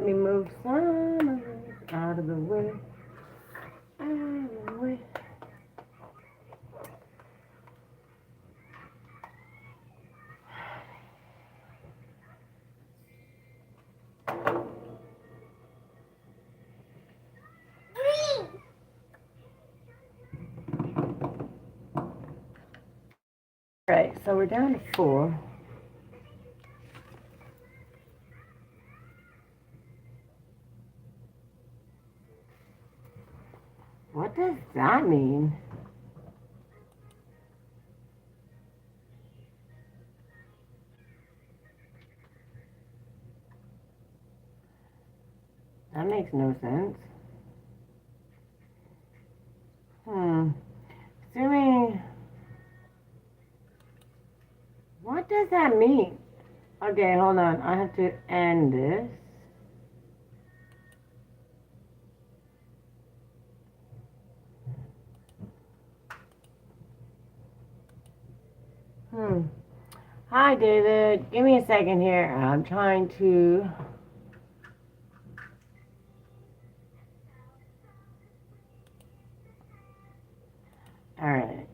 me move some of this out of the way. Out of the way. Right, so we're down to 4. What does that mean? That makes no sense. Assuming... What does that mean? Okay, hold on. I have to end this. Hi, David. Give me a second here. I'm trying to... Alright.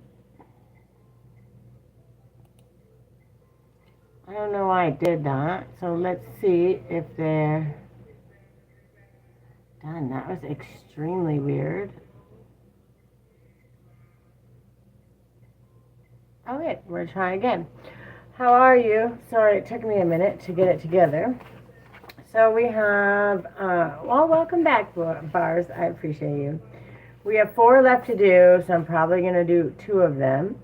I don't know why I did that. So let's see if they're... Done. That was extremely weird. Okay, we're gonna try again. How are you? Sorry, it took me a minute to get it together. So we have, well, welcome back, Bars. I appreciate you. We have 4 left to do, so I'm probably going to do 2 of them.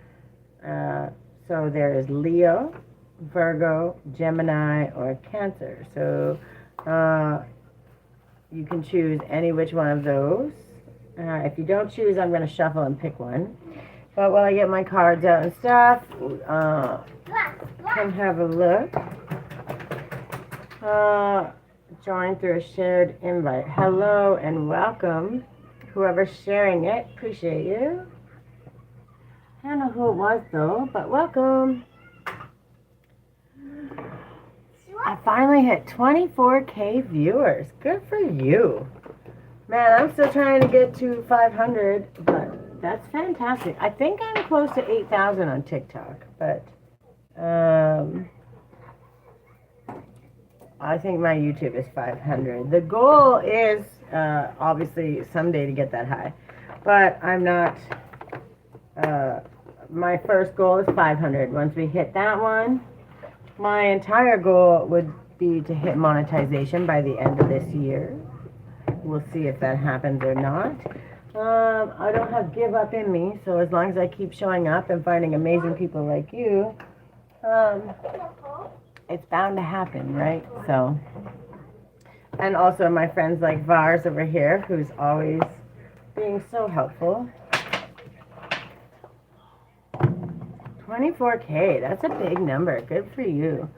So there is Leo, Virgo, Gemini, or Cancer. So you can choose any which one of those. If you don't choose, I'm going to shuffle and pick one. But while I get my cards out and stuff, come have a look. Join through a shared invite. Hello and welcome. Whoever's sharing it, appreciate you. I don't know who it was though, but welcome. I finally hit 24K viewers. Good for you. Man, I'm still trying to get to 500, but that's fantastic. I think I'm close to 8,000 on TikTok, but I think my YouTube is 500. The goal is obviously someday to get that high, but I'm not. My first goal is 500. Once we hit that one, my entire goal would be to hit monetization by the end of this year. We'll see if that happens or not. I don't have give up in me, so as long as I keep showing up and finding amazing people like you, it's bound to happen, right? So, and also my friends like Vars over here, who's always being so helpful. 24K, that's a big number. Good for you.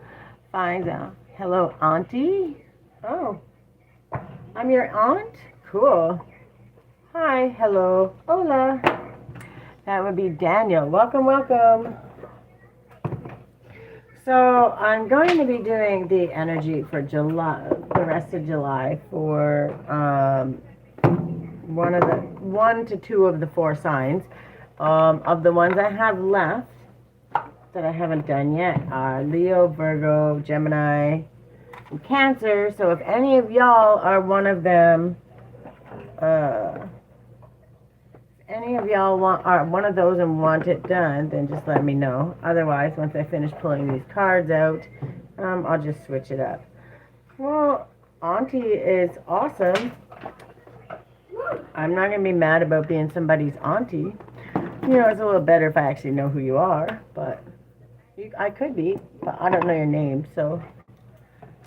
Find out. Hello, Auntie. Oh, I'm your aunt? Cool. Hi, hello, hola. That would be Daniel. Welcome, welcome. So I'm going to be doing the energy for July, the rest of July for 1 to 2 of the 4 signs. Of the ones I have left that I haven't done yet are Leo, Virgo, Gemini, and Cancer. So if any of y'all are one of them, any of y'all are one of those and want it done, then just let me know. Otherwise, once I finish pulling these cards out, I'll just switch it up. Well, Auntie is awesome. I'm not going to be mad about being somebody's auntie. You know, it's a little better if I actually know who you are, but I could be, but I don't know your name, so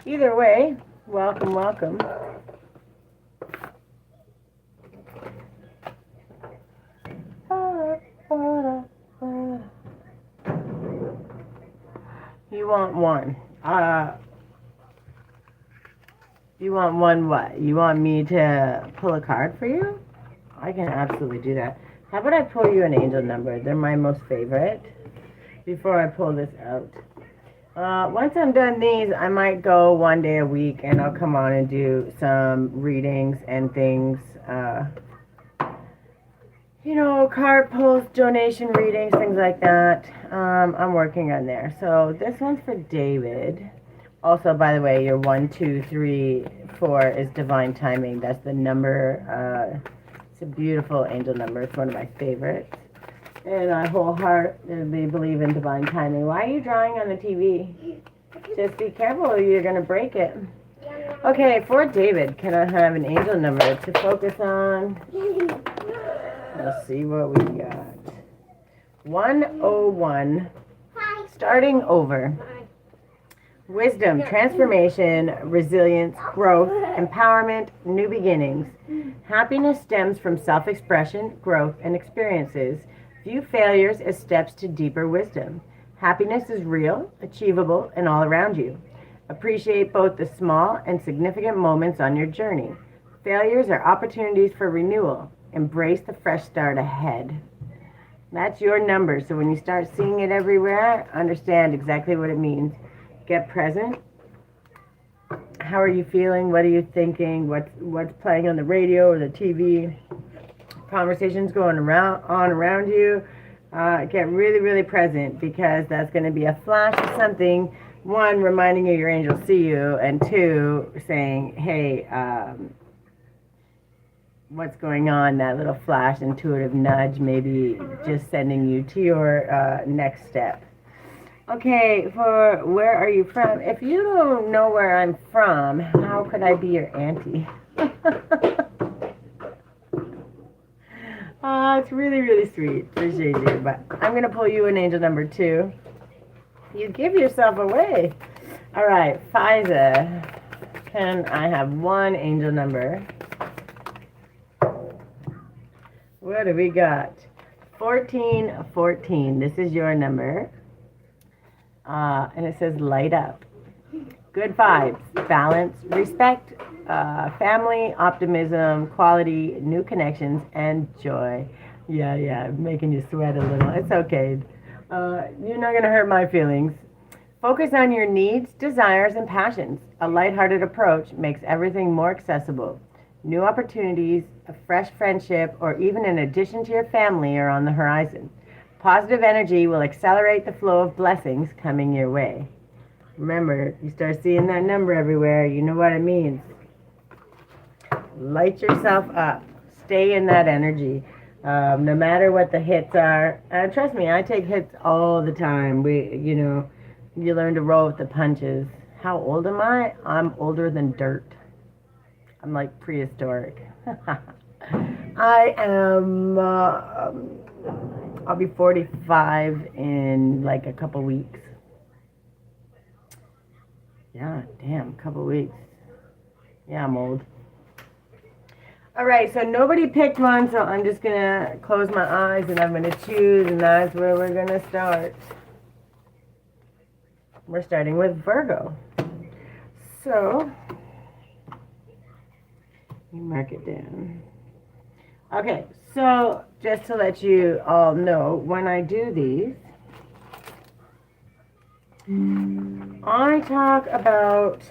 either way, welcome, welcome. You want one. You want one what? You want me to pull a card for you? I can absolutely do that. How about I pull you an angel number? They're my most favorite. Before I pull this out. Once I'm done these, I might go one day a week and I'll come on and do some readings and things. Card pulls, donation readings, things like that. I'm working on there. So this one's for David. Also, by the way, your 1, 2, 3, 4 is divine timing. That's the number. It's a beautiful angel number. It's one of my favorites. And I wholeheartedly believe in divine timing. Why are you drawing on the TV? Just be careful or you're going to break it. Okay, for David, can I have an angel number to focus on? Let's see what we got. 101. Starting over. Wisdom, transformation, resilience, growth, empowerment, new beginnings. Happiness stems from self-expression, growth, and experiences. View failures as steps to deeper wisdom. Happiness is real, achievable, and all around you. Appreciate both the small and significant moments on your journey. Failures are opportunities for renewal. Embrace the fresh start ahead. That's your number, so when you start seeing it everywhere, understand exactly what it means. Get present. How are you feeling? What are you thinking? What's playing on the radio or the TV? Conversations going around you. Get really, really present because that's going to be a flash of something. One, reminding you your angels see you, and two, saying, hey, what's going on? That little flash, intuitive nudge, maybe just sending you to your next step. Okay, for where are you from? If you don't know where I'm from, how could I be your auntie? It's really, really sweet. Appreciate you. But I'm going to pull you an angel number 2. You give yourself away. All right, Fiza. Can I have one angel number? What do we got? 1414. This is your number. And it says light up. Good vibes, balance, respect, family, optimism, quality, new connections, and joy. Yeah, making you sweat a little. It's okay. You're not going to hurt my feelings. Focus on your needs, desires, and passions. A lighthearted approach makes everything more accessible. New opportunities, a fresh friendship, or even an addition to your family are on the horizon. Positive energy will accelerate the flow of blessings coming your way. Remember, you start seeing that number everywhere, you know what it means. Light yourself up. Stay in that energy. No matter what the hits are. Trust me, I take hits all the time. You learn to roll with the punches. How old am I? I'm older than dirt. I'm like prehistoric. I am, I'll be 45 in like a couple weeks. Yeah, damn, couple weeks. Yeah, I'm old. All right, so nobody picked one, so I'm just going to close my eyes and I'm going to choose, and that's where we're going to start. We're starting with Virgo. So, let me mark it down. Okay, so just to let you all know, when I do these, I talk about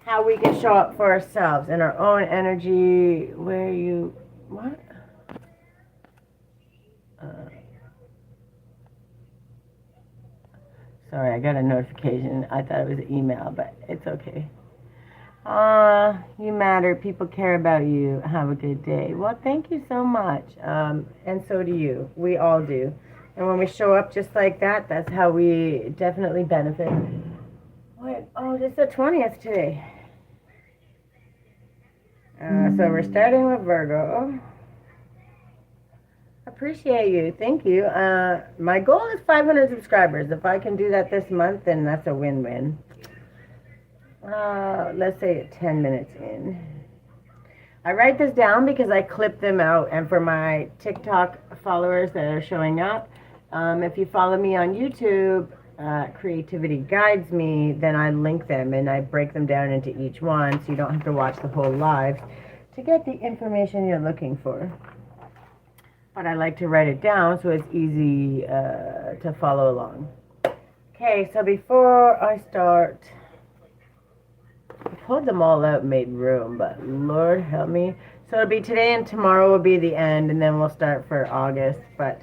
how we can show up for ourselves in our own energy. What? Sorry, I got a notification. I thought it was an email, but it's okay. You matter. People care about you. Have a good day. Well, thank you so much. And so do you. We all do. And when we show up just like that, that's how we definitely benefit. Wait, it's the 20th today. So we're starting with Virgo. Appreciate you. Thank you. My goal is 500 subscribers. If I can do that this month, then that's a win-win. Let's say 10 minutes in. I write this down because I clip them out, and for my TikTok followers that are showing up, if you follow me on YouTube, Creativity Guides Me, then I link them and I break them down into each one so you don't have to watch the whole live to get the information you're looking for. But I like to write it down so it's easy to follow along. Okay, so before I start, I pulled them all out and made room, but Lord help me. So it'll be today and tomorrow will be the end, and then we'll start for August. But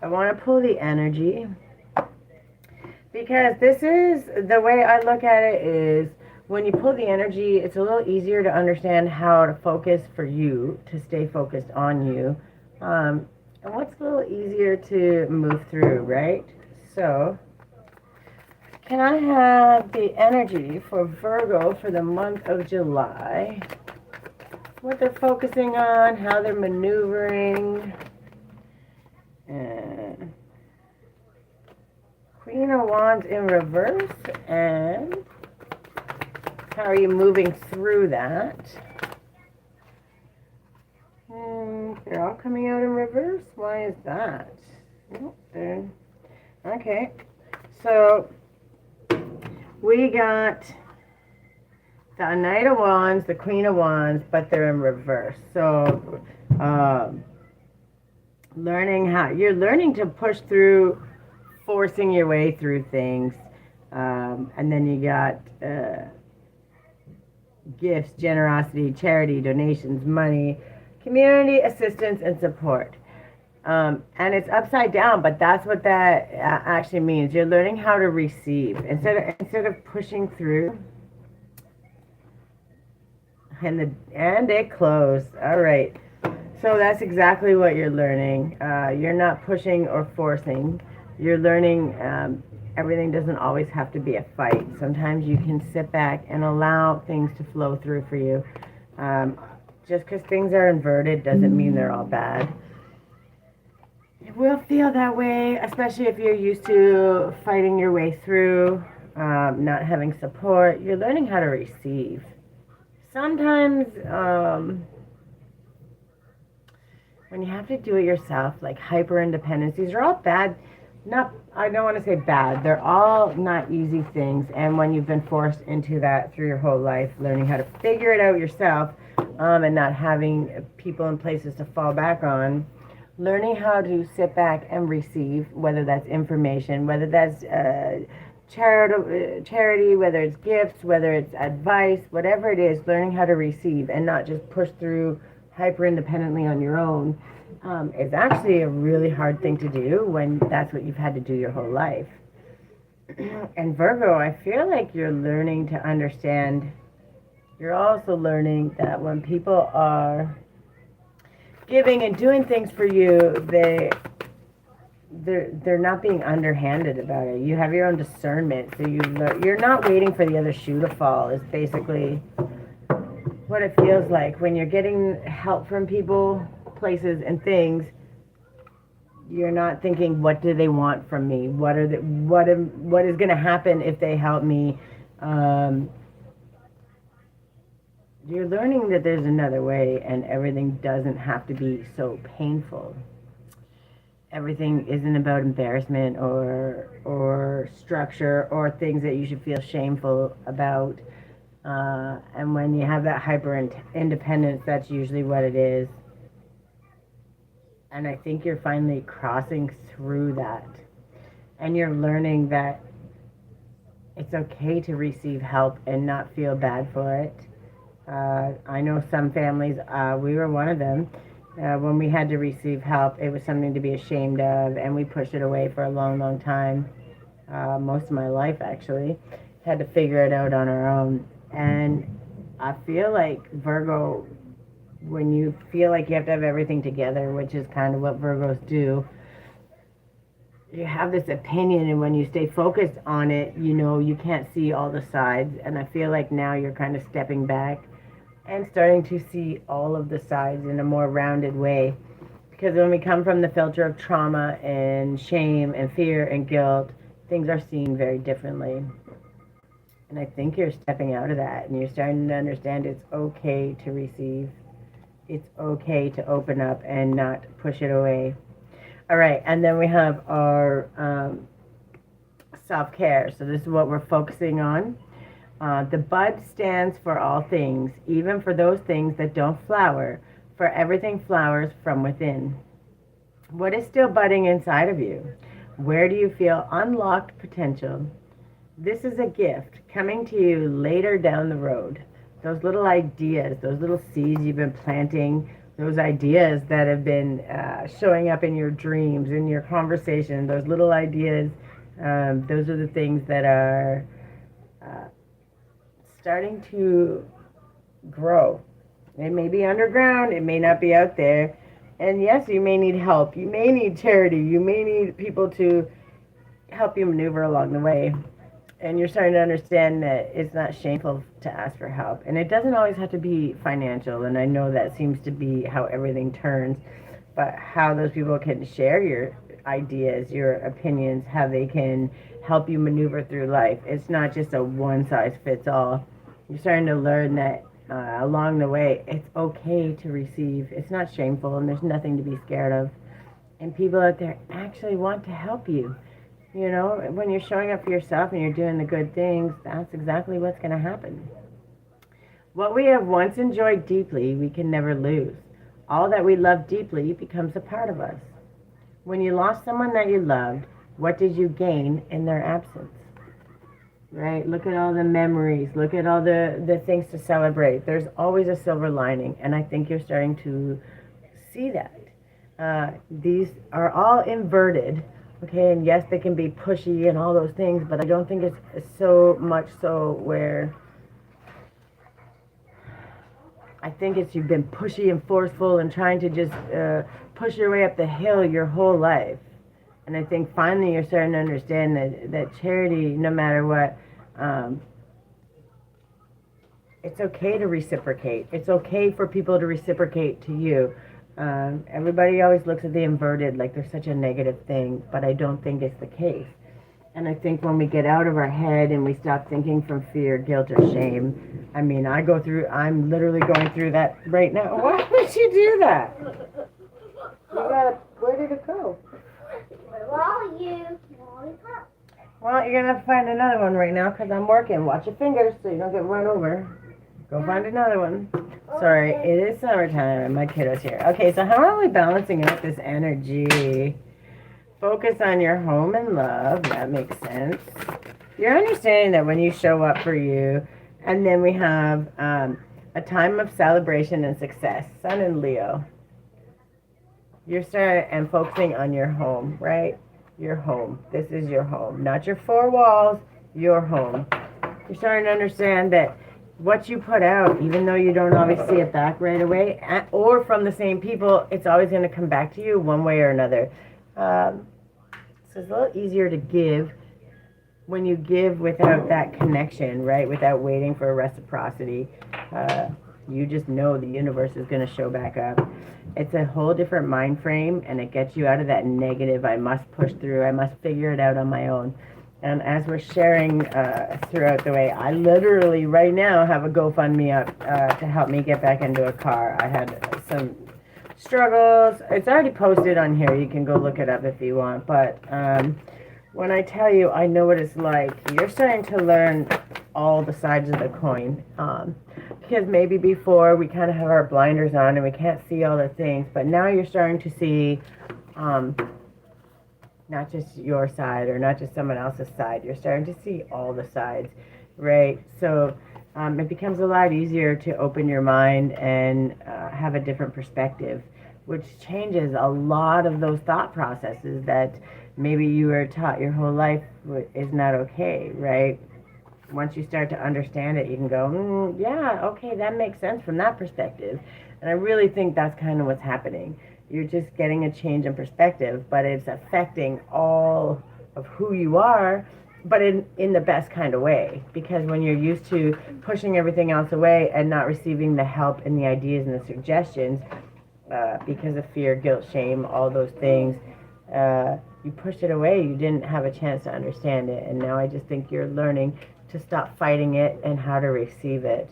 I want to pull the energy because this is the way I look at it is when you pull the energy, it's a little easier to understand how to focus for you, to stay focused on you. And what's a little easier to move through, right? So, can I have the energy for Virgo for the month of July? What they're focusing on, how they're maneuvering. And Queen of Wands in reverse. And how are you moving through that? They're all coming out in reverse. Why is that? Okay. So we got the Knight of Wands, the Queen of Wands, but they're in reverse. So you're learning to push through, forcing your way through things. And then you got gifts, generosity, charity, donations, money, community assistance, and support. And it's upside down, but that's what that actually means. You're learning how to receive instead of pushing through. And it closed. All right. So that's exactly what you're learning. You're not pushing or forcing. You're learning everything doesn't always have to be a fight. Sometimes you can sit back and allow things to flow through for you. Just because things are inverted doesn't mean they're all bad. It will feel that way, especially if you're used to fighting your way through, not having support. You're learning how to receive. Sometimes when you have to do it yourself, like hyper independence, these are all bad. I don't want to say bad. They're all not easy things. And when you've been forced into that through your whole life, learning how to figure it out yourself, and not having people and places to fall back on, learning how to sit back and receive, whether that's information, whether that's charity, whether it's gifts, whether it's advice, whatever it is, learning how to receive and not just push through hyper independently on your own is actually a really hard thing to do when that's what you've had to do your whole life. And Virgo, I feel like you're learning to understand. You're also learning that when people are giving and doing things for you, they're not being underhanded about it. You have your own discernment, so you're not waiting for the other shoe to fall. Is basically what it feels like when you're getting help from people, places, and things. You're not thinking, what do they want from me? What is going to happen if they help me? You're learning that there's another way, and everything doesn't have to be so painful. Everything isn't about embarrassment or structure or things that you should feel shameful about. And when you have that hyper independence, that's usually what it is. And I think you're finally crossing through that. And you're learning that it's okay to receive help and not feel bad for it. I know some families, we were one of them. When we had to receive help, it was something to be ashamed of, and we pushed it away for a long, long time. Most of my life, actually. Had to figure it out on our own. And I feel like Virgo, when you feel like you have to have everything together, which is kind of what Virgos do, you have this opinion, and when you stay focused on it, you can't see all the sides. And I feel like now you're kind of stepping back and starting to see all of the sides in a more rounded way. Because when we come from the filter of trauma and shame and fear and guilt, things are seen very differently. And I think you're stepping out of that, and you're starting to understand it's okay to receive. It's okay to open up and not push it away. All right, and then we have our self-care. So this is what we're focusing on. The bud stands for all things, even for those things that don't flower, for everything flowers from within. What is still budding inside of you? Where do you feel unlocked potential? This is a gift coming to you later down the road. Those little ideas, those little seeds you've been planting, those ideas that have been showing up in your dreams, in your conversation, those little ideas, those are the things that are starting to grow. It may be underground, it may not be out there. And yes, you may need help. You may need charity. You may need people to help you maneuver along the way. And you're starting to understand that it's not shameful to ask for help. And it doesn't always have to be financial. And I know that seems to be how everything turns. But how those people can share your ideas, your opinions, how they can help you maneuver through life. It's not just a one size fits all. You're starting to learn that along the way, it's okay to receive. It's not shameful, and there's nothing to be scared of. And people out there actually want to help you. You know, when you're showing up for yourself and you're doing the good things, that's exactly what's going to happen. What we have once enjoyed deeply, we can never lose. All that we love deeply becomes a part of us. When you lost someone that you loved, what did you gain in their absence? Right? Look at all the memories. Look at all the things to celebrate. There's always a silver lining, and I think you're starting to see that. These are all inverted, okay? And yes, they can be pushy and all those things, but I don't think it's so much so where I think it's you've been pushy and forceful and trying to just push your way up the hill your whole life. And I think finally you're starting to understand that charity, no matter what, it's okay to reciprocate. It's okay for people to reciprocate to you. Everybody always looks at the inverted like there's such a negative thing, but I don't think it's the case. And I think when we get out of our head and we stop thinking from fear, guilt, or shame, I mean, I'm literally going through that right now. Why would you do that? Where did it go? Well, you're going to have to find another one right now because I'm working. Watch your fingers so you don't get run over. Go find another one. Sorry, it is summertime and my kiddo's here. Okay, so how are we balancing out this energy? Focus on your home and love. That makes sense. You're understanding that when you show up for you, and then we have a time of celebration and success. Sun and Leo. You're starting and focusing on your home, right? Your home. This is your home. Not your four walls, your home. You're starting to understand that what you put out, even though you don't always see it back right away, or from the same people, it's always going to come back to you one way or another. So it's a little easier to give when you give without that connection, right? Without waiting for a reciprocity. You just know the universe is going to show back up. It's a whole different mind frame, and it gets you out of that negative, I must push through, I must figure it out on my own. And as we're sharing throughout the way, I literally right now have a GoFundMe up to help me get back into a car. I had some struggles. It's already posted on here. You can go look it up if you want. But when I tell you, I know what it's like. You're starting to learn all the sides of the coin. Because maybe before we kind of have our blinders on and we can't see all the things. But now you're starting to see not just your side or not just someone else's side. You're starting to see all the sides, right? So it becomes a lot easier to open your mind and have a different perspective, which changes a lot of those thought processes that maybe you were taught your whole life is not okay, right? Once you start to understand it, you can go, yeah, okay, that makes sense from that perspective. And I really think that's kind of what's happening. You're just getting a change in perspective, but it's affecting all of who you are, but in the best kind of way. Because when you're used to pushing everything else away and not receiving the help and the ideas and the suggestions because of fear, guilt, shame, all those things, you pushed it away. You didn't have a chance to understand it. And now I just think you're learning to stop fighting it and how to receive it.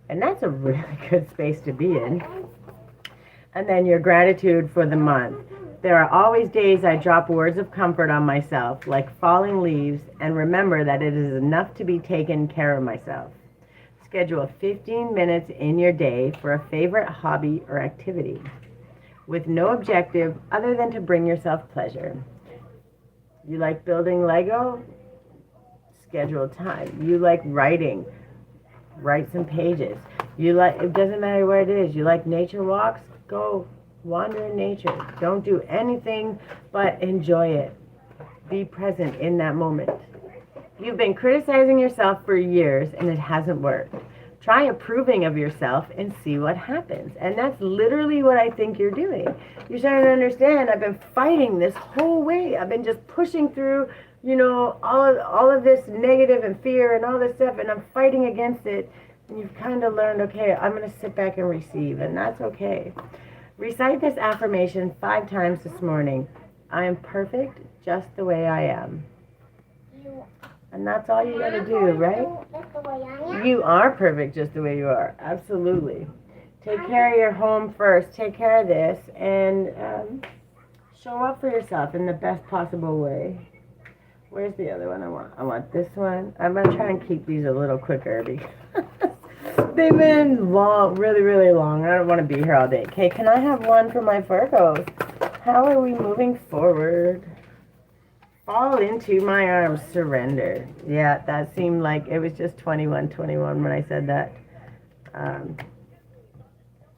And that's a really good space to be in. And then your gratitude for the month. There are always days I drop words of comfort on myself, like falling leaves, and remember that it is enough to be taken care of myself. Schedule 15 minutes in your day for a favorite hobby or activity, with no objective other than to bring yourself pleasure. You like building Lego? Schedule time. You like writing? Write some pages. You like, it doesn't matter what it is. You like nature walks? Go wander in nature. Don't do anything but enjoy it. Be present in that moment. You've been criticizing yourself for years and it hasn't worked. Try approving of yourself and see what happens. And that's literally what I think you're doing. You're starting to understand, I've been fighting this whole way. I've been just pushing through, all of this negative and fear and all this stuff, and I'm fighting against it. And you've kind of learned, okay, I'm going to sit back and receive, and that's okay. Recite this affirmation 5 times this morning. I am perfect just the way I am. And that's all you got to do, right? You are perfect just the way you are. Absolutely. Take care of your home first. Take care of this and show up for yourself in the best possible way. Where's the other one I want? I want this one. I'm going to try and keep these a little quicker because they've been long, really, really long. I don't want to be here all day. Okay, can I have one for my Virgos? How are we moving forward? Fall into my arms, surrender. Yeah, that seemed like it was just 21 when I said that.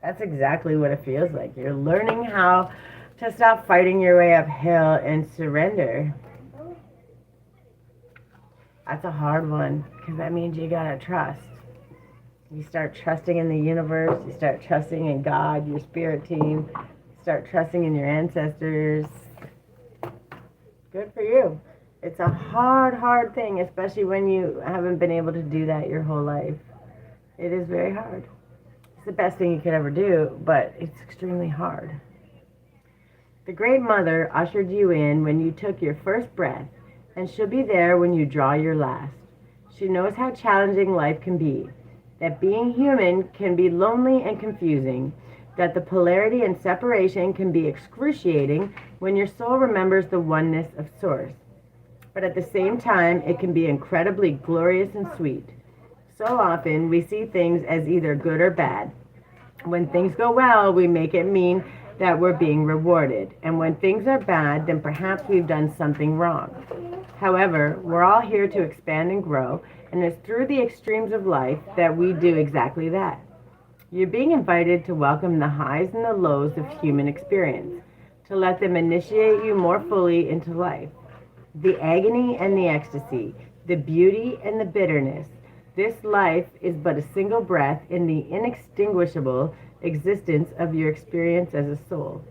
That's exactly what it feels like. You're learning how to stop fighting your way uphill and surrender. That's a hard one because that means you gotta trust. You start trusting in the universe. You start trusting in God, your spirit team. Start trusting in your ancestors. Good for you. It's a hard thing, especially when you haven't been able to do that your whole life. It is very hard. It's the best thing you could ever do, but it's extremely hard. The Great Mother ushered you in when you took your first breath, and she'll be there when you draw your last. She knows how challenging life can be, that being human can be lonely and confusing, that the polarity and separation can be excruciating when your soul remembers the oneness of Source. But at the same time, it can be incredibly glorious and sweet. So often, we see things as either good or bad. When things go well, we make it mean that we're being rewarded. And when things are bad, then perhaps we've done something wrong. However, we're all here to expand and grow, and it's through the extremes of life that we do exactly that. You're being invited to welcome the highs and the lows of human experience, to let them initiate you more fully into life. The agony and the ecstasy, the beauty and the bitterness. This life is but a single breath in the inextinguishable existence of your experience as a soul.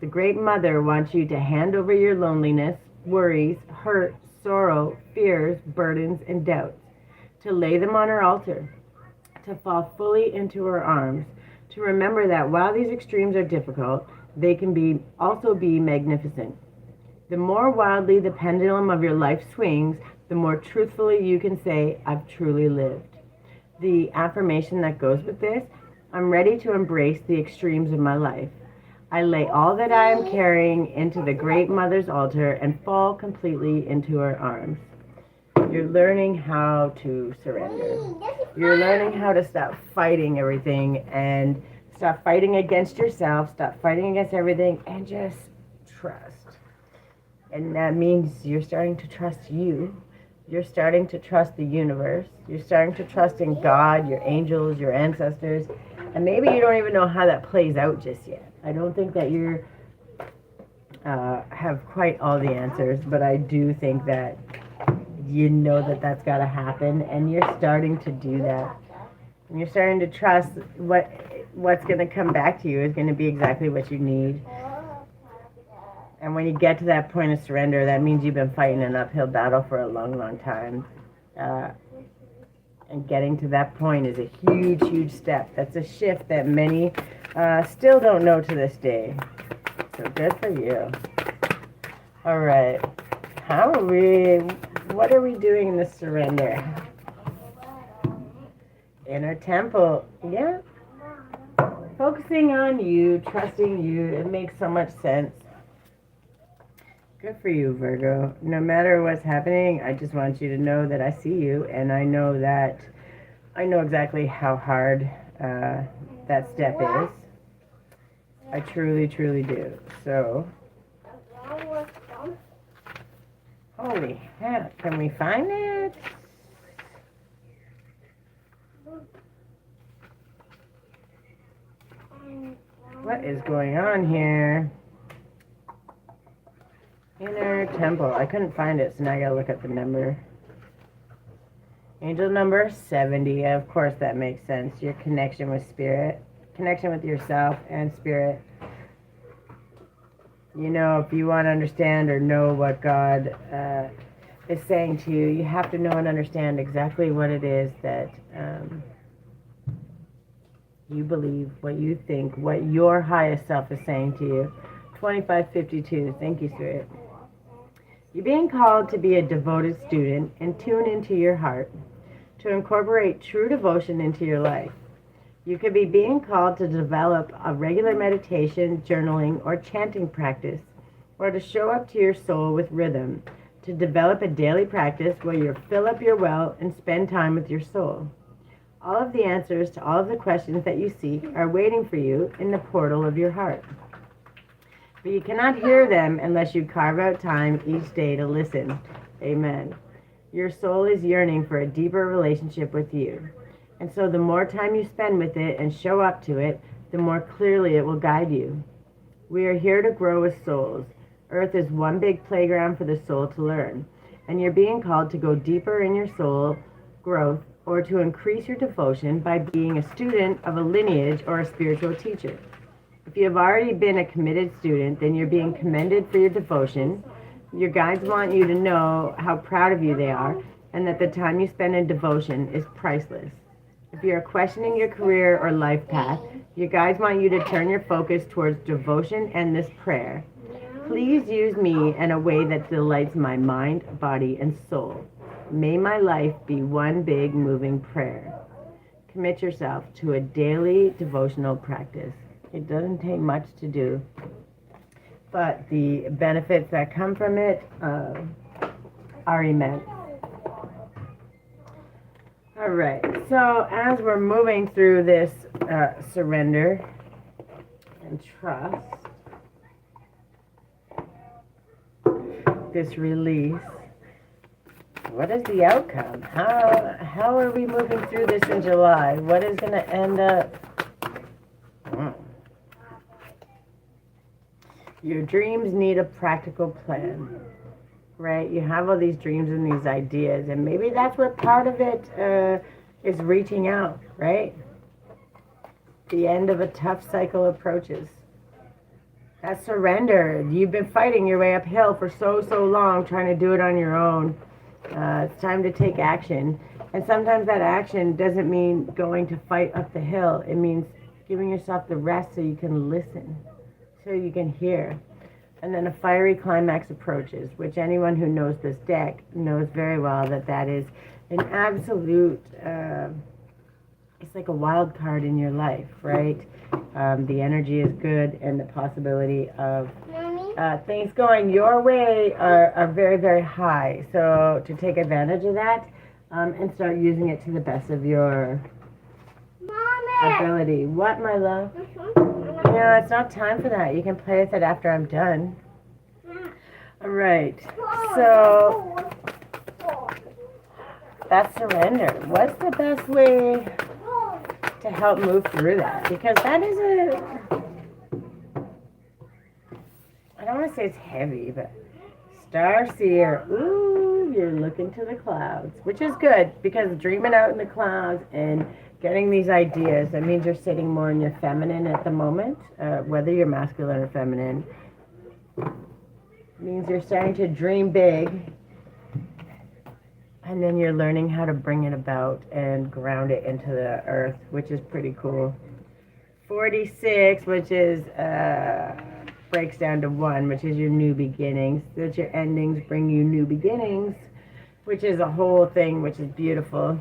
The Great Mother wants you to hand over your loneliness, worries, hurt, sorrow, fears, burdens, and doubts, to lay them on her altar, to fall fully into her arms, to remember that while these extremes are difficult, they can also be magnificent. The more wildly the pendulum of your life swings, the more truthfully you can say, I've truly lived. The affirmation that goes with this, I'm ready to embrace the extremes of my life. I lay all that I am carrying into the Great Mother's altar and fall completely into her arms. You're learning how to surrender. You're learning how to stop fighting everything and stop fighting against yourself, stop fighting against everything, and just trust. And that means you're starting to trust you. You're starting to trust the universe. You're starting to trust in God, your angels, your ancestors. And maybe you don't even know how that plays out just yet. I don't think that you have quite all the answers, but I do think that you know that that's got to happen, and you're starting to do that. And you're starting to trust what's going to come back to you is going to be exactly what you need. And when you get to that point of surrender, that means you've been fighting an uphill battle for a long time. And getting to that point is a huge step. That's a shift that many still don't know to this day. So good for you. All right. What are we doing in this surrender? Inner temple. Yeah. Focusing on you, trusting you. It makes so much sense. Good for you, Virgo. No matter what's happening, I just want you to know that I see you, and I know exactly how hard that step is. I truly do. So, Holy heck, can we find it? What is going on here? Inner temple. I couldn't find it, so now I gotta look at the number. Angel number 70. Of course, that makes sense. Your connection with spirit, connection with yourself and spirit. You know, if you want to understand or know what God is saying to you, you have to know and understand exactly what it is that you believe, what you think, what your highest self is saying to you. 2552. Thank you, Spirit. You're being called to be a devoted student and tune into your heart, to incorporate true devotion into your life. You could be being called to develop a regular meditation, journaling, or chanting practice, or to show up to your soul with rhythm, to develop a daily practice where you fill up your well and spend time with your soul. All of the answers to all of the questions that you seek are waiting for you in the portal of your heart. But you cannot hear them unless you carve out time each day to listen. Amen. Your soul is yearning for a deeper relationship with you. And so the more time you spend with it and show up to it, the more clearly it will guide you. We are here to grow as souls. Earth is one big playground for the soul to learn. And you're being called to go deeper in your soul growth or to increase your devotion by being a student of a lineage or a spiritual teacher. If you have already been a committed student, then you're being commended for your devotion. Your guides want you to know how proud of you they are and that the time you spend in devotion is priceless. If you are questioning your career or life path, your guides want you to turn your focus towards devotion and this prayer. Please use me in a way that delights my mind, body, and soul. May my life be one big moving prayer. Commit yourself to a daily devotional practice. It doesn't take much to do, but the benefits that come from it are immense. All right, so as we're moving through this surrender and trust, this release, what is the outcome? How are we moving through this in July? What is going to end up? Your dreams need a practical plan, right? You have all these dreams and these ideas, and maybe that's where part of it is reaching out, right? The end of a tough cycle approaches. That surrender. You've been fighting your way uphill for so long, trying to do it on your own. It's time to take action. And sometimes that action doesn't mean going to fight up the hill. It means giving yourself the rest so you can listen, so you can hear. And then a fiery climax approaches, which anyone who knows this deck knows very well that is an absolute, it's like a wild card in your life, right? The energy is good, and the possibility of things going your way are very, very high. So to take advantage of that and start using it to the best of your ability. What, my love? No, it's not time for that. You can play with it after I'm done. All right. So that's surrender. What's the best way to help move through that? Because that is I don't want to say it's heavy, but Starseer. Ooh, you're looking to the clouds, which is good because dreaming out in the clouds and getting these ideas, that means you're sitting more in your feminine at the moment, whether you're masculine or feminine. It means you're starting to dream big, and then you're learning how to bring it about and ground it into the earth, which is pretty cool. 46, which is breaks down to 1, which is your new beginnings. That your endings bring you new beginnings, which is a whole thing, which is beautiful.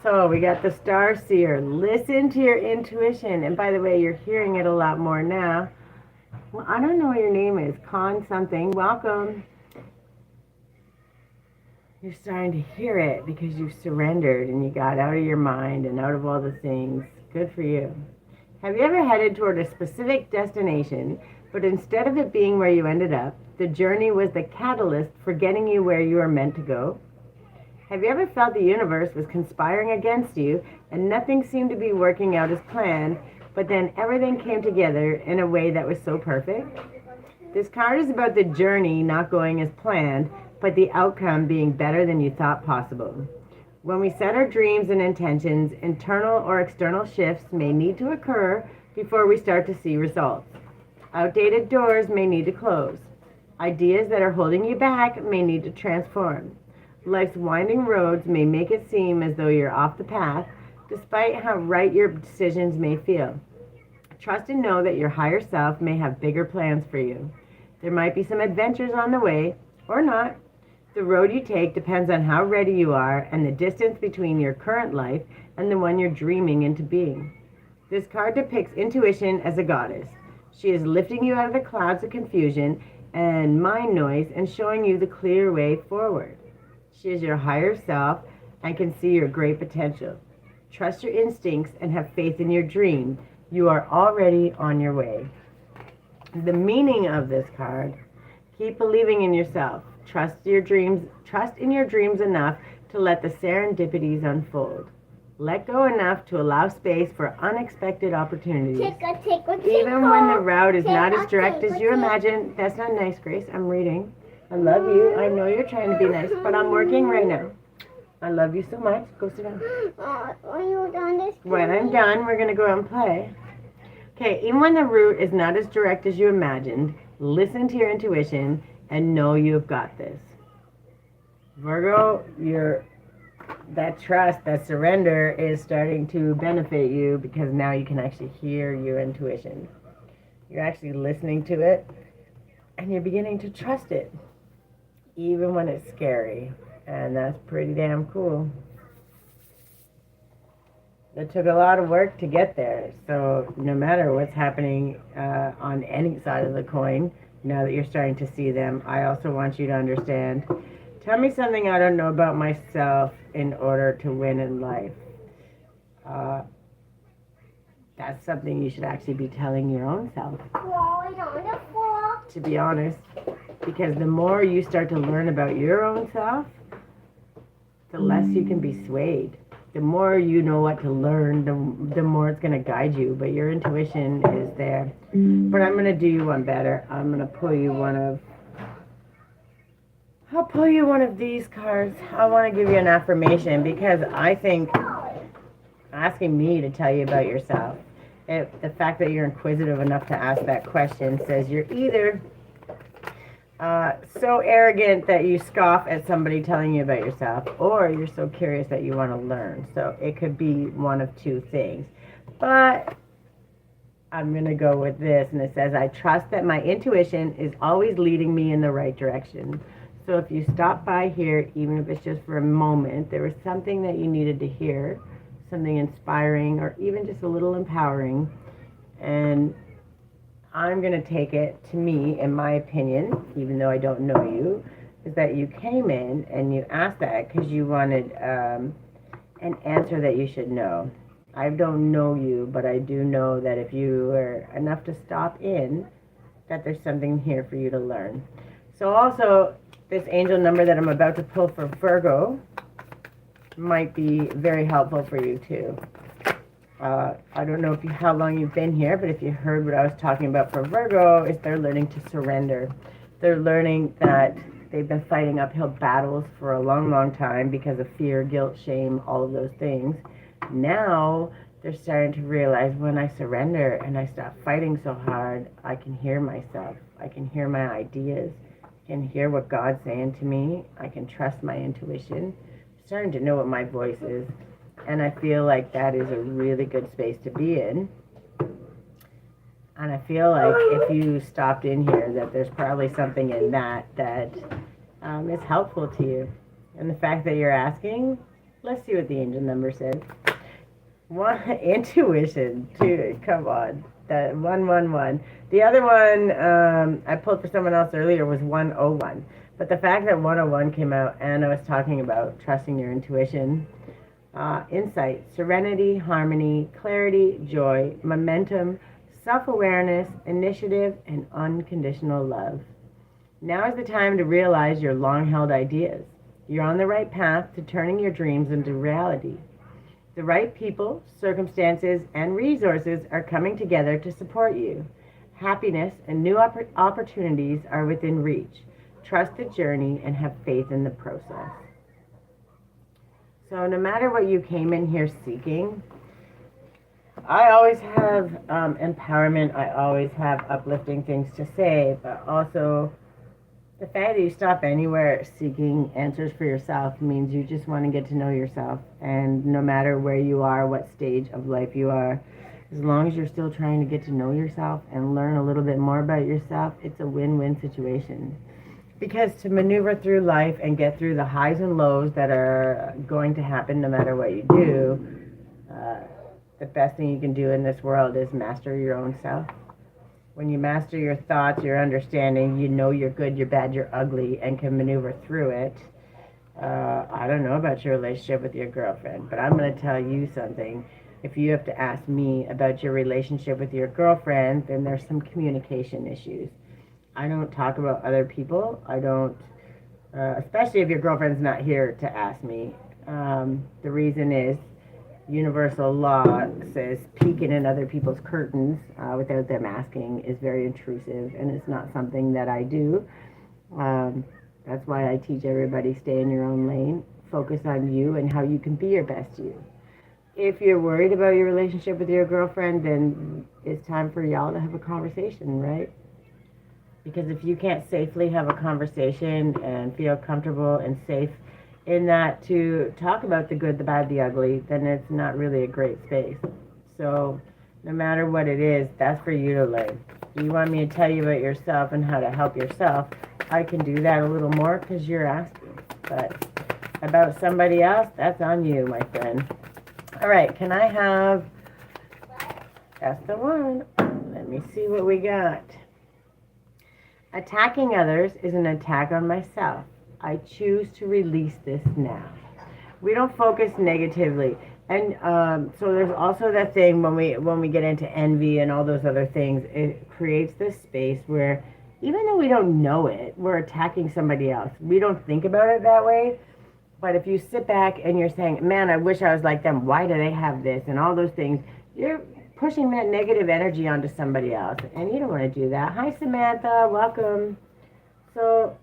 So we got the Starseer. Listen to your intuition. And by the way, you're hearing it a lot more now. Well, I don't know what your name is. Con something. Welcome. You're starting to hear it because you've surrendered and you got out of your mind and out of all the things. Good for you. Have you ever headed toward a specific destination, but instead of it being where you ended up, the journey was the catalyst for getting you where you are meant to go? Have you ever felt the universe was conspiring against you and nothing seemed to be working out as planned, but then everything came together in a way that was so perfect? This card is about the journey not going as planned, but the outcome being better than you thought possible. When we set our dreams and intentions, internal or external shifts may need to occur before we start to see results. Outdated doors may need to close. Ideas that are holding you back may need to transform. Life's winding roads may make it seem as though you're off the path, despite how right your decisions may feel. Trust and know that your higher self may have bigger plans for you. There might be some adventures on the way, or not. The road you take depends on how ready you are and the distance between your current life and the one you're dreaming into being. This card depicts intuition as a goddess. She is lifting you out of the clouds of confusion and mind noise and showing you the clear way forward. She is your higher self and can see your great potential. Trust your instincts and have faith in your dream. You are already on your way. The meaning of this card: keep believing in yourself. Trust in your dreams enough to let the serendipities unfold. Let go enough to allow space for unexpected opportunities. Even when the route is not as direct as you imagine. That's not nice, Grace. I'm reading. I love you. I know you're trying to be nice, but I'm working right now. I love you so much. Go sit down. When you're done, when I'm done, we're going to go out and play. Okay, even when the route is not as direct as you imagined, listen to your intuition and know you've got this. Virgo, that trust, that surrender is starting to benefit you because now you can actually hear your intuition. You're actually listening to it and you're beginning to trust it, even when it's scary. And that's pretty damn cool. It took a lot of work to get there. So no matter what's happening on any side of the coin, now that you're starting to see them, I also want you to understand. Tell me something I don't know about myself in order to win in life. That's something you should actually be telling your own self. To be honest. Because the more you start to learn about your own self, the less you can be swayed. The more you know what to learn, the more it's going to guide you. But your intuition is there. But I'm going to do you one better. I'm going to pull you I'll pull you one of these cards. I want to give you an affirmation because I think asking me to tell you about yourself, the fact that you're inquisitive enough to ask that question says you're either so arrogant that you scoff at somebody telling you about yourself, or you're so curious that you want to learn. So it could be one of two things. But I'm going to go with this, and it says, I trust that my intuition is always leading me in the right direction. So if you stop by here, even if it's just for a moment, there was something that you needed to hear, something inspiring, or even just a little empowering, and I'm going to take it, to me, in my opinion, even though I don't know you, is that you came in and you asked that because you wanted an answer that you should know. I don't know you, but I do know that if you were enough to stop in, that there's something here for you to learn. So also, this angel number that I'm about to pull for Virgo might be very helpful for you too. I don't know how long you've been here, but if you heard what I was talking about for Virgo, is they're learning to surrender. They're learning that they've been fighting uphill battles for a long, long time because of fear, guilt, shame, all of those things. Now they're starting to realize when I surrender and I stop fighting so hard, I can hear myself. I can hear my ideas. I can hear what God's saying to me. I can trust my intuition. I'm starting to know what my voice is. And I feel like that is a really good space to be in. And I feel like if you stopped in here, that there's probably something in that is helpful to you. And the fact that you're asking, let's see what the angel number said. One, intuition, two, come on. That 111. The other one I pulled for someone else earlier was 101. But the fact that 101 came out and I was talking about trusting your intuition, insight, serenity, harmony, clarity, joy, momentum, self-awareness, initiative, and unconditional love. Now is the time to realize your long-held ideas. You're on the right path to turning your dreams into reality. The right people, circumstances, and resources are coming together to support you. Happiness and new opportunities are within reach. Trust the journey and have faith in the process. So no matter what you came in here seeking, I always have empowerment. I always have uplifting things to say, but also the fact that you stop anywhere seeking answers for yourself means you just want to get to know yourself. And no matter where you are, what stage of life you are, as long as you're still trying to get to know yourself and learn a little bit more about yourself, it's a win-win situation. Because to maneuver through life and get through the highs and lows that are going to happen no matter what you do, the best thing you can do in this world is master your own self. When you master your thoughts, your understanding, you know you're good, you're bad, you're ugly, and can maneuver through it. I don't know about your relationship with your girlfriend, but I'm going to tell you something. If you have to ask me about your relationship with your girlfriend, then there's some communication issues. I don't talk about other people. I don't, especially if your girlfriend's not here to ask me. The reason is universal law says peeking in other people's curtains without them asking is very intrusive, and it's not something that I do. That's why I teach everybody stay in your own lane, focus on you and how you can be your best you. If you're worried about your relationship with your girlfriend, then it's time for y'all to have a conversation, right? Because if you can't safely have a conversation and feel comfortable and safe in that to talk about the good, the bad, the ugly, then it's not really a great space. So no matter what it is, that's for you to learn. Do you want me to tell you about yourself and how to help yourself? I can do that a little more because you're asking. But about somebody else, that's on you, my friend. All right, can I have, that's the one. Let me see what we got. Attacking others is an attack on myself. I choose to release this now. We don't focus negatively. And so there's also that thing when we get into envy and all those other things, it creates this space where even though we don't know it, we're attacking somebody else. We don't think about it that way. But if you sit back and you're saying, man, I wish I was like them. Why do they have this? And all those things, you're pushing that negative energy onto somebody else. And you don't want to do that. Hi, Samantha. Welcome. So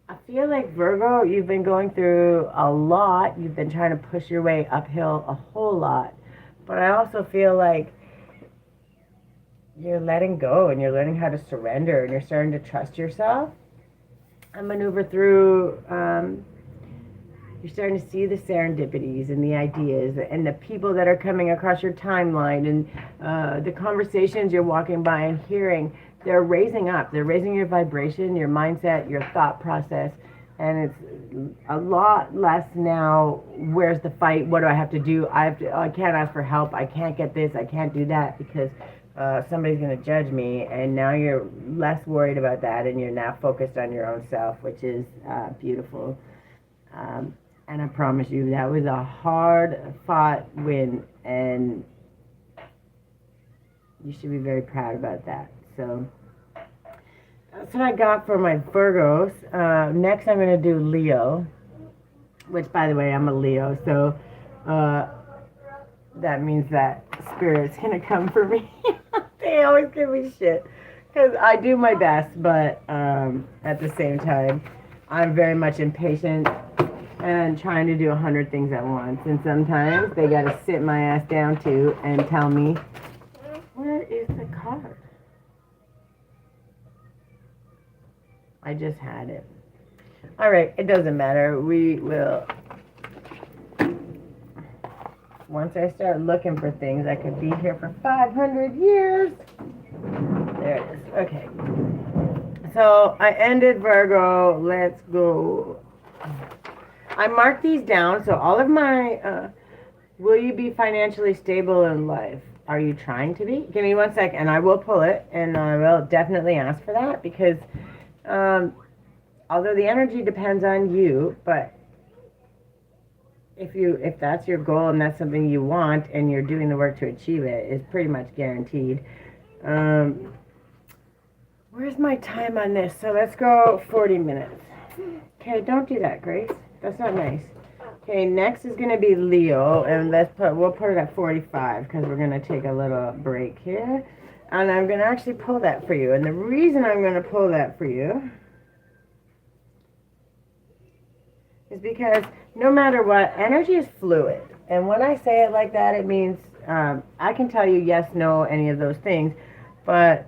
I feel like, Virgo, you've been going through a lot. You've been trying to push your way uphill a whole lot. But I also feel like you're letting go and you're learning how to surrender and you're starting to trust yourself and maneuver through. You're starting to see the serendipities and the ideas and the people that are coming across your timeline and the conversations you're walking by and hearing. They're raising up. They're raising your vibration, your mindset, your thought process. And it's a lot less now, where's the fight? What do I have to do? I can't ask for help. I can't get this. I can't do that because somebody's going to judge me. And now you're less worried about that and you're now focused on your own self, which is beautiful. And I promise you, that was a hard-fought win, and you should be very proud about that. So that's what I got for my Virgos. Next, I'm going to do Leo, which, by the way, I'm a Leo, so that means that Spirit's going to come for me. They always give me shit, because I do my best, but at the same time, I'm very much impatient and trying to do 100 things at once. And sometimes they got to sit my ass down too and tell me, where is the card? I just had it. All right, it doesn't matter. We will. Once I start looking for things, I could be here for 500 years. There it is. Okay. So I ended Virgo. Let's go. I marked these down, so all of my, will you be financially stable in life? Are you trying to be? Give me 1 second, and I will pull it, and I will definitely ask for that, because although the energy depends on you, but if that's your goal and that's something you want, and you're doing the work to achieve it, it's pretty much guaranteed. What Where's my time on this? So let's go 40 minutes. Okay, don't do that, Grace. That's not nice. Okay, next is going to be Leo, and we'll put it at 45 because we're going to take a little break here. And I'm going to actually pull that for you. And the reason I'm going to pull that for you is because no matter what, energy is fluid. And when I say it like that, it means I can tell you yes, no, any of those things. But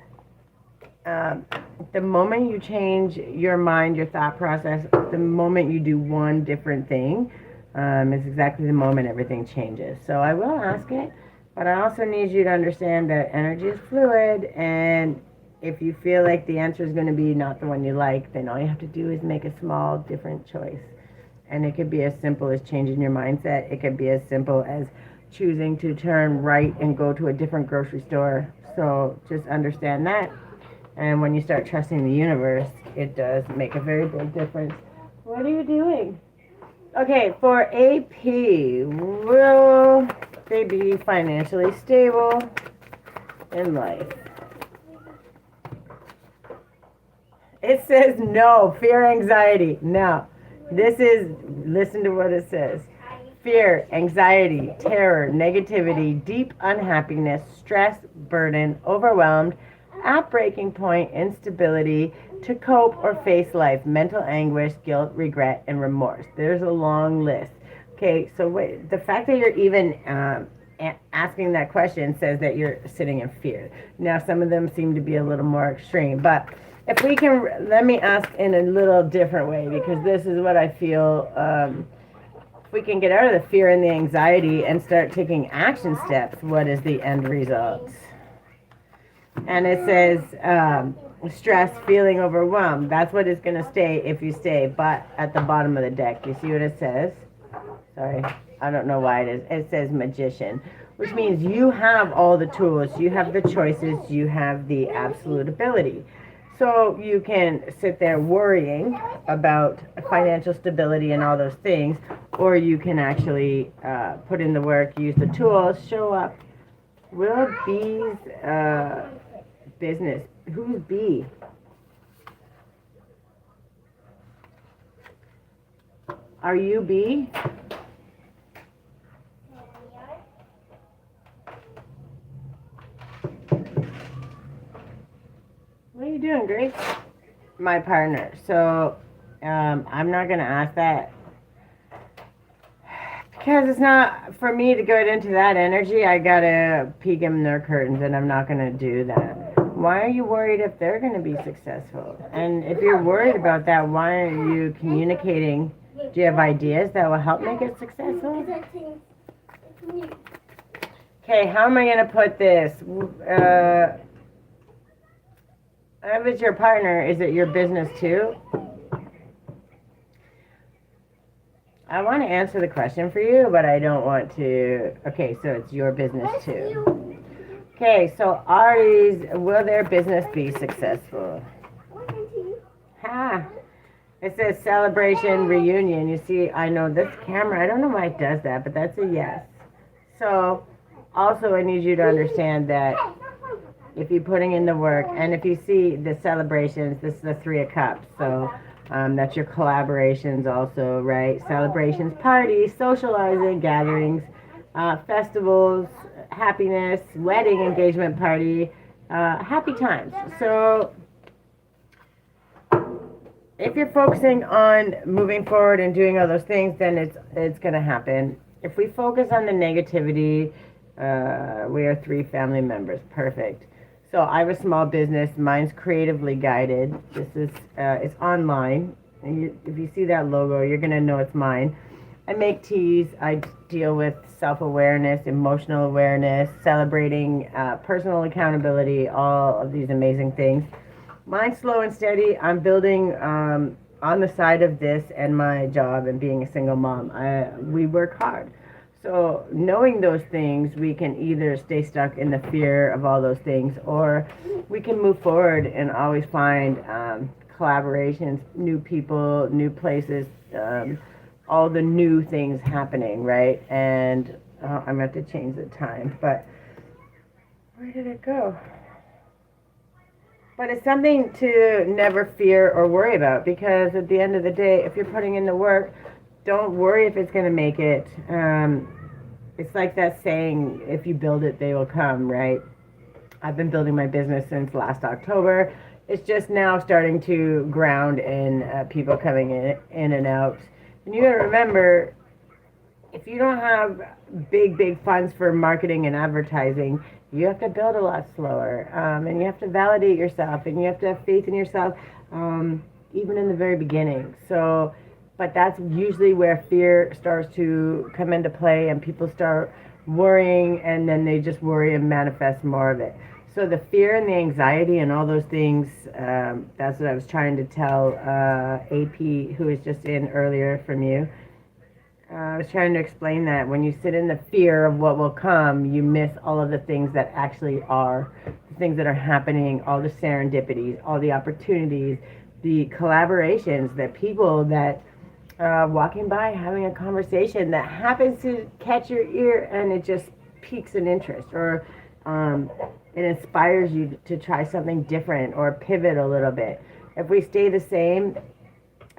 the moment you change your mind, your thought process, the moment you do one different thing, is exactly the moment everything changes. So I will ask it, but I also need you to understand that energy is fluid, and if you feel like the answer is going to be not the one you like, then all you have to do is make a small different choice. And it could be as simple as changing your mindset. It could be as simple as choosing to turn right and go to a different grocery store. So just understand that. And when you start trusting the universe, it does make a very big difference. What are you doing? Okay, for AP, will they be financially stable in life? It says no, fear, anxiety. No, listen to what it says. Fear, anxiety, terror, negativity, deep unhappiness, stress, burden, overwhelmed, at breaking point, instability, to cope or face life, mental anguish, guilt, regret, and remorse. There's a long list. Okay, so wait, the fact that you're even asking that question says that you're sitting in fear. Now, some of them seem to be a little more extreme, but if we can, let me ask in a little different way, because this is what I feel. If we can get out of the fear and the anxiety and start taking action steps, what is the end result? And it says stress, feeling overwhelmed. That's what is going to stay if you stay. But at the bottom of the deck, you see what it says? Sorry, I don't know why it is. It says magician, which means you have all the tools, you have the choices, you have the absolute ability. So you can sit there worrying about financial stability and all those things, or you can actually put in the work, use the tools, show up. Will B's business? Who's B? Are you B? What are you doing, Grace? My partner. So I'm not going to ask that because it's not for me to go into that energy. I got to peek in their curtains, and I'm not going to do that. Why are you worried if they're going to be successful? And if you're worried about that, why are you communicating? Do you have ideas that will help make it successful? Okay, how am I going to put this? If it's your partner, is it your business too? I want to answer the question for you, but I don't want to. Okay, so it's your business too. Okay, so Ari's, will their business be successful? Ha! It says celebration, reunion. You see, I know this camera, I don't know why it does that, but that's a yes. So, also I need you to understand that if you're putting in the work, and if you see the celebrations, this is the Three of Cups, so that's your collaborations also, right? Celebrations, parties, socializing, gatherings, festivals, happiness, wedding, engagement party, happy times. So if you're focusing on moving forward and doing all those things, then it's going to happen. If we focus on the negativity, we are 3 family members. Perfect. So I have a small business. Mine's creatively guided. This is it's online. And if you see that logo, you're gonna know it's mine. I make teas. I deal with self-awareness, emotional awareness, celebrating personal accountability, all of these amazing things. Mine's slow and steady. I'm building on the side of this and my job and being a single mom. We work hard. So knowing those things, we can either stay stuck in the fear of all those things, or we can move forward and always find collaborations, new people, new places, all the new things happening, right? And I'm going to have to change the time, but where did it go? But it's something to never fear or worry about, because at the end of the day, if you're putting in the work, don't worry if it's going to make it. It's like that saying, if you build it, they will come, right? I've been building my business since last October. It's just now starting to ground in people coming in and out. And you got to remember, if you don't have big funds for marketing and advertising, you have to build a lot slower, and you have to validate yourself, and you have to have faith in yourself, even in the very beginning. So, but that's usually where fear starts to come into play, and people start worrying, and then they just worry and manifest more of it. So the fear and the anxiety and all those things, that's what I was trying to tell AP, who was just in earlier from you. I was trying to explain that when you sit in the fear of what will come, you miss all of the things that actually are, the things that are happening, all the serendipities, all the opportunities, the collaborations, that people that walking by, having a conversation that happens to catch your ear, and it just piques an interest, or it inspires you to try something different or pivot a little bit. If we stay the same,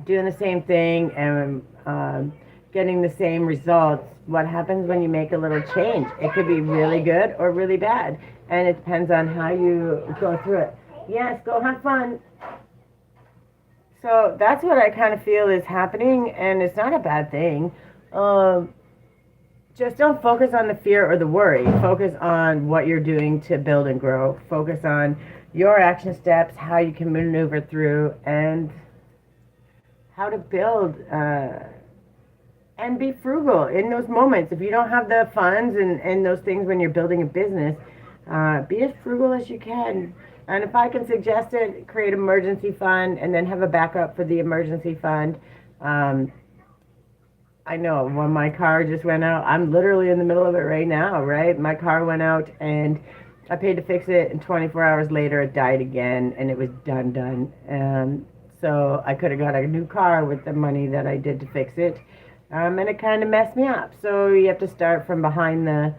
doing the same thing, and getting the same results, what happens when you make a little change? It could be really good or really bad, and it depends on how you go through it. Yes, go have fun. So that's what I kind of feel is happening, and it's not a bad thing. Just don't focus on the fear or the worry. Focus on what you're doing to build and grow. Focus on your action steps, how you can maneuver through, and how to build and be frugal in those moments. If you don't have the funds and those things when you're building a business, be as frugal as you can. And if I can suggest it, create an emergency fund and then have a backup for the emergency fund. I know when my car just went out, I'm literally in the middle of it right now, right? My car went out and I paid to fix it, and 24 hours later it died again, and it was done. So I could have got a new car with the money that I did to fix it. And it kind of messed me up. So you have to start from behind the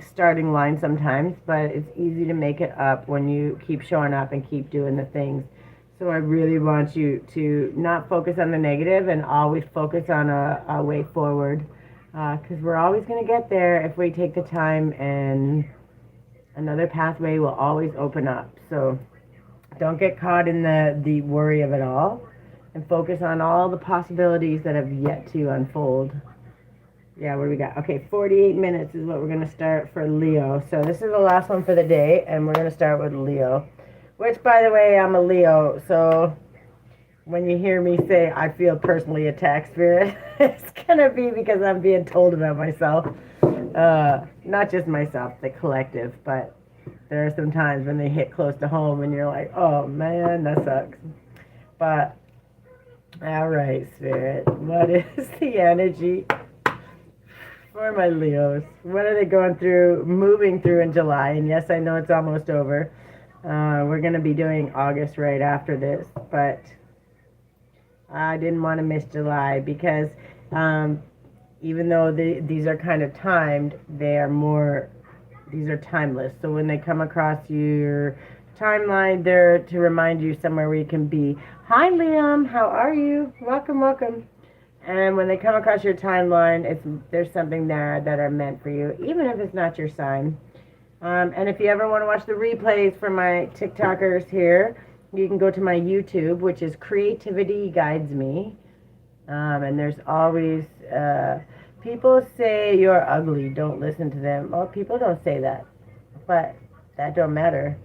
starting line sometimes, but it's easy to make it up when you keep showing up and keep doing the things. So I really want you to not focus on the negative and always focus on a way forward, because we're always going to get there if we take the time, and another pathway will always open up. So don't get caught in the worry of it all, and focus on all the possibilities that have yet to unfold. Yeah, what do we got? Okay, 48 minutes is what we're going to start for Leo. So this is the last one for the day, and we're going to start with Leo. Which, by the way, I'm a Leo, so when you hear me say I feel personally attacked, Spirit, it's going to be because I'm being told about myself. Not just myself, the collective, but there are some times when they hit close to home and you're like, oh man, that sucks. But all right, Spirit, what is the energy for my Leos? What are they going through, moving through in July? And yes, I know it's almost over. We're going to be doing August right after this, but I didn't want to miss July, because even though these are kind of timed, these are timeless. So when they come across your timeline, they're to remind you somewhere where you can be. Hi, Liam. How are you? Welcome, welcome. And when they come across your timeline, there's something there that are meant for you, even if it's not your sign. And if you ever want to watch the replays for my TikTokers here, you can go to my YouTube, which is Creativity Guides Me. And there's always, people say you're ugly, don't listen to them. Well, people don't say that, but that don't matter.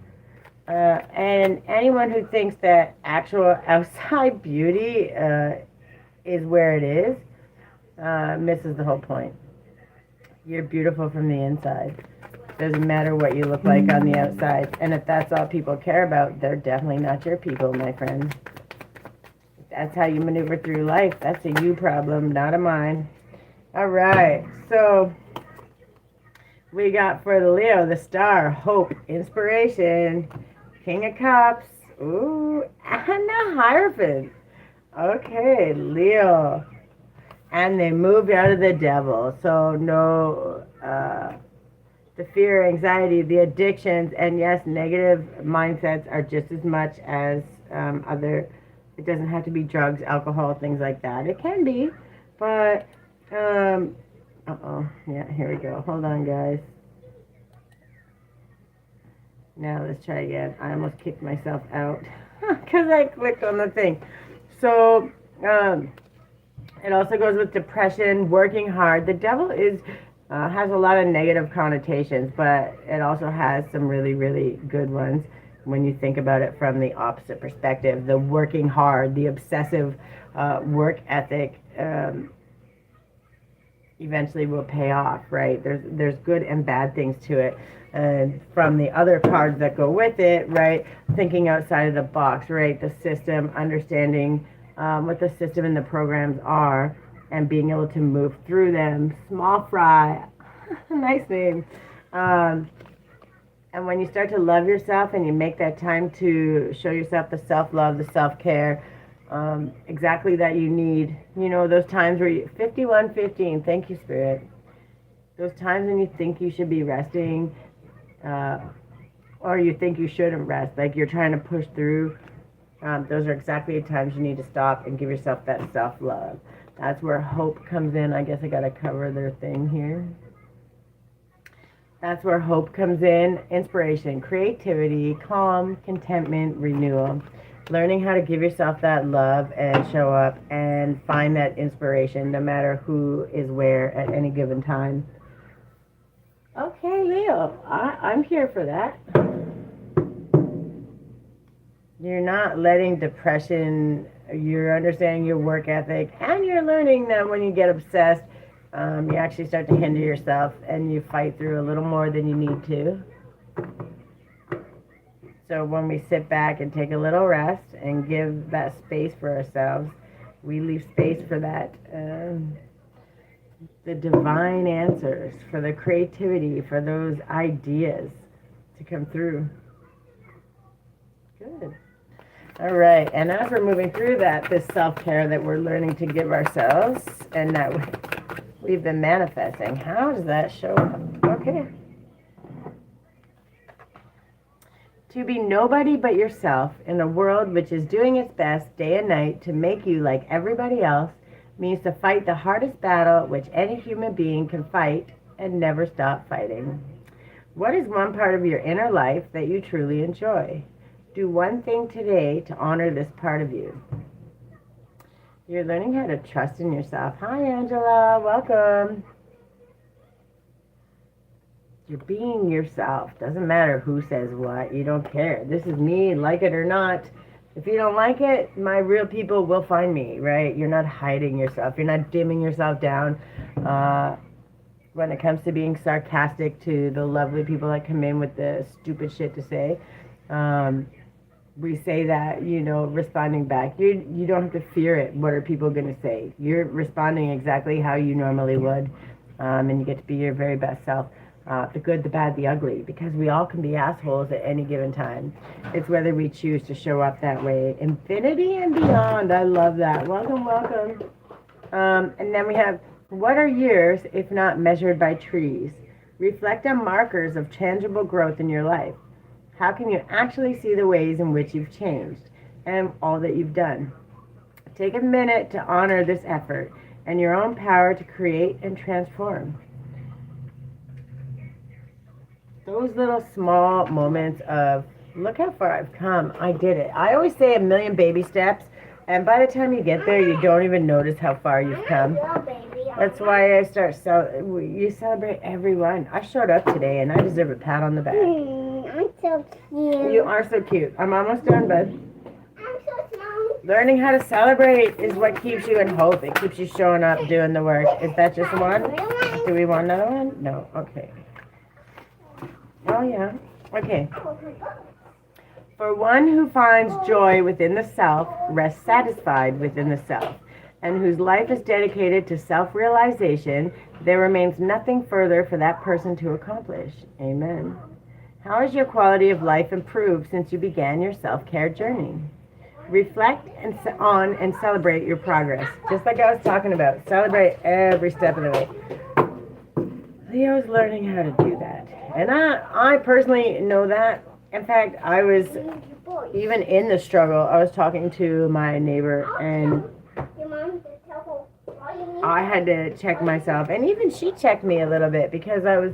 And anyone who thinks that actual outside beauty is where it is, misses the whole point. You're beautiful from the inside. Doesn't matter what you look like on the outside. And if that's all people care about, they're definitely not your people, my friend. That's how you maneuver through life. That's a you problem, not a mine. All right. So we got for the Leo, the star, hope, inspiration, King of Cups, ooh, and the Hierophant. Okay, Leo. And they moved out of the devil. So no, the fear, anxiety, the addictions, and yes, negative mindsets are just as much as other. It doesn't have to be drugs, alcohol, things like that. It can be, but yeah, here we go. Hold on, guys. Now let's try again. I almost kicked myself out because I clicked on the thing. So it also goes with depression, working hard. The devil is has a lot of negative connotations, but it also has some really, really good ones when you think about it from the opposite perspective. The working hard, the obsessive work ethic eventually will pay off, right? There's good and bad things to it. And from the other cards that go with it, right? Thinking outside of the box, right? The system, understanding what the system and the programs are, and being able to move through them. Small fry, nice name. And when you start to love yourself and you make that time to show yourself the self-love, the self-care, exactly that you need, you know, those times where you, 51:15, thank you, Spirit. Those times when you think you should be resting, or you think you shouldn't rest, like you're trying to push through, those are exactly the times you need to stop and give yourself that self-love. That's where hope comes in. I guess I got to cover their thing here. That's where hope comes in. Inspiration, creativity, calm, contentment, renewal. Learning how to give yourself that love and show up and find that inspiration no matter who is where at any given time. Okay, Leo, I'm here for that. You're not letting depression, you're understanding your work ethic, and you're learning that when you get obsessed, you actually start to hinder yourself and you fight through a little more than you need to. So when we sit back and take a little rest and give that space for ourselves, we leave space for that, the divine answers, for the creativity, for those ideas to come through. Good. All right, and as we're moving through that, this self-care that we're learning to give ourselves and that we've been manifesting, how does that show up? Okay. To be nobody but yourself in a world which is doing its best day and night to make you like everybody else means to fight the hardest battle which any human being can fight and never stop fighting. What is one part of your inner life that you truly enjoy? Do one thing today to honor this part of you. You're learning how to trust in yourself. Hi, Angela. Welcome. You're being yourself. Doesn't matter who says what. You don't care. This is me, like it or not. If you don't like it, my real people will find me, right? You're not hiding yourself. You're not dimming yourself down. When it comes to being sarcastic to the lovely people that come in with the stupid shit to say, we say that, you know, responding back. You don't have to fear it. What are people going to say? You're responding exactly how you normally would, and you get to be your very best self. The good, the bad, the ugly, because we all can be assholes at any given time. It's whether we choose to show up that way. Infinity and beyond. I love that. Welcome, welcome. And then we have, what are years if not measured by trees? Reflect on markers of tangible growth in your life. How can you actually see the ways in which you've changed and all that you've done? Take a minute to honor this effort and your own power to create and transform. Those little small moments of, look how far I've come. I did it. I always say 1,000,000 baby steps, and by the time you get there, you don't even notice how far you've come. That's why I start, you celebrate everyone. I showed up today, and I deserve a pat on the back. I'm so cute. You are so cute. I'm almost done, bud. I'm so small. Learning how to celebrate is what keeps you in hope. It keeps you showing up, doing the work. Is that just one? Do we want another one? No. Okay. Oh, yeah. Okay. For one who finds joy within the self, rests satisfied within the self, and whose life is dedicated to self-realization, there remains nothing further for that person to accomplish. Amen. How has your quality of life improved since you began your self-care journey? Reflect on and celebrate your progress. Just like I was talking about, celebrate every step of the way. Leo's learning how to do that. And I personally know that. In fact, I was even in the struggle. I was talking to my neighbor and I had to check myself. And even she checked me a little bit because I was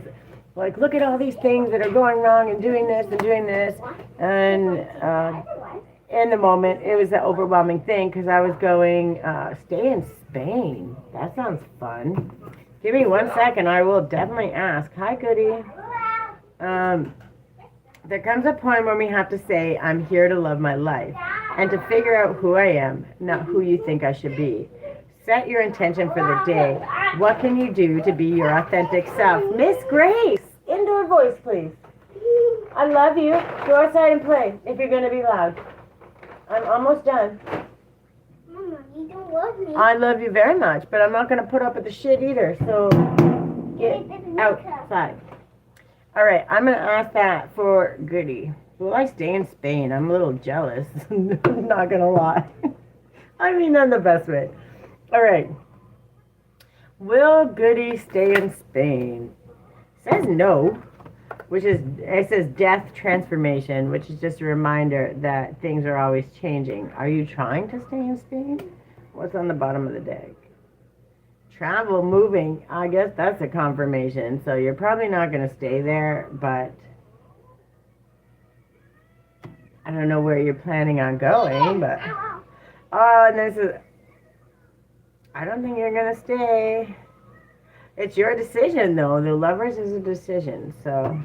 like, look at all these things that are going wrong and doing this and doing this. And in the moment, it was an overwhelming thing because I was going, stay in Spain. That sounds fun. Give me 1 second. I will definitely ask. Hi, Goody. There comes a point when we have to say, I'm here to love my life and to figure out who I am, not who you think I should be. Set your intention for the day. What can you do to be your authentic self? Miss Grace, indoor voice, please. I love you. Go outside and play if you're going to be loud. I'm almost done. Mama, you don't love me. I love you very much, but I'm not going to put up with the shit either, so get outside. All right, I'm going to ask that for Goody. Will I stay in Spain? I'm a little jealous. I'm not going to lie. I mean that in the best way. All right. Will Goody stay in Spain? It says no, which is, it says death transformation, which is just a reminder that things are always changing. Are you trying to stay in Spain? What's on the bottom of the deck? Travel, moving. I guess that's a confirmation. So you're probably not going to stay there, but I don't know where you're planning on going, but oh, and this is, I don't think you're going to stay. It's your decision, though. The Lovers is a decision, so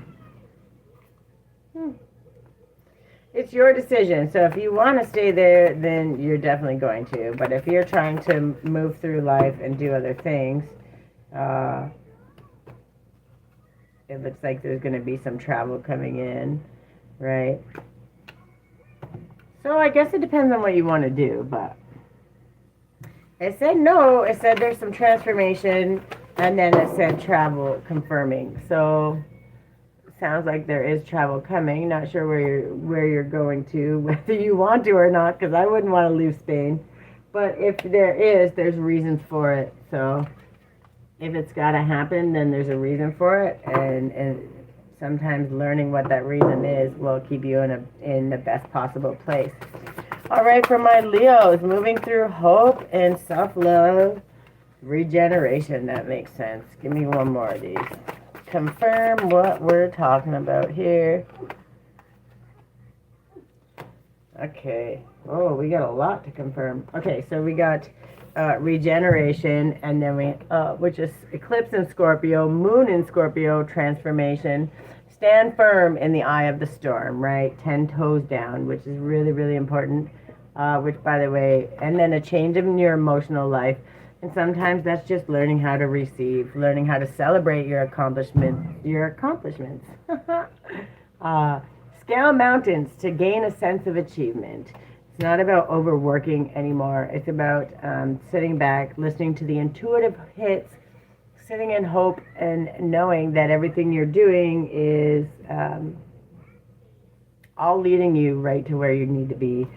it's your decision. So if you want to stay there, then you're definitely going to. But if you're trying to move through life and do other things, it looks like there's going to be some travel coming in, right? So I guess it depends on what you want to do, but it said no. It said there's some transformation, and then it said travel confirming. So sounds like there is travel coming. Not sure where you're going to, whether you want to or not, because I wouldn't want to leave Spain. But if there is, there's reasons for it. So if it's got to happen, then there's a reason for it, and sometimes learning what that reason is will keep you in the best possible place. All right, for my Leos, moving through hope and self-love, regeneration. That makes sense. Give me one more of these. Confirm what we're talking about here. Okay. Oh, we got a lot to confirm. Okay, so we got regeneration, and then we, which is eclipse in Scorpio, moon in Scorpio, transformation. Stand firm in the eye of the storm, right? 10 toes down, which is really, really important. Which, by the way, and then a change in your emotional life. And sometimes that's just learning how to receive, learning how to celebrate your accomplishments. Scale mountains to gain a sense of achievement. It's not about overworking anymore. It's about sitting back, listening to the intuitive hits, sitting in hope, and knowing that everything you're doing is all leading you right to where you need to be.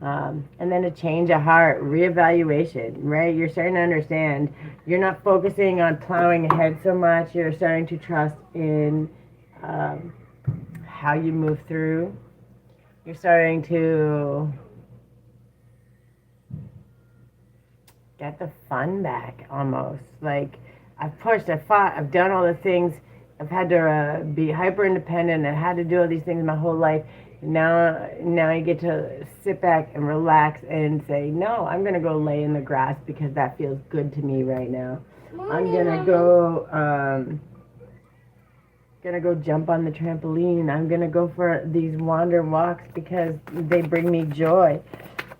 And then a change of heart, reevaluation, right? You're starting to understand. You're not focusing on plowing ahead so much. You're starting to trust in how you move through. You're starting to get the fun back, almost. Like, I've pushed, I've fought, I've done all the things. I've had to be hyper independent. I've had to do all these things my whole life. Now you get to sit back and relax and say, no, I'm going to go lay in the grass because that feels good to me right now. I'm going to go jump on the trampoline. I'm going to go for these wander walks because they bring me joy.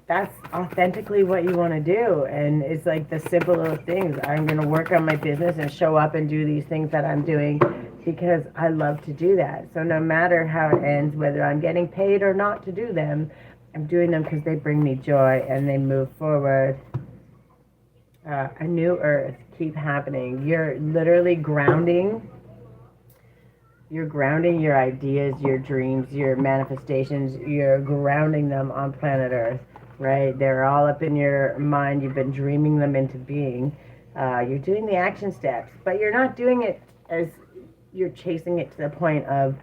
That's authentically what you want to do. And it's like the simple little things. I'm going to work on my business and show up and do these things that I'm doing because I love to do that. So no matter how it ends, whether I'm getting paid or not to do them, I'm doing them because they bring me joy and they move forward. A new earth, keep happening. You're literally grounding. You're grounding your ideas, your dreams, your manifestations. You're grounding them on planet Earth, right? They're all up in your mind. You've been dreaming them into being. You're doing the action steps, but you're not doing it as you're chasing it to the point of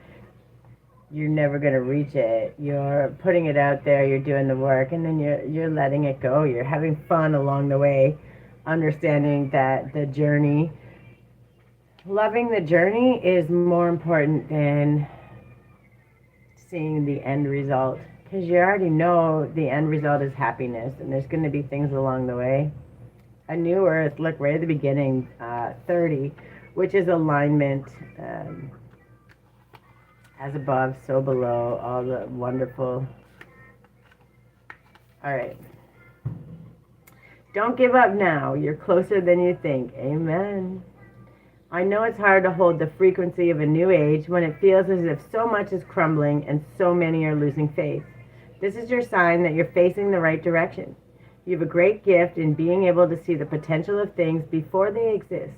you're never going to reach it. You're putting it out there, you're doing the work, and then you're letting it go. You're having fun along the way, understanding that the journey, loving the journey is more important than seeing the end result, because you already know the end result is happiness, and there's going to be things along the way. A new earth, look right at the beginning, 30, which is alignment, as above, so below, all the wonderful. All right. Don't give up now. You're closer than you think. Amen. I know it's hard to hold the frequency of a new age when it feels as if so much is crumbling and so many are losing faith. This is your sign that you're facing the right direction. You have a great gift in being able to see the potential of things before they exist.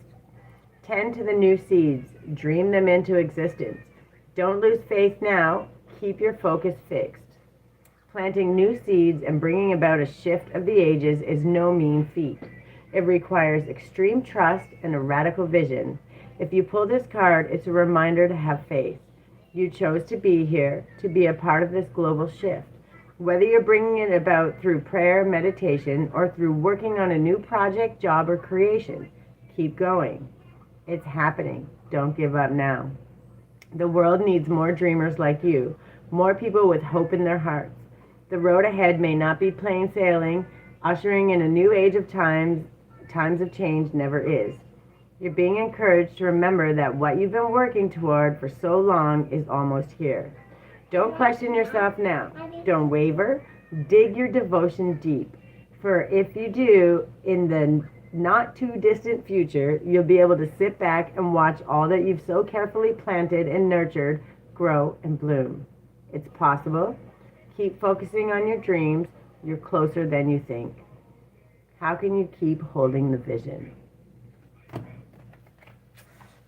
Tend to the new seeds. Dream them into existence. Don't lose faith now. Keep your focus fixed. Planting new seeds and bringing about a shift of the ages is no mean feat. It requires extreme trust and a radical vision. If you pull this card, it's a reminder to have faith. You chose to be here, to be a part of this global shift. Whether you're bringing it about through prayer, meditation, or through working on a new project, job, or creation, keep going. It's happening. Don't give up now. The world needs more dreamers like you, more people with hope in their hearts. The road ahead may not be plain sailing, ushering in a new age of times of change never is. You're being encouraged to remember that what you've been working toward for so long is almost here. Don't question yourself now. Don't waver. Dig your devotion deep. For if you do, in the not too distant future, you'll be able to sit back and watch all that you've so carefully planted and nurtured grow and bloom. It's possible. Keep focusing on your dreams. You're closer than you think. How can you keep holding the vision?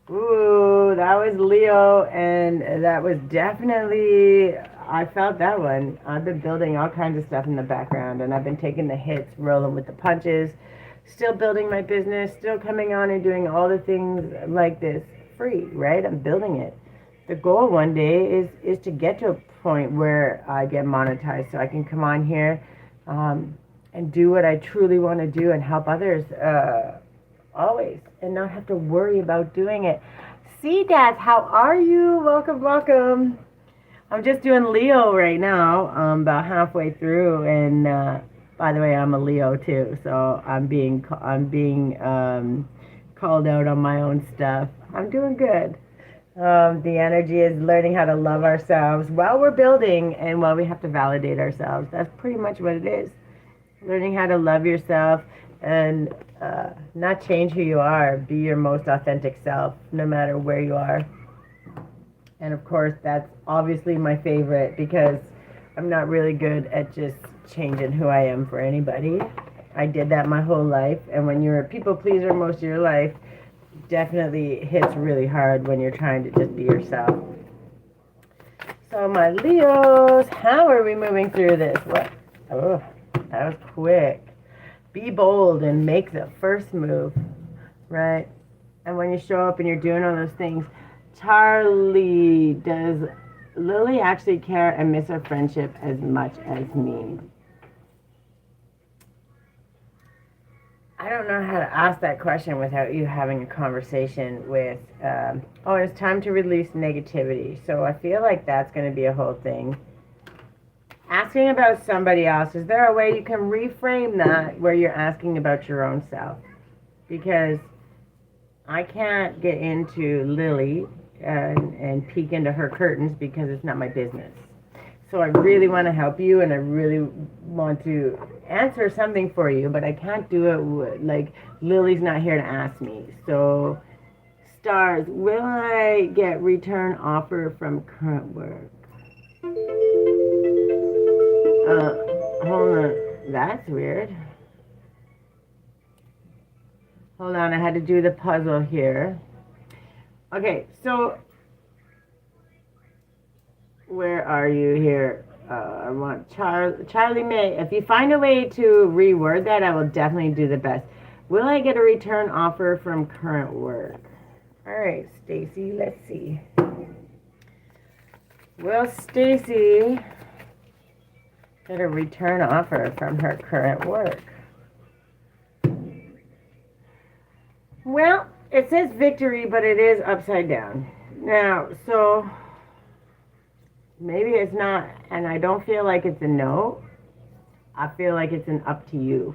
Ooh, that was Leo, and that was definitely, I felt that one. I've been building all kinds of stuff in the background, and I've been taking the hits, rolling with the punches, still building my business, still coming on and doing all the things like this free, right? I'm building it. The goal one day is to get to a point where I get monetized so I can come on here and do what I truly want to do and help others always, and not have to worry about doing it. See, Dad, how are you? Welcome, welcome. I'm just doing Leo right now. I'm about halfway through, and by the way, I'm a Leo too, so I'm being called out on my own stuff. I'm doing good. The energy is learning how to love ourselves while we're building and while we have to validate ourselves. That's pretty much what it is. Learning how to love yourself and not change who you are. Be your most authentic self, no matter where you are. And of course, that's obviously my favorite, because I'm not really good at just changing who I am for anybody. I did that my whole life, and when you're a people pleaser most of your life, definitely hits really hard when you're trying to just be yourself. So my Leos, how are we moving through this? What? Oh, that was quick. Be bold and make the first move, right? And when you show up and you're doing all those things, Charlie, does Lily actually care and miss our friendship as much as me? I don't know how to ask that question without you having a conversation with, it's time to release negativity. So I feel like that's going to be a whole thing. Asking about somebody else, is there a way you can reframe that where you're asking about your own self? Because I can't get into Lily and peek into her curtains because it's not my business. So I really want to help you, and I really want to answer something for you, but I can't do it like Lily's not here to ask me. So, stars, will I get return offer from current work? Hold on. That's weird. Hold on, I had to do the puzzle here. Okay, so where are you here? I want Charlie May. If you find a way to reword that, I will definitely do the best. Will I get a return offer from current work? All right, Stacy, let's see. Will Stacy get a return offer from her current work? Well, it says victory, but it is upside down. Now, so maybe it's not, and I don't feel like it's a no. I feel like it's an up to you.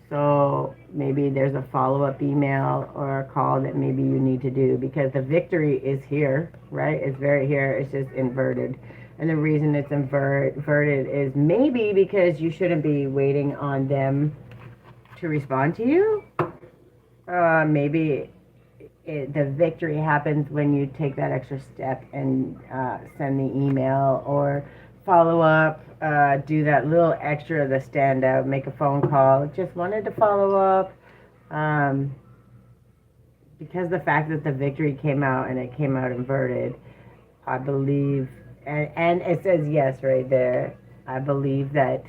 So maybe there's a follow-up email or a call that maybe you need to do because the victory is here, right? It's very here. It's just inverted. And the reason it's inverted is maybe because you shouldn't be waiting on them to respond to you. Maybe the victory happens when you take that extra step and send the email or follow up, do that little extra, the stand out, make a phone call. Just wanted to follow up because the fact that the victory came out and it came out inverted, I believe, and it says yes right there. I believe that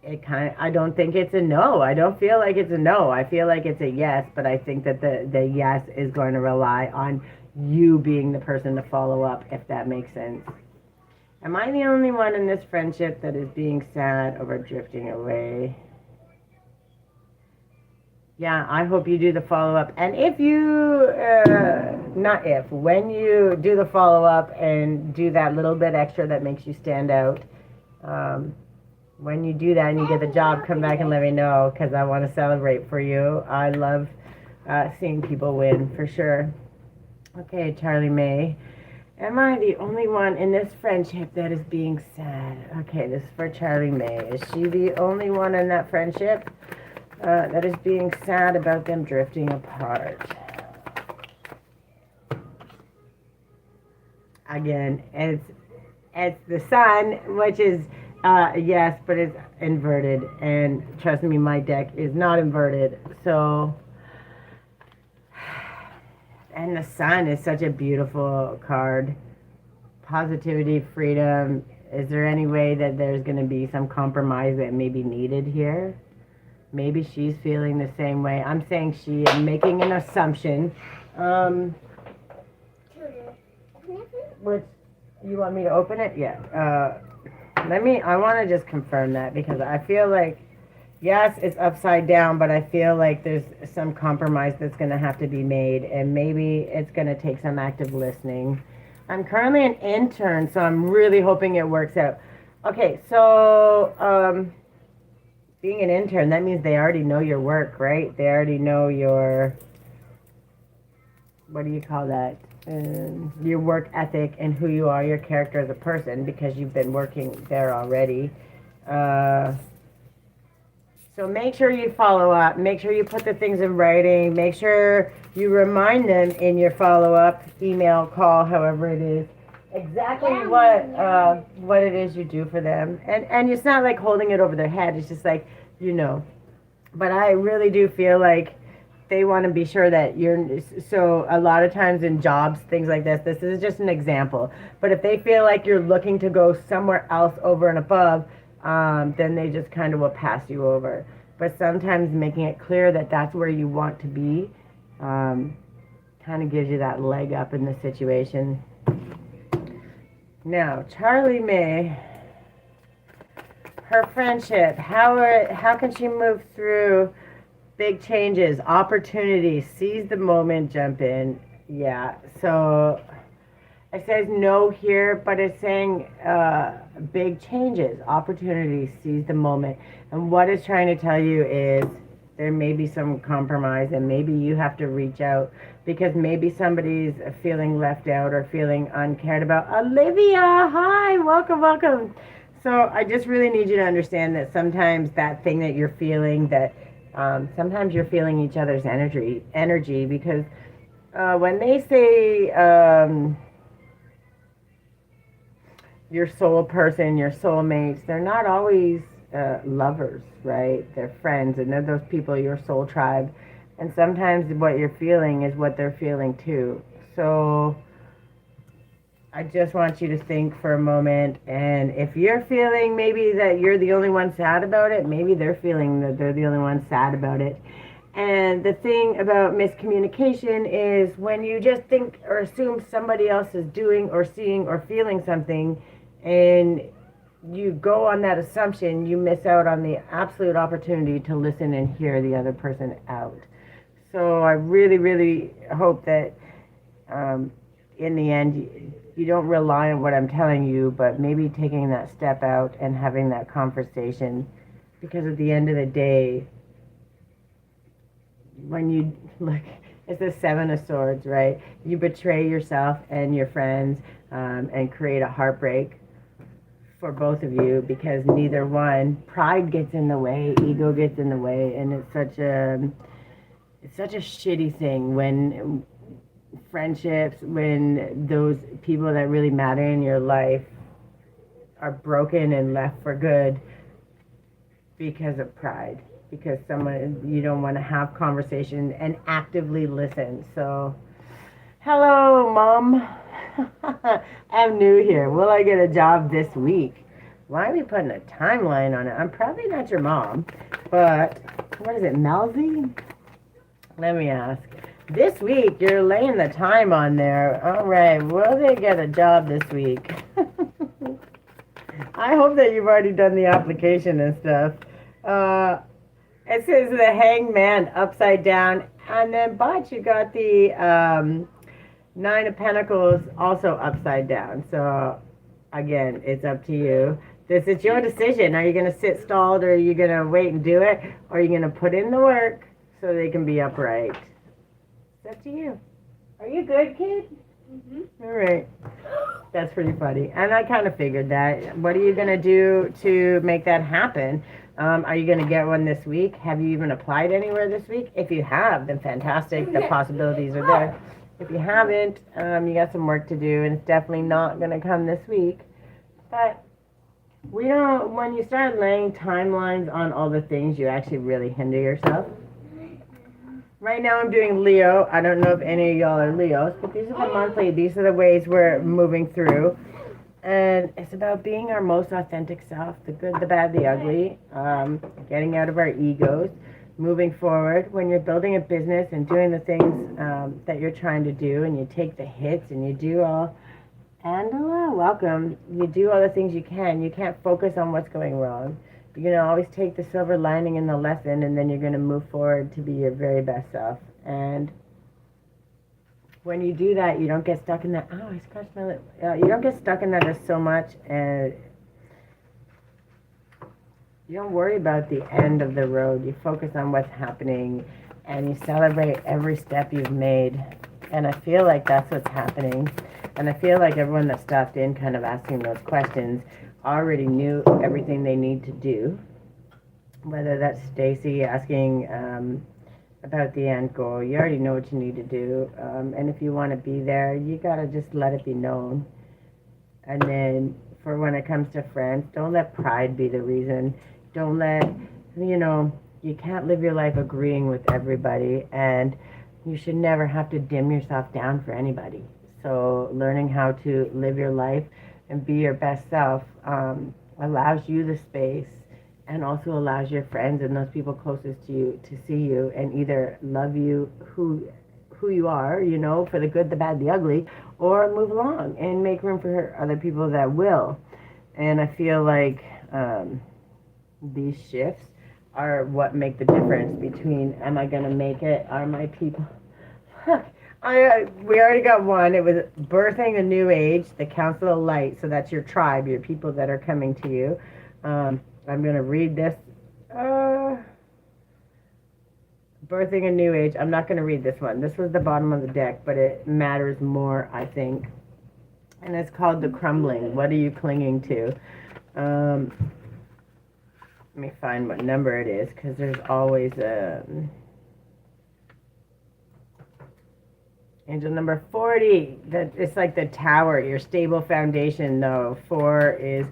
I don't think it's a no. I don't feel like it's a no. I feel like it's a yes, but I think that the yes is going to rely on you being the person to follow up, if that makes sense. Am I the only one in this friendship that is being sad over drifting away? Yeah, I hope you do the follow-up. And if you, when you do the follow-up and do that little bit extra that makes you stand out, when you do that and you get the job, come back and let me know because I want to celebrate for you. I love seeing people win, for sure. Okay, Charlie May. Am I the only one in this friendship that is being sad? Okay, this is for Charlie May. Is she the only one in that friendship that is being sad about them drifting apart? Again, it's the sun, which is yes, but it's inverted. And trust me, my deck is not inverted. So, and the sun is such a beautiful card. Positivity, freedom. Is there any way that there's going to be some compromise that may be needed here? Maybe she's feeling the same way. I'm saying she is making an assumption. Which, you want me to open it? Yeah. I want to just confirm that because I feel like, yes, it's upside down, but I feel like there's some compromise that's going to have to be made, and maybe it's going to take some active listening. I'm currently an intern, so I'm really hoping it works out. Okay, so being an intern, that means they already know your work, right? They already know your, what do you call that? Your work ethic and who you are, your character as a person, because you've been working there already. So make sure you follow up. Make sure you put the things in writing. Make sure you remind them in your follow-up, email, call, however it is, exactly what it is you do for them. And it's not like holding it over their head. It's just like, But I really do feel like they want to be sure that so a lot of times in jobs, things like this is just an example. But if they feel like you're looking to go somewhere else over and above, then they just kind of will pass you over. But sometimes making it clear that that's where you want to be kind of gives you that leg up in the situation. Now, Charlie May, her friendship, how can she move through big changes, opportunities, seize the moment, jump in? Yeah, so it says no here, but it's saying big changes, opportunities, seize the moment. And what it's trying to tell you is there may be some compromise and maybe you have to reach out because maybe somebody's feeling left out or feeling uncared about. Olivia, hi, welcome. So I just really need you to understand that sometimes that thing that you're feeling, that sometimes you're feeling each other's energy because when they say your soul person, your soulmates, they're not always lovers, right? They're friends, and they're those people, your soul tribe. And sometimes what you're feeling is what they're feeling too. So I just want you to think for a moment, and if you're feeling maybe that you're the only one sad about it, maybe they're feeling that they're the only one sad about it. And the thing about miscommunication is when you just think or assume somebody else is doing or seeing or feeling something, and you go on that assumption, you miss out on the absolute opportunity to listen and hear the other person out. So I really, really hope that in the end, you don't rely on what I'm telling you, but maybe taking that step out and having that conversation. Because at the end of the day, when you look, it's the Seven of Swords, right? You betray yourself and your friends and create a heartbreak for both of you because neither one, pride gets in the way, ego gets in the way, and it's such a shitty thing when friendships, when those people that really matter in your life are broken and left for good because of pride, because someone, you don't want to have conversation and actively listen. So hello, Mom. I'm new here. Will I get a job this week? Why are we putting a timeline on it? I'm probably not your mom, but what is it, Melzy? Let me ask. This week, you're laying the time on there. All right, will they get a job this week? I hope that you've already done the application and stuff. It says the Hangman upside down, and then but you got the Nine of Pentacles also upside down. So again, it's up to you. This is your decision. Are you going to sit stalled, or are you going to wait and do it, or are you going to put in the work so they can be upright? It's up to you. Are you good, kid? Mm-hmm. All right. That's pretty funny. And I kind of figured that. What are you going to do to make that happen? Are you going to get one this week? Have you even applied anywhere this week? If you have, then fantastic. The possibilities are there. If you haven't, you got some work to do, and it's definitely not going to come this week. But we don't, when you start laying timelines on all the things, you actually really hinder yourself. Right now I'm doing Leo. I don't know if any of y'all are Leos, but these are the monthly, these are the ways we're moving through. And it's about being our most authentic self, the good, the bad, the ugly, getting out of our egos, moving forward. When you're building a business and doing the things that you're trying to do, and you take the hits and you do all, Angela, welcome. You do all the things you can. You can't focus on what's going wrong. You're going to always take the silver lining in the lesson, and then you're going to move forward to be your very best self. And when you do that, you don't get stuck in that, oh, I scratched my lip. You don't get stuck in that so much, and you don't worry about the end of the road. You focus on what's happening, and you celebrate every step you've made. And I feel like that's what's happening. And I feel like everyone that stopped in kind of asking those questions already knew everything they need to do. Whether that's Stacy asking about the end goal, you already know what you need to do. And if you want to be there, you got to just let it be known. And then for when it comes to friends, don't let pride be the reason. Don't let, you can't live your life agreeing with everybody, and you should never have to dim yourself down for anybody. So learning how to live your life and be your best self allows you the space, and also allows your friends and those people closest to you to see you and either love you who you are, for the good, the bad, the ugly, or move along and make room for other people that will. And I feel like these shifts are what make the difference between, am I going to make it? Are my people... we already got one. It was birthing a new age, the Council of Light. So that's your tribe, your people that are coming to you. I'm going to read this. Birthing a new age. I'm not going to read this one. This was the bottom of the deck, but it matters more, I think. And it's called The Crumbling. What are you clinging to? Let me find what number it is, because there's always a... Angel number 40, that it's like the tower, your stable foundation. No, 4 is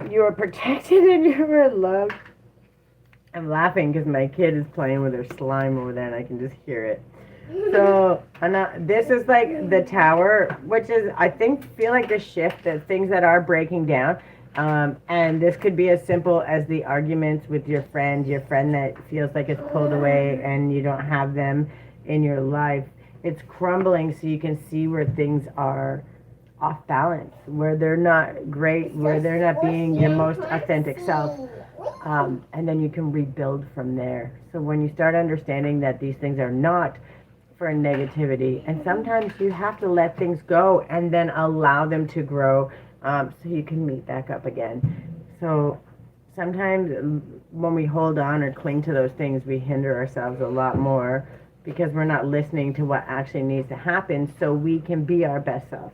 you're protected and you're loved. I'm laughing because my kid is playing with her slime over there and I can just hear it. So this is like the tower, which is, I feel like the shift, the things that are breaking down. And this could be as simple as the arguments with your friend that feels like it's pulled away and you don't have them in your life. It's crumbling so you can see where things are off balance, where they're not great, where they're not being your most authentic self. And then you can rebuild from there. So when you start understanding that these things are not for negativity, and sometimes you have to let things go and then allow them to grow, so you can meet back up again. So sometimes when we hold on or cling to those things, we hinder ourselves a lot more because we're not listening to what actually needs to happen so we can be our best self.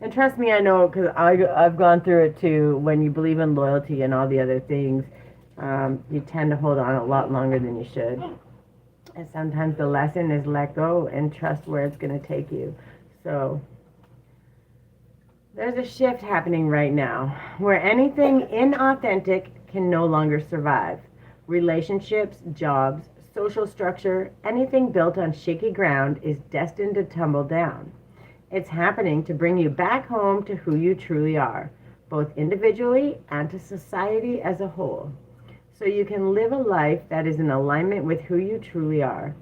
And trust me, I know, because I've gone through it too. When you believe in loyalty and all the other things, you tend to hold on a lot longer than you should. And sometimes the lesson is let go and trust where it's going to take you. So there's a shift happening right now where anything inauthentic can no longer survive. Relationships, jobs, social structure, anything built on shaky ground is destined to tumble down. It's happening to bring you back home to who you truly are, both individually and to society as a whole, so you can live a life that is in alignment with who you truly are.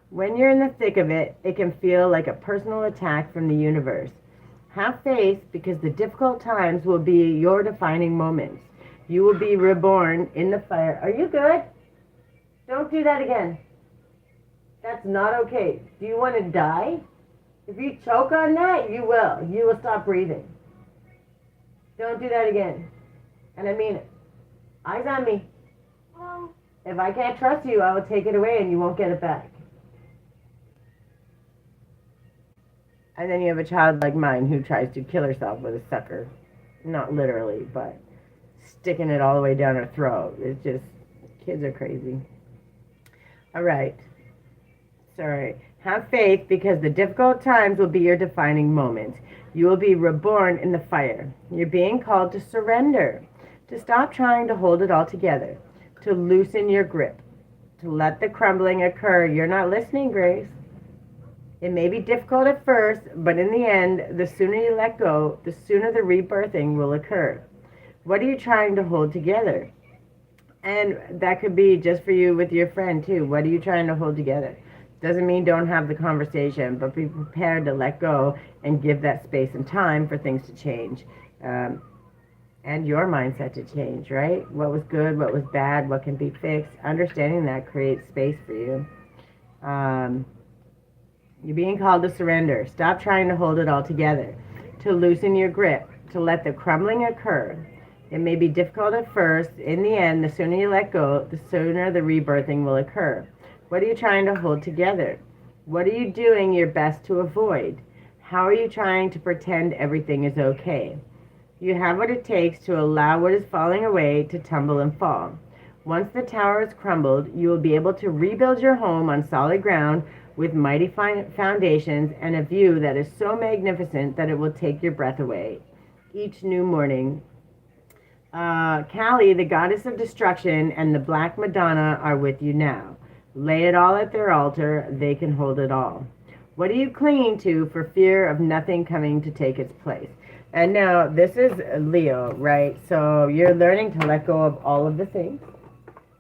When you're in the thick of it, it can feel like a personal attack from the universe. Have faith because the difficult times will be your defining moments. You will be reborn in the fire. Are you good? Don't do that again. That's not okay. Do you want to die? If you choke on that, you will. You will stop breathing. Don't do that again. And I mean it. Eyes on me. If I can't trust you, I will take it away and you won't get it back. And then you have a child like mine who tries to kill herself with a sucker. Not literally, but sticking it all the way down her throat. It's just, kids are crazy. All right. Sorry. Have faith because the difficult times will be your defining moment. You will be reborn in the fire. You're being called to surrender, to stop trying to hold it all together, to loosen your grip, to let the crumbling occur. You're not listening, Grace. It may be difficult at first, but in the end, the sooner you let go, the sooner the rebirthing will occur. What are you trying to hold together? And that could be just for you with your friend too. What are you trying to hold together? Doesn't mean don't have the conversation, but be prepared to let go and give that space and time for things to change. And your mindset to change, right? What was good, what was bad, what can be fixed. Understanding that creates space for you. You're being called to surrender. Stop trying to hold it all together. To loosen your grip. To let the crumbling occur. It may be difficult at first. In the end, the sooner you let go, the sooner the rebirthing will occur. What are you trying to hold together? What are you doing your best to avoid? How are you trying to pretend everything is okay? You have what it takes to allow what is falling away to tumble and fall. Once the tower is crumbled, you will be able to rebuild your home on solid ground with mighty foundations and a view that is so magnificent that it will take your breath away each new morning. Kali, the goddess of destruction, and the Black Madonna are with you now. Lay it all at their altar. They can hold it all. What are you clinging to for fear of nothing coming to take its place? And now, this is Leo, right? So you're learning to let go of all of the things.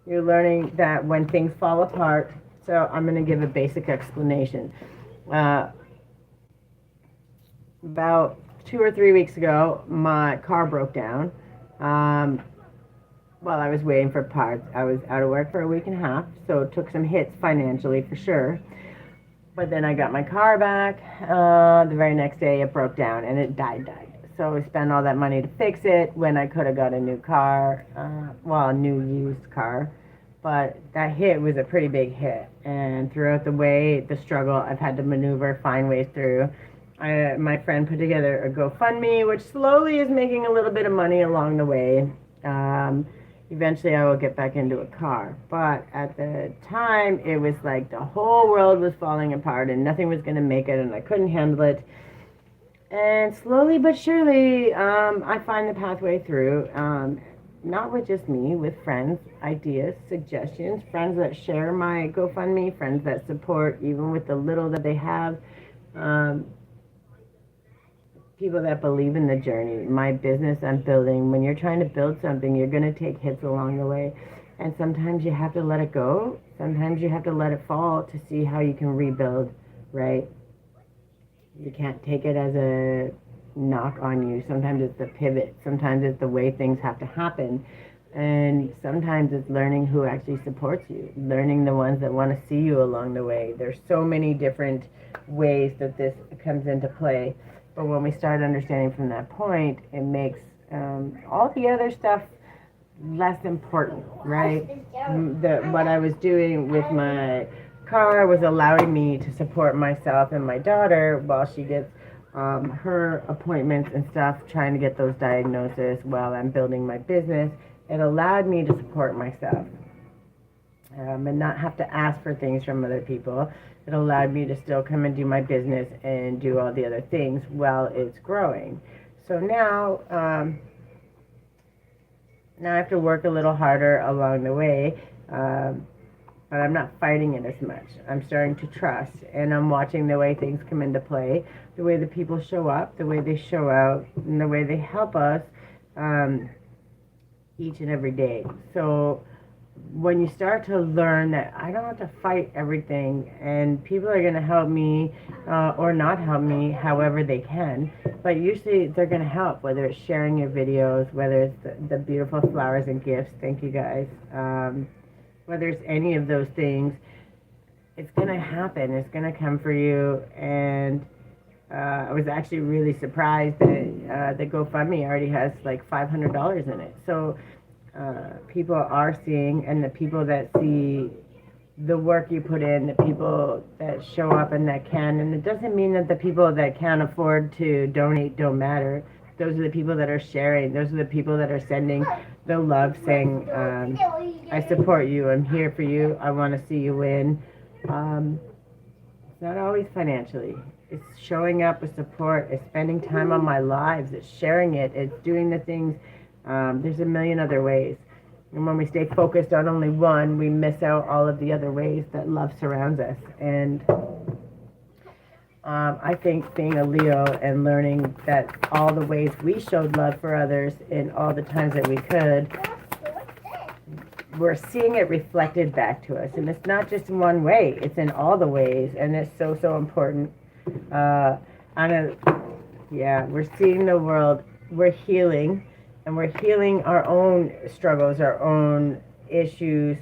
You're learning that when things fall apart, so I'm going to give a basic explanation. About 2 or 3 weeks ago, my car broke down. While I was waiting for parts. I was out of work for a week and a half, so it took some hits financially for sure. But then I got my car back. The very next day it broke down and it died. So I spent all that money to fix it when I could have got a new car, a new used car. But that hit was a pretty big hit. And throughout the way, the struggle, I've had to maneuver, find ways through. My friend put together a GoFundMe, which slowly is making a little bit of money along the way. Eventually I will get back into a car. But at the time, it was like the whole world was falling apart and nothing was going to make it and I couldn't handle it. And slowly but surely, I find the pathway through. Not with just me, with friends, ideas, suggestions, friends that share my GoFundMe, friends that support even with the little that they have. people that believe in the journey. My business I'm building, when you're trying to build something, you're going to take hits along the way. And sometimes you have to let it go. Sometimes you have to let it fall to see how you can rebuild, right? You can't take it as a knock on you. Sometimes it's the pivot. Sometimes it's the way things have to happen. And sometimes it's learning who actually supports you, learning the ones that want to see you along the way. There's so many different ways that this comes into play. But when we start understanding from that point, it makes all the other stuff less important, right? What I was doing with my car was allowing me to support myself and my daughter while she gets her appointments and stuff, trying to get those diagnoses while I'm building my business. It allowed me to support myself and not have to ask for things from other people. It allowed me to still come and do my business and do all the other things while it's growing. So now, now I have to work a little harder along the way, but I'm not fighting it as much. I'm starting to trust, and I'm watching the way things come into play, the way the people show up, the way they show out, and the way they help us each and every day. So when you start to learn that I don't have to fight everything, and people are going to help me or not help me however they can, but usually they're going to help, whether it's sharing your videos, whether it's the beautiful flowers and gifts, thank you guys, whether it's any of those things, it's going to happen. It's going to come for you. And I was actually really surprised that the GoFundMe already has like $500 in it. So people are seeing, and the people that see the work you put in, the people that show up and that can, and it doesn't mean that the people that can't afford to donate don't matter. Those are the people that are sharing. Those are the people that are sending the love, saying, I support you, I'm here for you, I want to see you win. It's not always financially. It's showing up with support. It's spending time on my lives. It's sharing it. It's doing the things. There's a million other ways. And when we stay focused on only one, we miss out all of the other ways that love surrounds us. And I think being a Leo and learning that all the ways we showed love for others in all the times that we could, we're seeing it reflected back to us. And it's not just in one way. It's in all the ways. And it's so, so important. We're seeing the world. We're healing. And we're healing our own struggles, our own issues,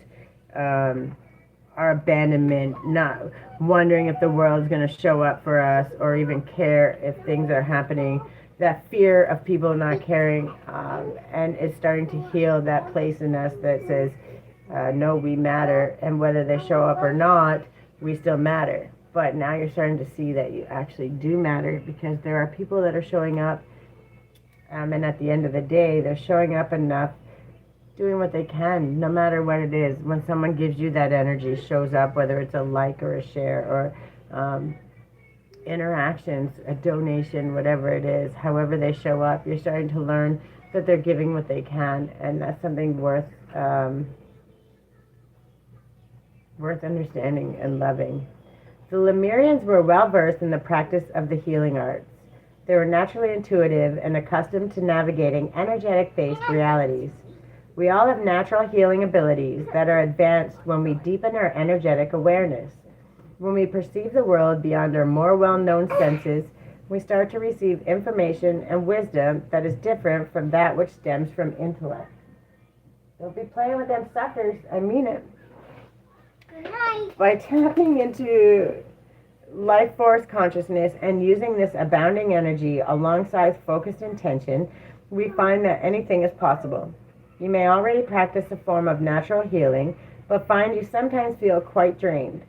our abandonment, not wondering if the world's going to show up for us or even care if things are happening. That fear of people not caring, and it's starting to heal that place in us that says, no, we matter, and whether they show up or not, we still matter. But now you're starting to see that you actually do matter, because there are people that are showing up, and at the end of the day, they're showing up enough, doing what they can, no matter what it is. When someone gives you that energy, shows up, whether it's a like or a share or interactions, a donation, whatever it is, however they show up, you're starting to learn that they're giving what they can, and that's something worth understanding and loving. The Lemurians were well versed in the practice of the healing arts. They were naturally intuitive and accustomed to navigating energetic-based realities. We all have natural healing abilities that are advanced when we deepen our energetic awareness. When we perceive the world beyond our more well-known senses, we start to receive information and wisdom that is different from that which stems from intellect. Don't be playing with them suckers. I mean it. Good night. By tapping into life force consciousness and using this abounding energy alongside focused intention, we find that anything is possible. You may already practice a form of natural healing, but find you sometimes feel quite drained.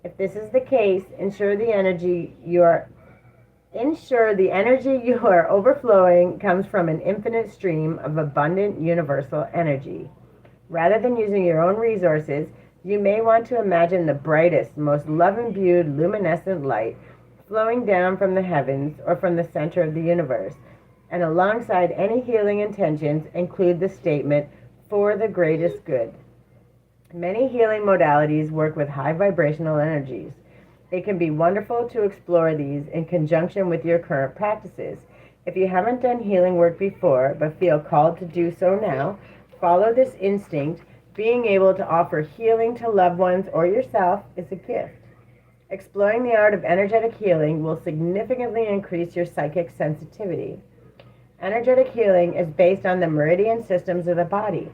If this is the case, ensure the energy you are overflowing comes from an infinite stream of abundant universal energy. Rather than using your own resources, you may want to imagine the brightest, most love-imbued luminescent light flowing down from the heavens or from the center of the universe. And alongside any healing intentions, include the statement, for the greatest good. Many healing modalities work with high vibrational energies. It can be wonderful to explore these in conjunction with your current practices. If you haven't done healing work before but feel called to do so now, follow this instinct. Being able to offer healing to loved ones or yourself is a gift. Exploring the art of energetic healing will significantly increase your psychic sensitivity. Energetic healing is based on the meridian systems of the body.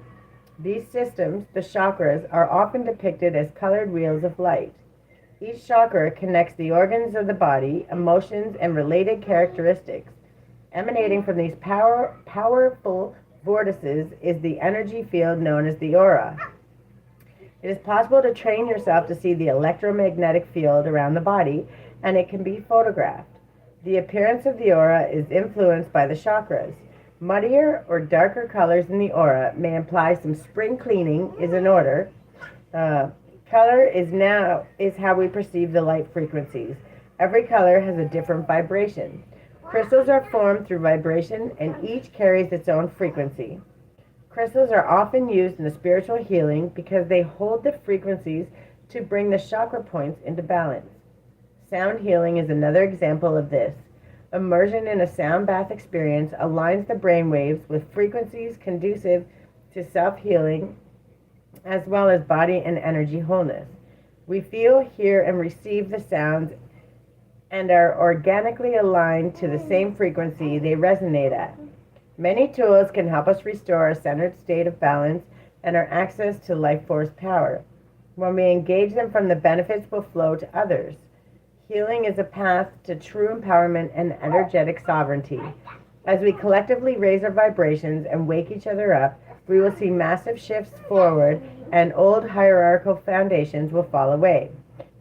These systems, the chakras, are often depicted as colored wheels of light. Each chakra connects the organs of the body, emotions, and related characteristics. Emanating from these powerful vortices is the energy field known as the aura. It is possible to train yourself to see the electromagnetic field around the body, and it can be photographed. The appearance of the aura is influenced by the chakras. Muddier or darker colors in the aura may imply some spring cleaning is in order. Color is how we perceive the light frequencies. Every color has a different vibration. Crystals are formed through vibration, and each carries its own frequency. Crystals are often used in the spiritual healing because they hold the frequencies to bring the chakra points into balance. Sound healing is another example of this. Immersion in a sound bath experience aligns the brain waves with frequencies conducive to self-healing as well as body and energy wholeness. We feel, hear, and receive the sounds and are organically aligned to the same frequency they resonate at. Many tools can help us restore a centered state of balance and our access to life force power. When we engage them from the benefits will flow to others. Healing is a path to true empowerment and energetic sovereignty. As we collectively raise our vibrations and wake each other up, we will see massive shifts forward and old hierarchical foundations will fall away.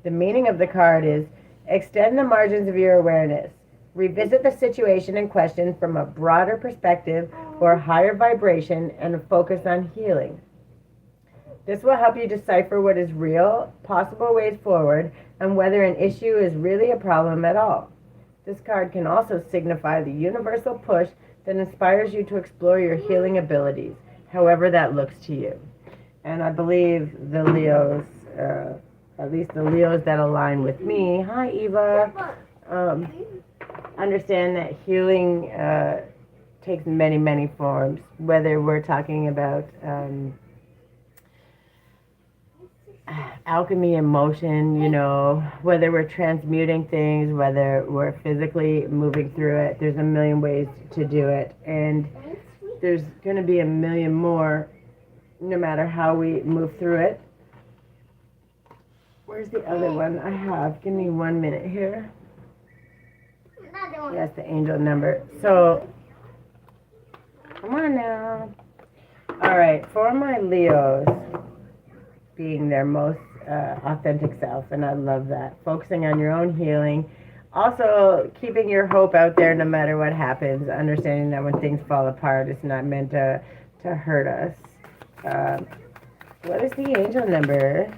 The meaning of the card is extend the margins of your awareness. Revisit the situation in question from a broader perspective or higher vibration and focus on healing. This will help you decipher what is real, possible ways forward, and whether an issue is really a problem at all. This card can also signify the universal push that inspires you to explore your healing abilities, however that looks to you. And I believe the Leos, at least the Leos that align with me, hi Eva, understand that healing takes many, many forms, whether we're talking about alchemy in motion, whether we're transmuting things, whether we're physically moving through it. There's a million ways to do it, and there's going to be a million more no matter how we move through it. Where's the other one I have? Give me 1 minute here. That's the angel number. So, come on now. All right, for my Leos, being their most authentic self, and I love that. Focusing on your own healing. Also, keeping your hope out there no matter what happens. Understanding that when things fall apart, it's not meant to hurt us. What is the angel number?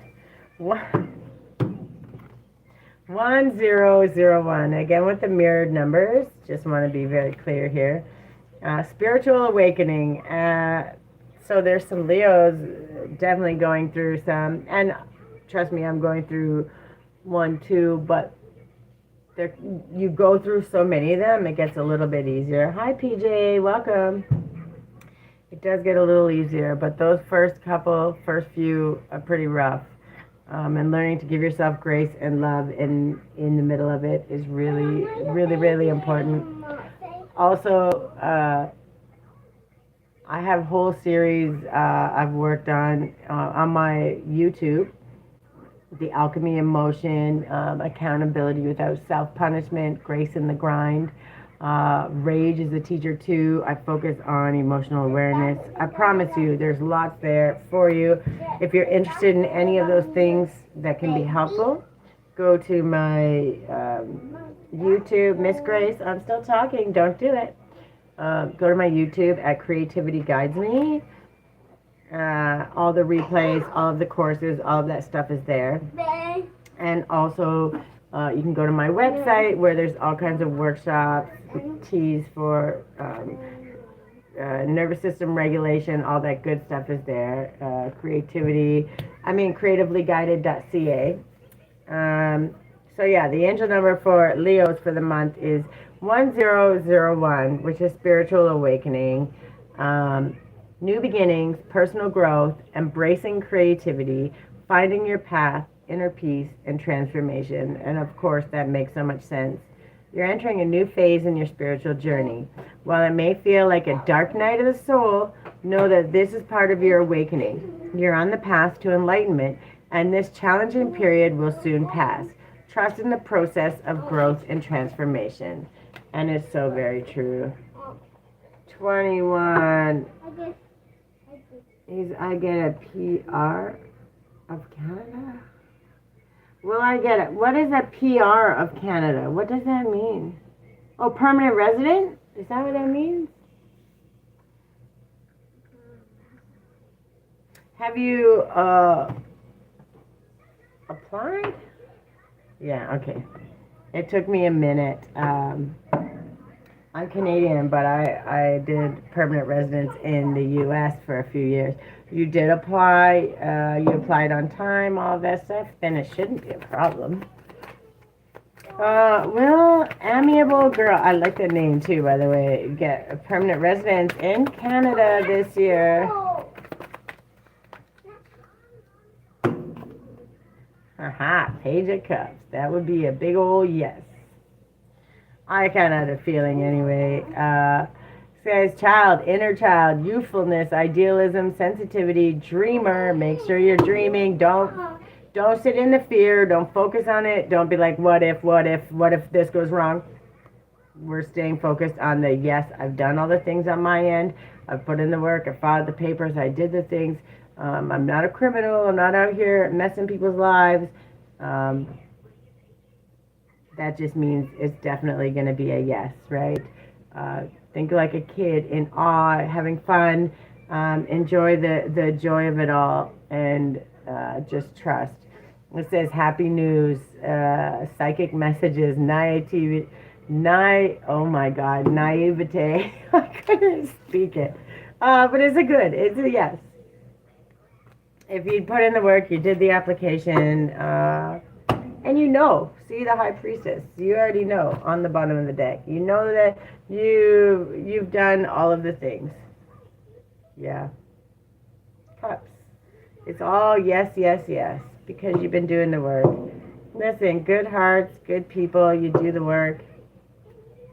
1001. Again, with the mirrored numbers. Just want to be very clear here. Spiritual awakening. So there's some Leos definitely going through some, and trust me, I'm going through one too, but you go through so many of them, it gets a little bit easier. Hi PJ, welcome. It does get a little easier, but those first few are pretty rough. And learning to give yourself grace and love in the middle of it is really, really, really important. Also, I have a whole series I've worked on my YouTube. The Alchemy in Motion, Accountability Without Self-Punishment, Grace in the Grind. Rage is a teacher too. I focus on emotional awareness. I promise you there's lots there for you. If you're interested in any of those things that can be helpful, go to my YouTube, Miss Grace. I'm still talking, don't do it. Go to my YouTube at Creativity Guides Me. All the replays, all of the courses, all of that stuff is there. And also, you can go to my website where there's all kinds of workshops, teas for nervous system regulation, all that good stuff is there. creativilyguided.ca. So yeah, the angel number for Leos for the month is 1001, which is spiritual awakening, new beginnings, personal growth, embracing creativity, finding your path, inner peace, and transformation. And of course, that makes so much sense. You're entering a new phase in your spiritual journey. While it may feel like a dark night of the soul, know that this is part of your awakening. You're on the path to enlightenment, and this challenging period will soon pass. Trust in the process of growth and transformation. And it's so very true. 21. I get a PR of Canada? Will I get it? What is a PR of Canada? What does that mean? Oh, permanent resident? Is that what that means? Have you applied? Yeah, okay. It took me a minute. I'm Canadian, but I did permanent residence in the U.S. for a few years. You did apply, you applied on time, all that stuff, then it shouldn't be a problem. Well, amiable girl, I like that name too, by the way. Get a permanent residence in Canada this year. Haha, Page of Cups. That would be a big old yes. I kind of had a feeling anyway. Says child, inner child, youthfulness, idealism, sensitivity, dreamer. Make sure you're dreaming. Don't sit in the fear. Don't focus on it. Don't be like, what if this goes wrong? We're staying focused on the yes, I've done all the things on my end. I've put in the work. I filed the papers. I did the things. I'm not a criminal. I'm not out here messing people's lives. That just means it's definitely going to be a yes, right? Think like a kid in awe, having fun, enjoy the joy of it all, and just trust. It says happy news, psychic messages, naivete. Oh my God, naivete. I couldn't speak it. But it's a good, it's a yes. If you put in the work, you did the application, and see the high priestess. You already know on the bottom of the deck. You know that you've done all of the things. Yeah. Cups. It's all yes, yes, yes, because you've been doing the work. Listen, good hearts, good people, you do the work.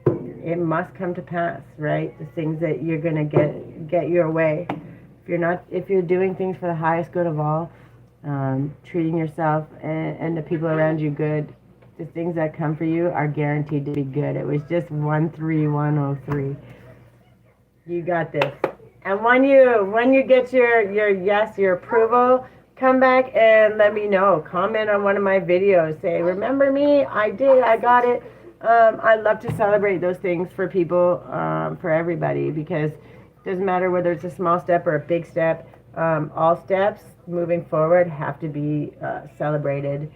It must come to pass, right? The things that you're going to get your way. If you're doing things for the highest good of all, treating yourself and the people around you good, the things that come for you are guaranteed to be good. It was just 13103. You got this. And when you get your yes, your approval, come back and let me know. Comment on one of my videos. Say, remember me? I did. I got it. I love to celebrate those things for people, for everybody, because it doesn't matter whether it's a small step or a big step. All steps moving forward have to be celebrated.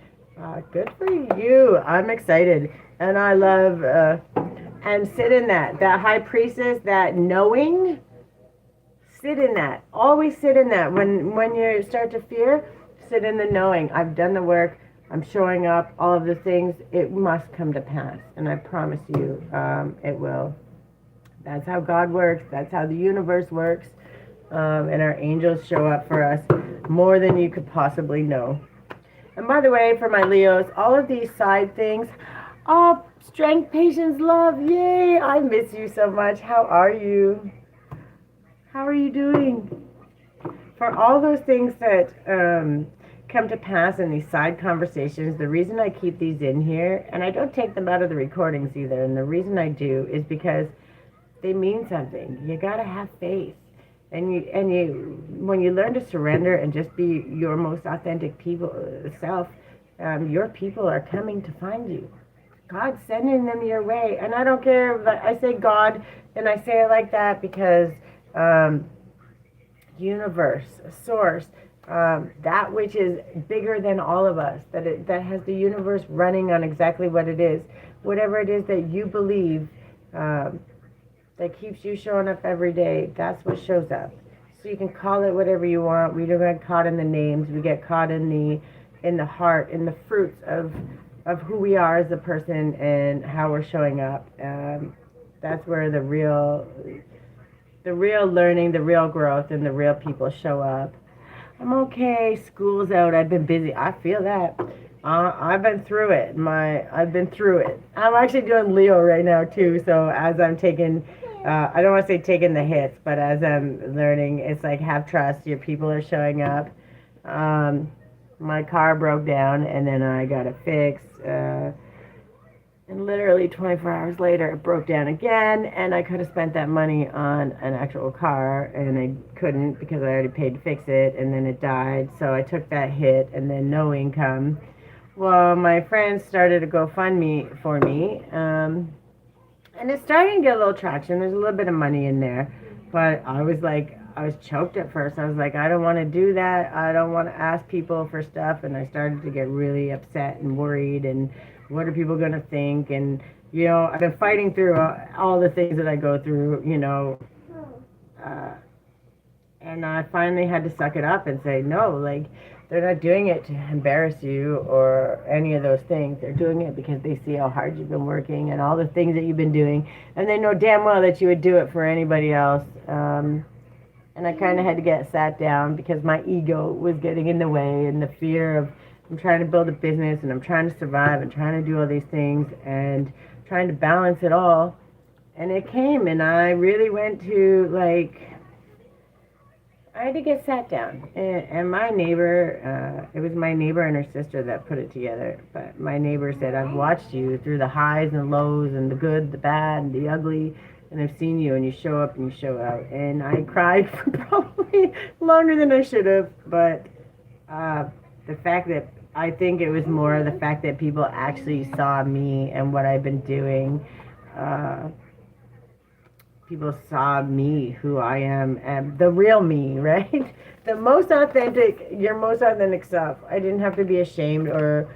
Good for you. I'm excited. And I love, and sit in that high priestess, that knowing, sit in that. Always sit in that. When you start to fear, sit in the knowing. I've done the work. I'm showing up. All of the things, it must come to pass. And I promise you, it will. That's how God works. That's how the universe works. And our angels show up for us more than you could possibly know. And by the way, for my Leos, all of these side things, strength, patience, love, yay, I miss you so much. How are you? How are you doing? For all those things that come to pass in these side conversations, the reason I keep these in here, and I don't take them out of the recordings either, and the reason I do is because they mean something. You gotta have faith. And when you learn to surrender and just be your most authentic self, your people are coming to find you. God's sending them your way. And I don't care if I say God, and I say it like that because universe, source, that which is bigger than all of us, that has the universe running on exactly what it is, whatever it is that you believe, that keeps you showing up every day, that's what shows up. So you can call it whatever you want. We don't get caught in the names. We get caught in the heart, in the fruits of of who we are as a person and how we're showing up. That's where the real learning, the real growth, and the real people show up. I'm okay. School's out. I've been busy. I feel that. I've been through it. I've been through it. I'm actually doing Leo right now too. So as I'm taking, I don't want to say taking the hits, but as I'm learning, it's like have trust. Your people are showing up. My car broke down, and then I got it fixed. And literally 24 hours later, it broke down again, and I could have spent that money on an actual car, and I couldn't because I already paid to fix it, and then it died. So I took that hit, and then no income. Well, my friends started a GoFundMe for me, and it's starting to get a little traction. There's a little bit of money in there, but I was choked at first. I was like, I don't want to do that. I don't want to ask people for stuff, and I started to get really upset and worried, and what are people going to think? And, I've been fighting through all the things that I go through, uh, and I finally had to suck it up and say, no, like, they're not doing it to embarrass you or any of those things. They're doing it because they see how hard you've been working and all the things that you've been doing, and they know damn well that you would do it for anybody else. And I kind of had to get sat down because my ego was getting in the way, and the fear of I'm trying to build a business and I'm trying to survive and trying to do all these things and trying to balance it all. And it came, and I really went to I had to get sat down. And my neighbor, it was my neighbor and her sister that put it together. But my neighbor said, I've watched you through the highs and lows and the good, the bad, and the ugly. And I've seen you, and you show up and you show out. And I cried for probably longer than I should have. But the fact that I think it was more the fact that people actually saw me and what I've been doing. People saw me, who I am, and the real me, right? The most authentic, your most authentic self. I didn't have to be ashamed or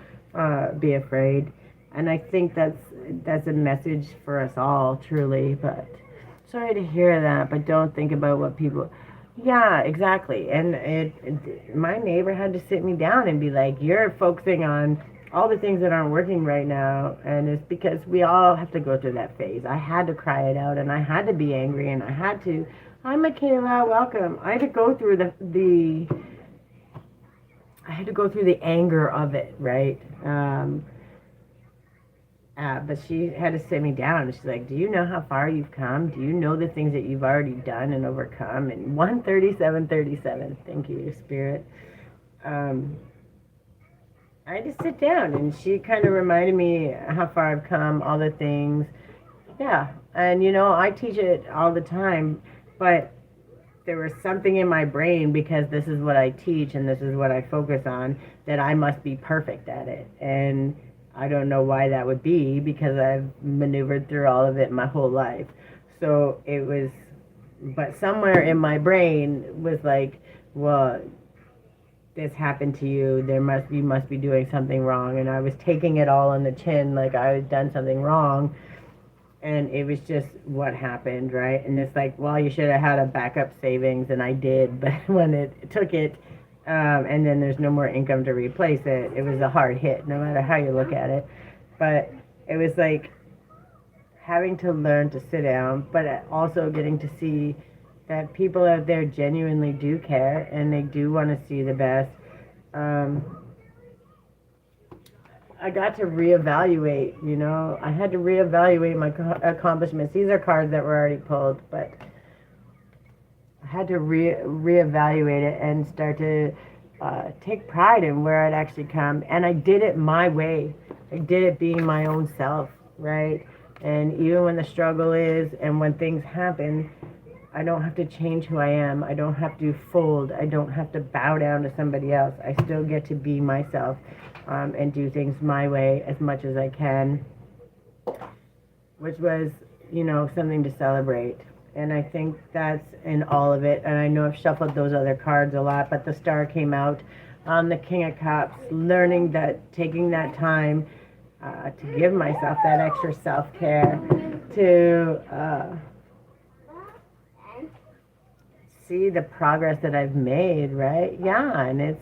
be afraid. And I think that's a message for us all, truly. But sorry to hear that, but don't think about what people. Yeah, exactly. And my neighbor had to sit me down and be like, "You're focusing on all the things that aren't working right now," and it's because we all have to go through that phase. I had to cry it out, and I had to be angry, and I had to. Hi, Michaela. Welcome. I had to go through I had to go through the anger of it, right? But she had to sit me down. And she's like, "Do you know how far you've come? Do you know the things that you've already done and overcome?" And 137:37. Thank you, Spirit. I had to sit down, and she kind of reminded me how far I've come, all the things. Yeah, and I teach it all the time, but there was something in my brain, because this is what I teach and this is what I focus on, that I must be perfect at it. And I don't know why that would be, because I've maneuvered through all of it my whole life. So it was, but somewhere in my brain was like, well, this happened to you, you must be doing something wrong. And I was taking it all on the chin, like I had done something wrong, and it was just what happened, right? And it's like, well, you should have had a backup savings, and I did. But when it took it, and then there's no more income to replace it, it was a hard hit, no matter how you look at it. But it was like having to learn to sit down, but also getting to see that people out there genuinely do care, and they do want to see the best. I got to reevaluate, I had to reevaluate my accomplishments. These are cards that were already pulled, but I had to reevaluate it and start to take pride in where I'd actually come. And I did it my way. I did it being my own self, right? And even when the struggle is, and when things happen, I don't have to change who I am. I don't have to fold. I don't have to bow down to somebody else. I still get to be myself, and do things my way as much as I can, which was, something to celebrate. And I think that's in all of it. And I know I've shuffled those other cards a lot, but the Star came out on the King of Cups, learning that, taking that time to give myself that extra self-care, to see the progress that I've made, right? Yeah, and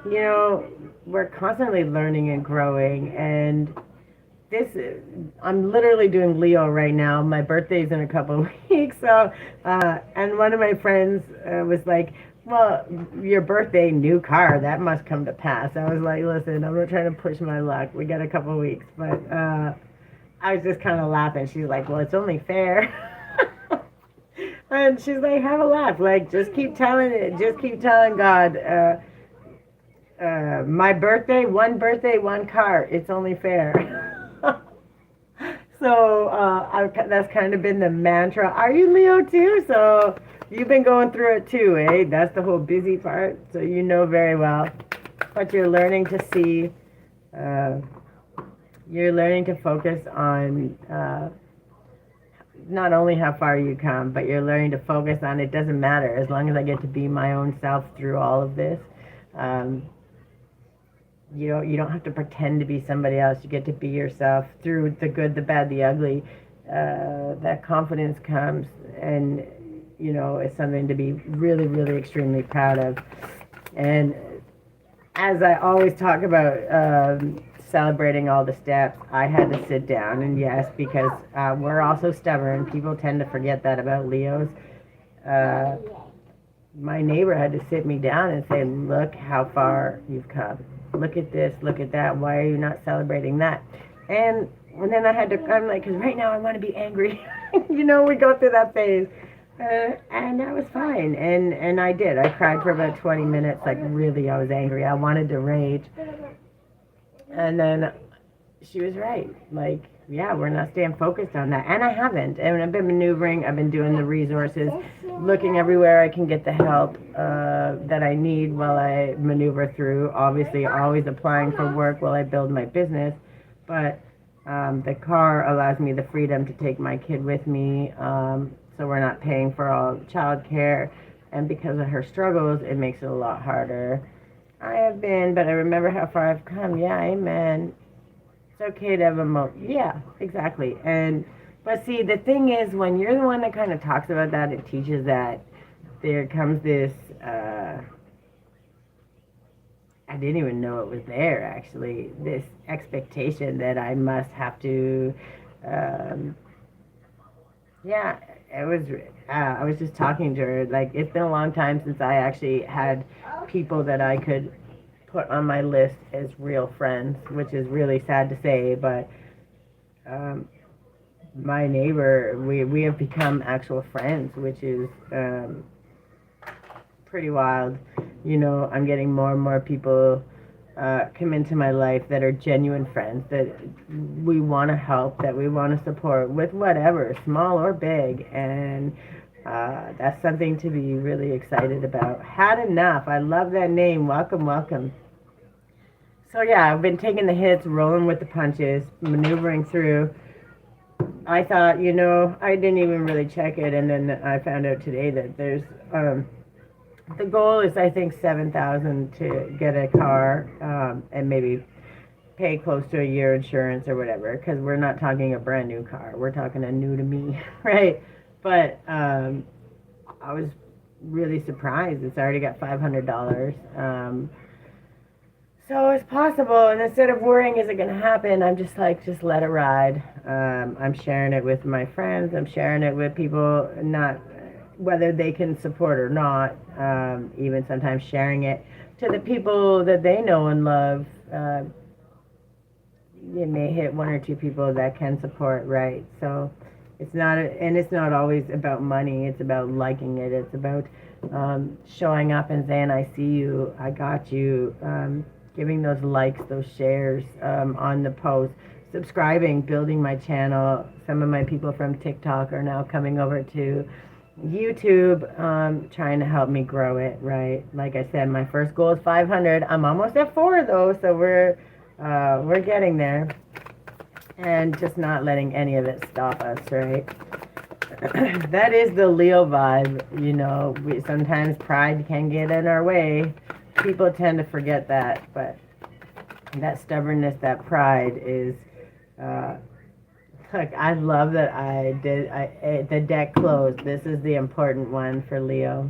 you know, we're constantly learning and growing, and I'm literally doing Leo right now. My birthday's in a couple of weeks, so and one of my friends was like, "Well, your birthday, new car, that must come to pass." I was like, "Listen, I'm not trying to push my luck. We got a couple of weeks," but I was just kind of laughing. She's like, "Well, it's only fair." And she's like, "Have a laugh. Like, just keep telling it. Just keep telling God." My birthday, one car. It's only fair. So that's kind of been the mantra. Are you Leo too? So you've been going through it too, eh? That's the whole busy part. So you know very well. But you're learning to see, uh, you're learning to focus on not only how far you come, but you're learning to focus on it doesn't matter as long as I get to be my own self through all of this. Um, you don't have to pretend to be somebody else. You get to be yourself through the good, the bad, the ugly. That confidence comes, and it's something to be really, really extremely proud of. And as I always talk about celebrating all the steps, I had to sit down, and yes, because we're also stubborn. People tend to forget that about Leos. Uh, my neighbor had to sit me down and say, "Look how far you've come. Look at this, look at that. Why are you not celebrating that?" And then I'm like, because right now I want to be angry. We go through that phase. And that was fine. And I did. I cried for about 20 minutes. Like, really, I was angry. I wanted to rage. And then she was right. Like, yeah, we're not staying focused on that. And I haven't. And I've been maneuvering. I've been doing the resources, looking everywhere I can get the help that I need while I maneuver through. Obviously, always applying for work while I build my business. But the car allows me the freedom to take my kid with me. So we're not paying for all childcare. And because of her struggles, it makes it a lot harder. I have been, but I remember how far I've come. Yeah, amen. It's okay to have yeah, exactly. But see, the thing is, when you're the one that kind of talks about that, it teaches that there comes this, I didn't even know it was there, actually, this expectation that I must have to, yeah, I was just talking to her, like, it's been a long time since I actually had people that I could put on my list as real friends, which is really sad to say, but my neighbor, we have become actual friends, which is pretty wild. I'm getting more and more people come into my life that are genuine friends, that we want to help, that we want to support with whatever, small or big, and that's something to be really excited about. Had enough. I love that name. Welcome, welcome. So yeah, I've been taking the hits, rolling with the punches, maneuvering through. I thought, I didn't even really check it, and then I found out today that there's the goal is, I think, 7,000 to get a car, and maybe pay close to a year insurance or whatever, because we're not talking a brand new car. We're talking a new to me, right? But I was really surprised. It's already got $500. So it's possible, and instead of worrying, is it going to happen, I'm just like, just let it ride. I'm sharing it with my friends. I'm sharing it with people, not whether they can support or not. Even sometimes sharing it to the people that they know and love. It may hit one or two people that can support, right? So it's not always about money. It's about liking it. It's about showing up and saying, "I see you. I got you." Giving those likes, those shares on the post, subscribing, building my channel. Some of my people from TikTok are now coming over to YouTube, trying to help me grow it, right? Like I said, my first goal is 500. I'm almost at 4 though, so we're getting there. And just not letting any of it stop us, right? That is the Leo vibe, sometimes pride can get in our way. People tend to forget that, but that stubbornness, that pride is, look, I love that the deck closed. This is the important one for Leo.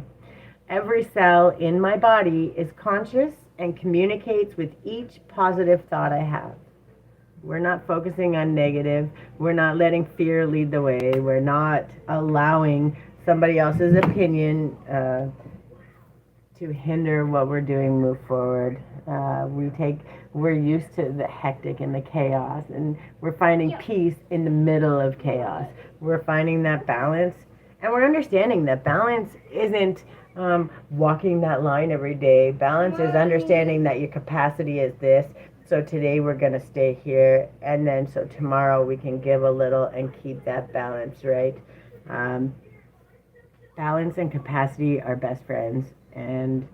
Every cell in my body is conscious and communicates with each positive thought I have. We're not focusing on negative. We're not letting fear lead the way. We're not allowing somebody else's opinion to hinder what we're doing move forward. We're used to the hectic and the chaos, and we're finding peace in the middle of chaos. We're finding that balance, and we're understanding that balance isn't walking that line every day. Balance is understanding that your capacity is this. So today we're going to stay here, and then so tomorrow we can give a little and keep that balance, right? Balance and capacity are best friends, and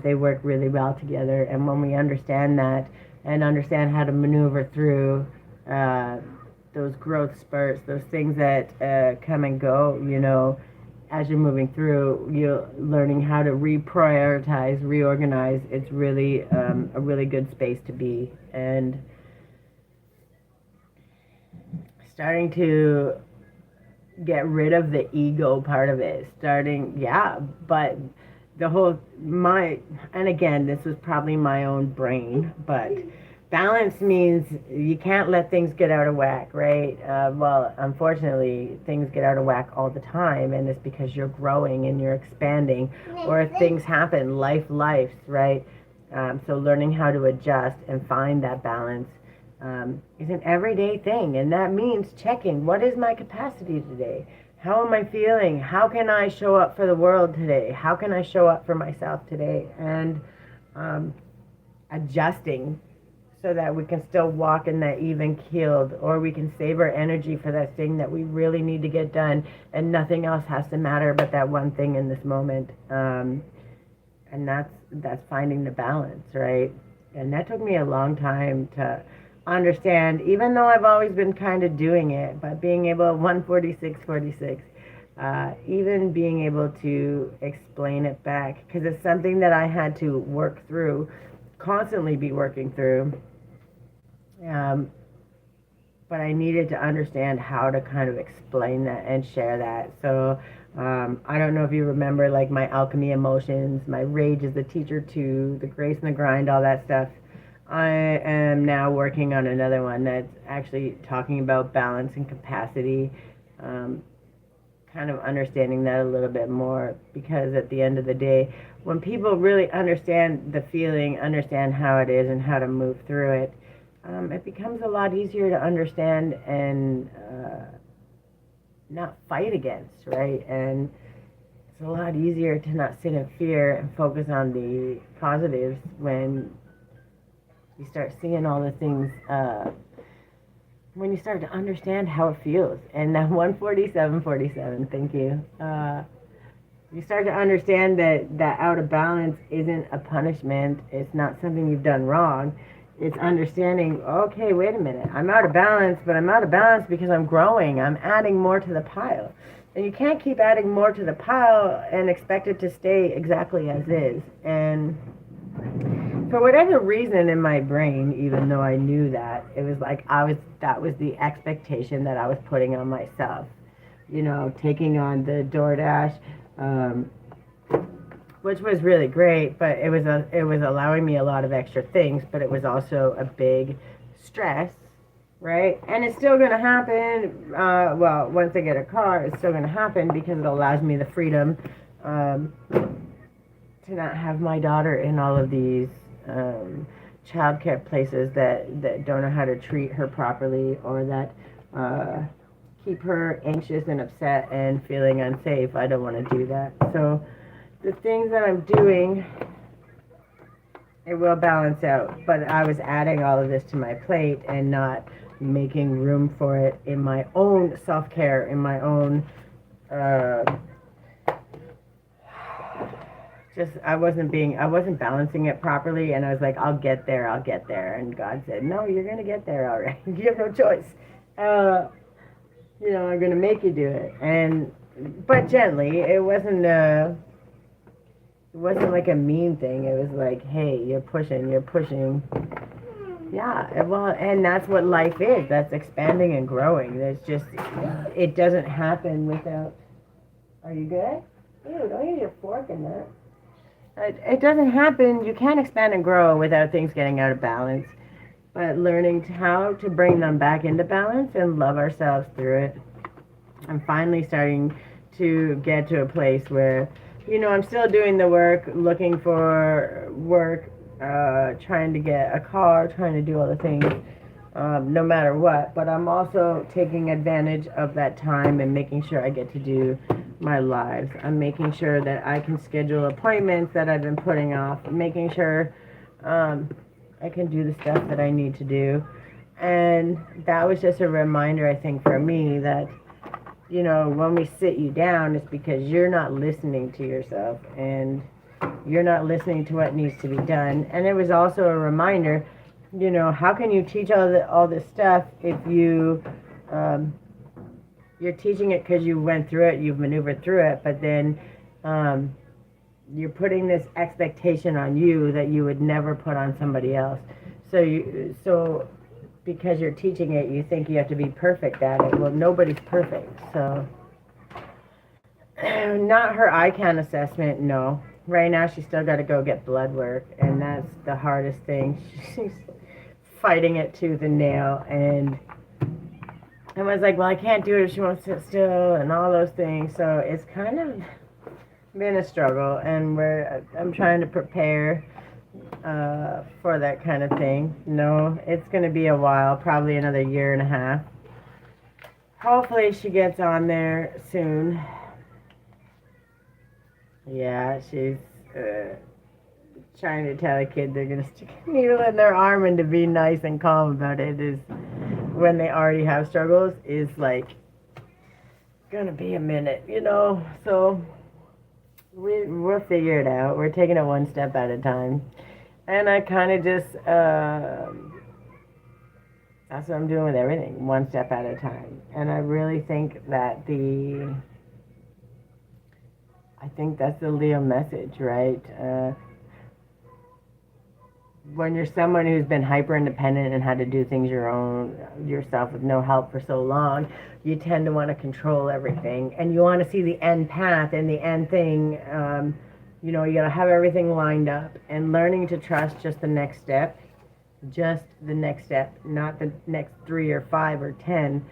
they work really well together. And when we understand that and understand how to maneuver through those growth spurts, those things that come and go, as you're moving through, you're learning how to reprioritize, reorganize. It's really a really good space to be. And starting to get rid of the ego part of it. But and again, this was probably my own brain, but balance means you can't let things get out of whack, right? Well, unfortunately, things get out of whack all the time, and it's because you're growing and you're expanding, or things happen, life, right? So learning how to adjust and find that balance is an everyday thing, and that means checking, what is my capacity today? How am I feeling? How can I show up for the world today? How can I show up for myself today? And adjusting so that we can still walk in that even keeled, or we can save our energy for that thing that we really need to get done, and nothing else has to matter but that one thing in this moment. And that's finding the balance, right? And that took me a long time to understand, even though I've always been kind of doing it, but being able 146, even being able to explain it back, because it's something that I had to work through, constantly be working through. But I needed to understand how to kind of explain that and share that. So I don't know if you remember, like, my alchemy emotions, my rage is the teacher too, the grace and the grind, all that stuff. I am now working on another one that's actually talking about balance and capacity, kind of understanding that a little bit more, because at the end of the day, when people really understand the feeling, understand how it is and how to move through it, it becomes a lot easier to understand and not fight against, right? And it's a lot easier to not sit in fear and focus on the positives when you start seeing all the things, when you start to understand how it feels. And that 147, thank you. You start to understand that out of balance isn't a punishment. It's not something you've done wrong. It's understanding, okay, wait a minute, I'm out of balance, but I'm out of balance because I'm growing. I'm adding more to the pile. And you can't keep adding more to the pile and expect it to stay exactly as is. And for whatever reason in my brain, even though I knew that, it was like that was the expectation that I was putting on myself. Taking on the DoorDash, which was really great, but it was allowing me a lot of extra things, but it was also a big stress, right? And it's still going to happen. Well, once I get a car, it's still going to happen because it allows me the freedom to not have my daughter in all of these childcare places that don't know how to treat her properly, or that keep her anxious and upset and feeling unsafe. I don't want to do that. So the things that I'm doing, it will balance out, but I was adding all of this to my plate and not making room for it in my own self-care, in my own I wasn't balancing it properly, and I was like, I'll get there, and God said, no, you're gonna get there, all right. You have no choice. I'm gonna make you do it, but gently. It wasn't like a mean thing. It was like, hey, you're pushing. Yeah, well, and that's what life is. That's expanding and growing. It doesn't happen without. Are you good? Ew, don't use your fork in that. It doesn't happen. You can't expand and grow without things getting out of balance. But learning how to bring them back into balance and love ourselves through it. I'm finally starting to get to a place where, I'm still doing the work, looking for work, trying to get a car, trying to do all the things, no matter what. But I'm also taking advantage of that time and making sure I get to do my lives. I'm making sure that I can schedule appointments that I've been putting off, making sure I can do the stuff that I need to do. And that was just a reminder, I think, for me that when we sit you down, it's because you're not listening to yourself and you're not listening to what needs to be done. And it was also a reminder, how can you teach all this stuff if you're teaching it because you went through it, you've maneuvered through it, but then you're putting this expectation on you that you would never put on somebody else. So because you're teaching it, you think you have to be perfect at it. Well, nobody's perfect. So, not her ICANN assessment, no. Right now, she's still got to go get blood work, and that's the hardest thing. She's fighting it tooth and nail, and I was like, well, I can't do it if she won't sit still, and all those things. So it's kind of been a struggle, and I'm trying to prepare for that kind of thing. No, it's going to be a while, probably another year and a half. Hopefully she gets on there soon. Yeah, she's trying to tell a kid they're going to stick a needle in their arm, and to be nice and calm about it is, when they already have struggles, is like going to be a minute, So we'll figure it out. We're taking it one step at a time. And I kind of just, that's what I'm doing with everything, one step at a time. And I really think that I think that's the Leo message, right? When you're someone who's been hyper independent and had to do things yourself with no help for so long, you tend to want to control everything, and you want to see the end path and the end thing. You got to have everything lined up, and learning to trust just the next step, not the next 3 or 5 or 10.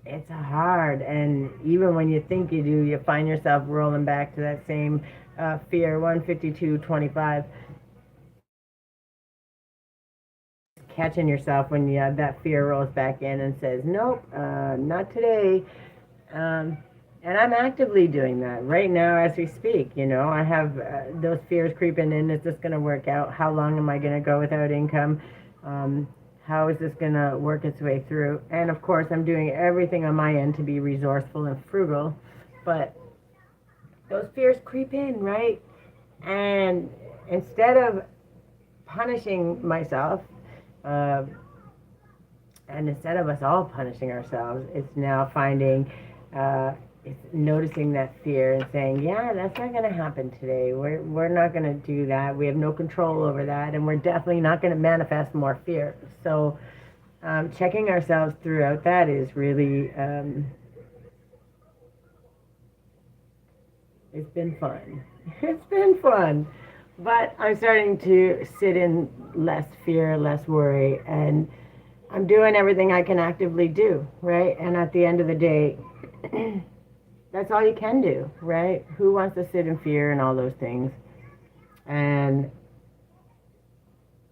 It's hard, and even when you think you do, you find yourself rolling back to that same fear, 152.25. Catching yourself when that fear rolls back in and says, nope, not today. And I'm actively doing that right now as we speak. I have those fears creeping in. Is this going to work out? How long am I going to go without income? How is this going to work its way through? And of course, I'm doing everything on my end to be resourceful and frugal. But those fears creep in, right? And instead of punishing myself, and instead of us all punishing ourselves, it's now it's noticing that fear and saying, yeah, that's not going to happen today. We're not going to do that. We have no control over that, and we're definitely not going to manifest more fear. So checking ourselves throughout that is really, it's been fun. It's been fun. But I'm starting to sit in less fear, less worry, and I'm doing everything I can actively do, right? And at the end of the day, that's all you can do, right? Who wants to sit in fear and all those things? And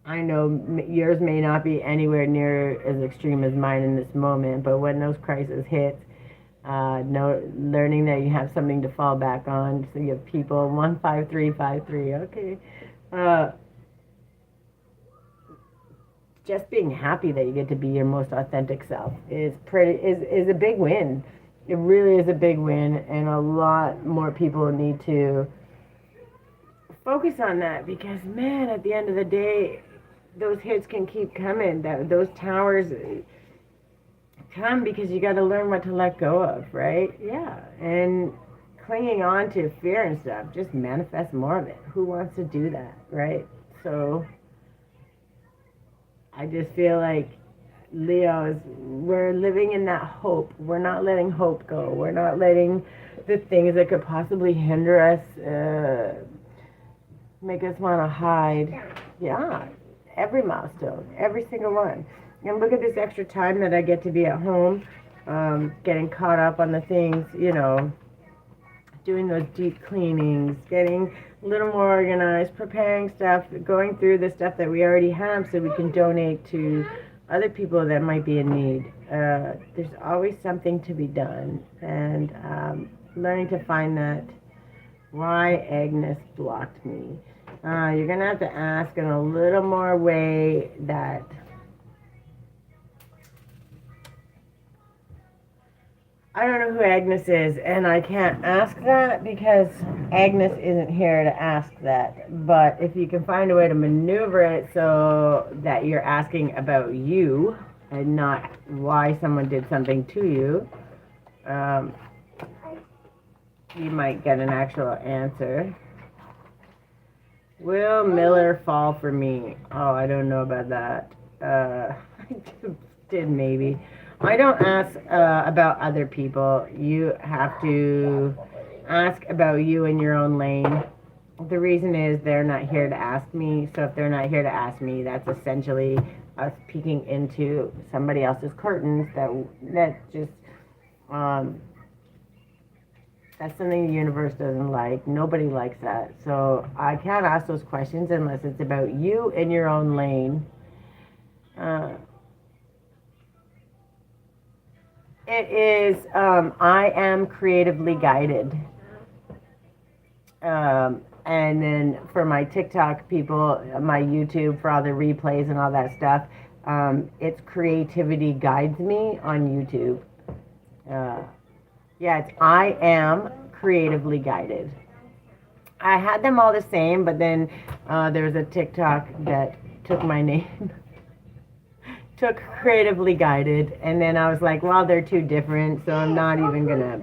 I know yours may not be anywhere near as extreme as mine in this moment, but when those crises hit, learning that you have something to fall back on. So you have people 15353. Okay, just being happy that you get to be your most authentic self is a big win. It really is a big win, and a lot more people need to focus on that, because man, at the end of the day, those hits can keep coming. Those towers come because you got to learn what to let go of, right? Yeah, and clinging on to fear and stuff, just manifest more of it. Who wants to do that, right? So I just feel like we're living in that hope. We're not letting hope go. We're not letting the things that could possibly hinder us, make us want to hide. Yeah, every milestone, every single one. And look at this extra time that I get to be at home, getting caught up on the things, doing those deep cleanings, getting a little more organized, preparing stuff, going through the stuff that we already have so we can donate to other people that might be in need. There's always something to be done, and learning to find that. Why Agnes blocked me. You're going to have to ask in a little more way that I don't know who Agnes is, and I can't ask that because Agnes isn't here to ask that. But if you can find a way to maneuver it so that you're asking about you and not why someone did something to you, you might get an actual answer. Will Miller fall for me? Oh, I don't know about that. I did maybe. I don't ask about other people. You have to ask about you in your own lane. The reason is they're not here to ask me. So if they're not here to ask me, that's essentially us peeking into somebody else's curtains. That just that's something the universe doesn't like. Nobody likes that. So I can't ask those questions unless it's about you in your own lane. It is, I am creatively guided. And then for my TikTok people, my YouTube, for all the replays and all that stuff, it's creativity guides me on YouTube. Yeah, it's I am creatively guided. I had them all the same, but then there's a TikTok that took my name. Took creatively guided, and then I was like, well, they're too different, so I'm not even gonna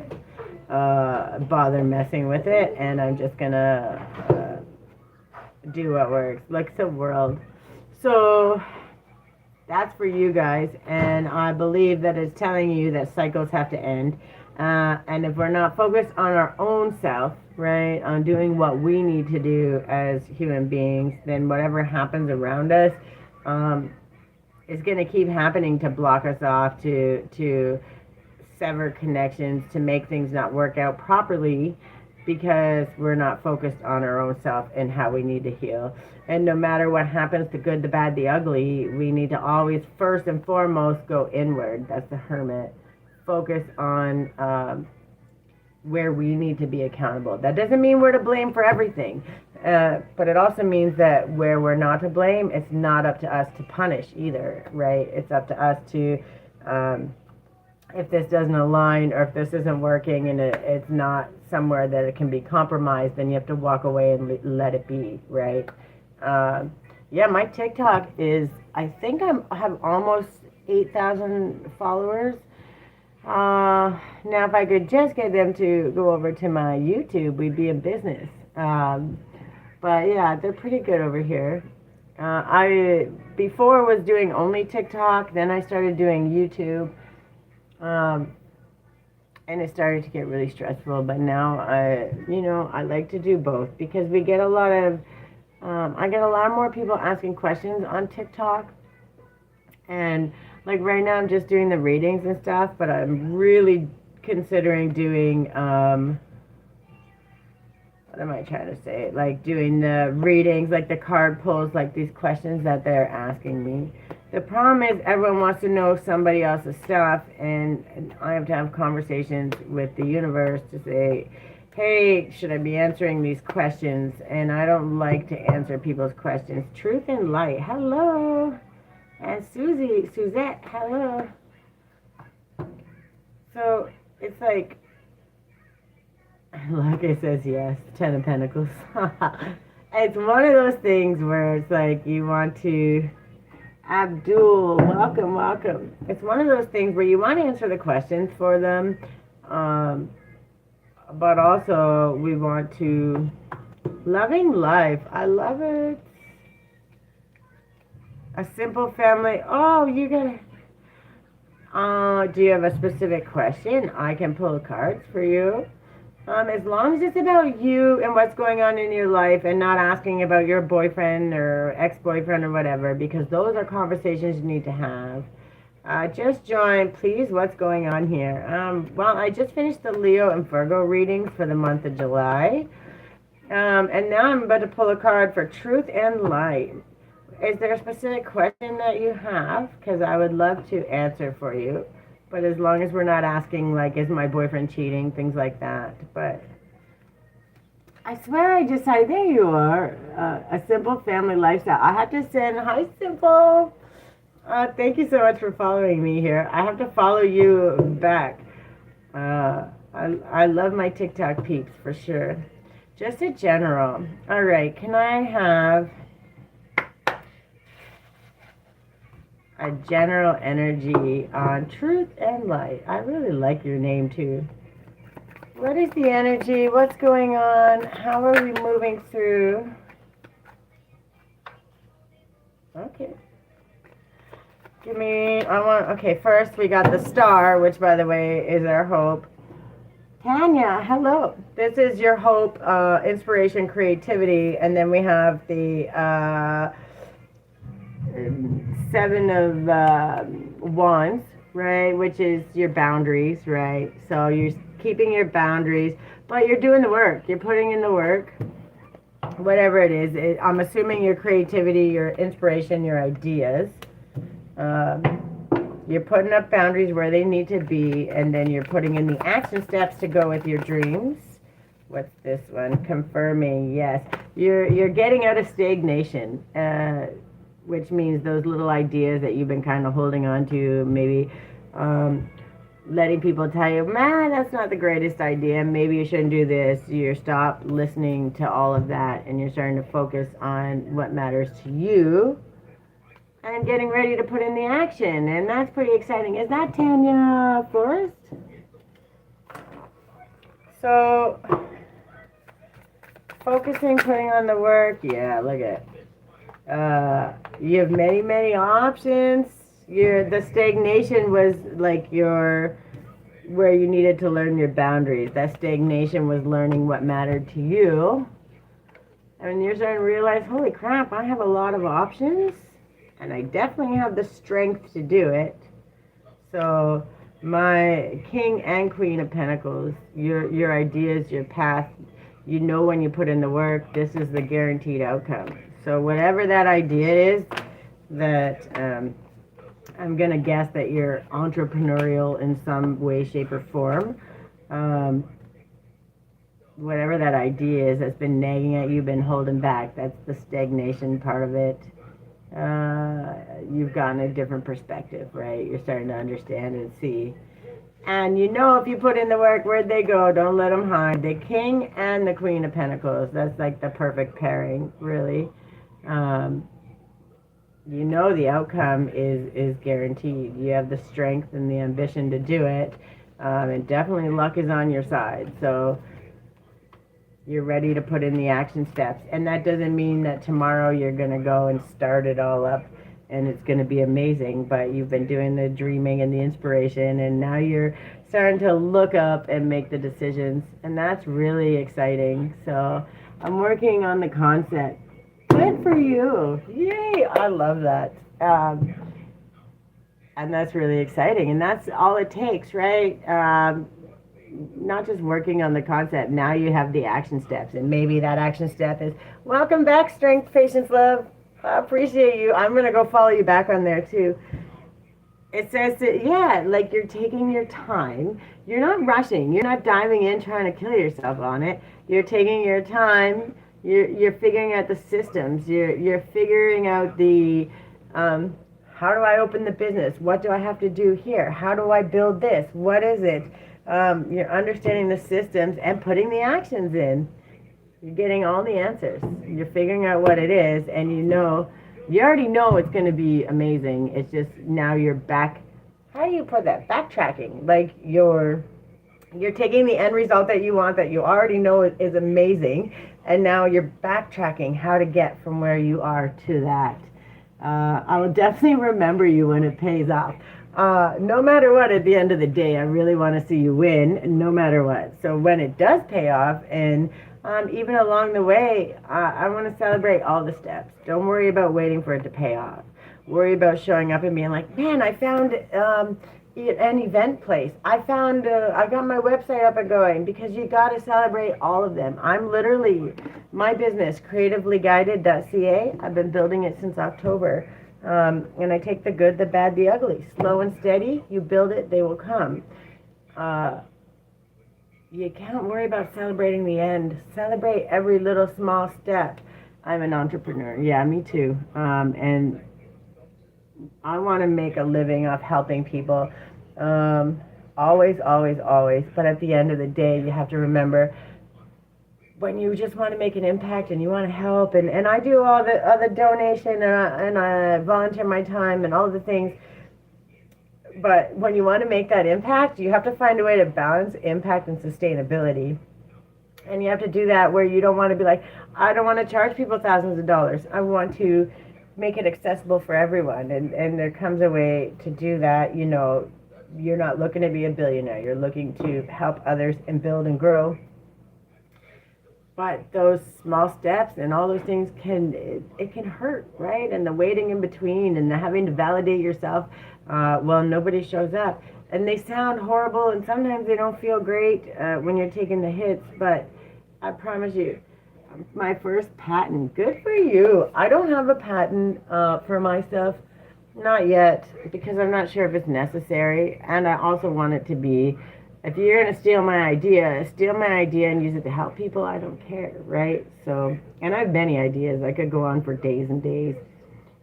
bother messing with it, and I'm just gonna do what works. Like the world. So that's for you guys, and I believe that it's telling you that cycles have to end. And if we're not focused on our own self, right, on doing what we need to do as human beings, then whatever happens around us is going to keep happening to block us off, to sever connections, to make things not work out properly because we're not focused on our own self and how we need to heal. And no matter what happens, the good, the bad, the ugly, we need to always, first and foremost, go inward. That's the hermit. Focus on where we need to be accountable. That doesn't mean we're to blame for everything, but it also means that where we're not to blame, it's not up to us to punish either, right? It's up to us to, if this doesn't align or if this isn't working and it's not somewhere that it can be compromised, then you have to walk away and let it be, right? Yeah, my TikTok is, I think I have almost 8,000 followers. Now, if I could just get them to go over to my YouTube, we'd be in business. But yeah, they're pretty good over here. I before was doing only TikTok, then I started doing YouTube, and it started to get really stressful. But now I like to do both because we get a lot of, I get a lot more people asking questions on TikTok, and like right now I'm just doing the readings and stuff, but I'm really considering doing, what am I trying to say? Like doing the readings, like the card pulls, like these questions that they're asking me. The problem is everyone wants to know somebody else's stuff, and I have to have conversations with the universe to say, hey, should I be answering these questions? And I don't like to answer people's questions. Truth and light. Hello. And Suzette, hello. So it's like it says yes, 10 of Pentacles. It's one of those things where it's like you want to, Abdul, welcome. It's one of those things where you want to answer the questions for them, but also we want to, loving life. I love it. A simple family. Oh, you gotta. Do you have a specific question? I can pull cards for you. As long as it's about you and what's going on in your life and not asking about your boyfriend or ex-boyfriend or whatever, because those are conversations you need to have. Just join, please. What's going on here? Well, I just finished the Leo and Virgo readings for the month of July. And now I'm about to pull a card for truth and light. Is there a specific question that you have? Because I would love to answer for you. But as long as we're not asking, like, is my boyfriend cheating? Things like that. But I swear I just said, there you are. A simple family lifestyle. I have to send, hi, Simple. Thank you so much for following me here. I have to follow you back. I love my TikTok peeps for sure. Just a general. All right, can I have a general energy on truth and light? I really like your name too. What is the energy? What's going on? How are we moving through? Okay. Okay, first we got the star, which by the way is our hope. Tanya, hello. This is your hope, inspiration, creativity, and then we have the Seven of Wands, right, which is your boundaries, right? So you're keeping your boundaries, but you're doing the work. You're putting in the work, whatever it is. I'm assuming your creativity, your inspiration, your ideas. You're putting up boundaries where they need to be, and then you're putting in the action steps to go with your dreams. What's this one? Confirming, yes. You're getting out of stagnation, which means those little ideas that you've been kind of holding on to, maybe letting people tell you, man, that's not the greatest idea. Maybe you shouldn't do this. You stop listening to all of that, and you're starting to focus on what matters to you. And getting ready to put in the action, and that's pretty exciting. Is that Tanya Forrest? So, focusing, putting on the work. Yeah, look at it. You have many, many options. The stagnation was like where you needed to learn your boundaries. That stagnation was learning what mattered to you. And you're starting to realize, holy crap, I have a lot of options. And I definitely have the strength to do it. So my King and Queen of Pentacles, your ideas, your path, you know when you put in the work, this is the guaranteed outcome. So whatever that idea is, that I'm going to guess that you're entrepreneurial in some way, shape, or form. Whatever that idea is that's been nagging at you, been holding back, that's the stagnation part of it. You've gotten a different perspective, right? You're starting to understand and see. And you know if you put in the work, where'd they go? Don't let them hide. The King and the Queen of Pentacles. That's like the perfect pairing, really. You know the outcome is guaranteed. You have the strength and the ambition to do it. And definitely luck is on your side. So you're ready to put in the action steps. And that doesn't mean that tomorrow you're going to go and start it all up and it's going to be amazing. But you've been doing the dreaming and the inspiration, and now you're starting to look up and make the decisions. And that's really exciting. So I'm working on the concept. Good for you. Yay. I love that. And that's really exciting. And that's all it takes, right? Not just working on the concept. Now you have the action steps. And maybe that action step is, welcome back, Strength, Patience, Love. I appreciate you. I'm going to go follow you back on there, too. It says that, yeah, like you're taking your time. You're not rushing. You're not diving in trying to kill yourself on it. You're taking your time. You're figuring out the systems. You're figuring out the, how do I open the business? What do I have to do here? How do I build this? What is it? You're understanding the systems and putting the actions in. You're getting all the answers. You're figuring out what it is, and you already know it's going to be amazing. It's just now you're back. How do you put that? Backtracking. Like you're taking the end result that you want, that you already know is amazing, and now you're backtracking how to get from where you are to that. I will definitely remember you when it pays off. no matter what, at the end of the day, I really want to see you win, no matter what. So when it does pay off, and even along the way, I want to celebrate all the steps. Don't worry about waiting for it to pay off. Worry about showing up and being like, man, I found an event place. I got my website up and going, because you got to celebrate all of them. I'm literally, my business, creativelyguided.ca, I've been building it since October. And I take the good, the bad, the ugly. Slow and steady, you build it, they will come. You can't worry about celebrating the end. Celebrate every little small step. I'm an entrepreneur. Yeah, me too. And I want to make a living off helping people. Always, always, always. But at the end of the day, you have to remember, when you just want to make an impact and you want to help, and I do all the donation, and I volunteer my time and all the things. But when you want to make that impact, you have to find a way to balance impact and sustainability. And you have to do that where you don't want to be like, I don't want to charge people thousands of dollars. I want to make it accessible for everyone. And there comes a way to do that. You know, you're not looking to be a billionaire. You're looking to help others and build and grow. But those small steps and all those things can hurt, right? And the waiting in between and the having to validate yourself while nobody shows up. And they sound horrible, and sometimes they don't feel great when you're taking the hits. But I promise you, my first patent, good for you. I don't have a patent for my stuff, not yet, because I'm not sure if it's necessary. And I also want it to be, if you're going to steal my idea and use it to help people, I don't care, right? So, and I have many ideas. I could go on for days and days.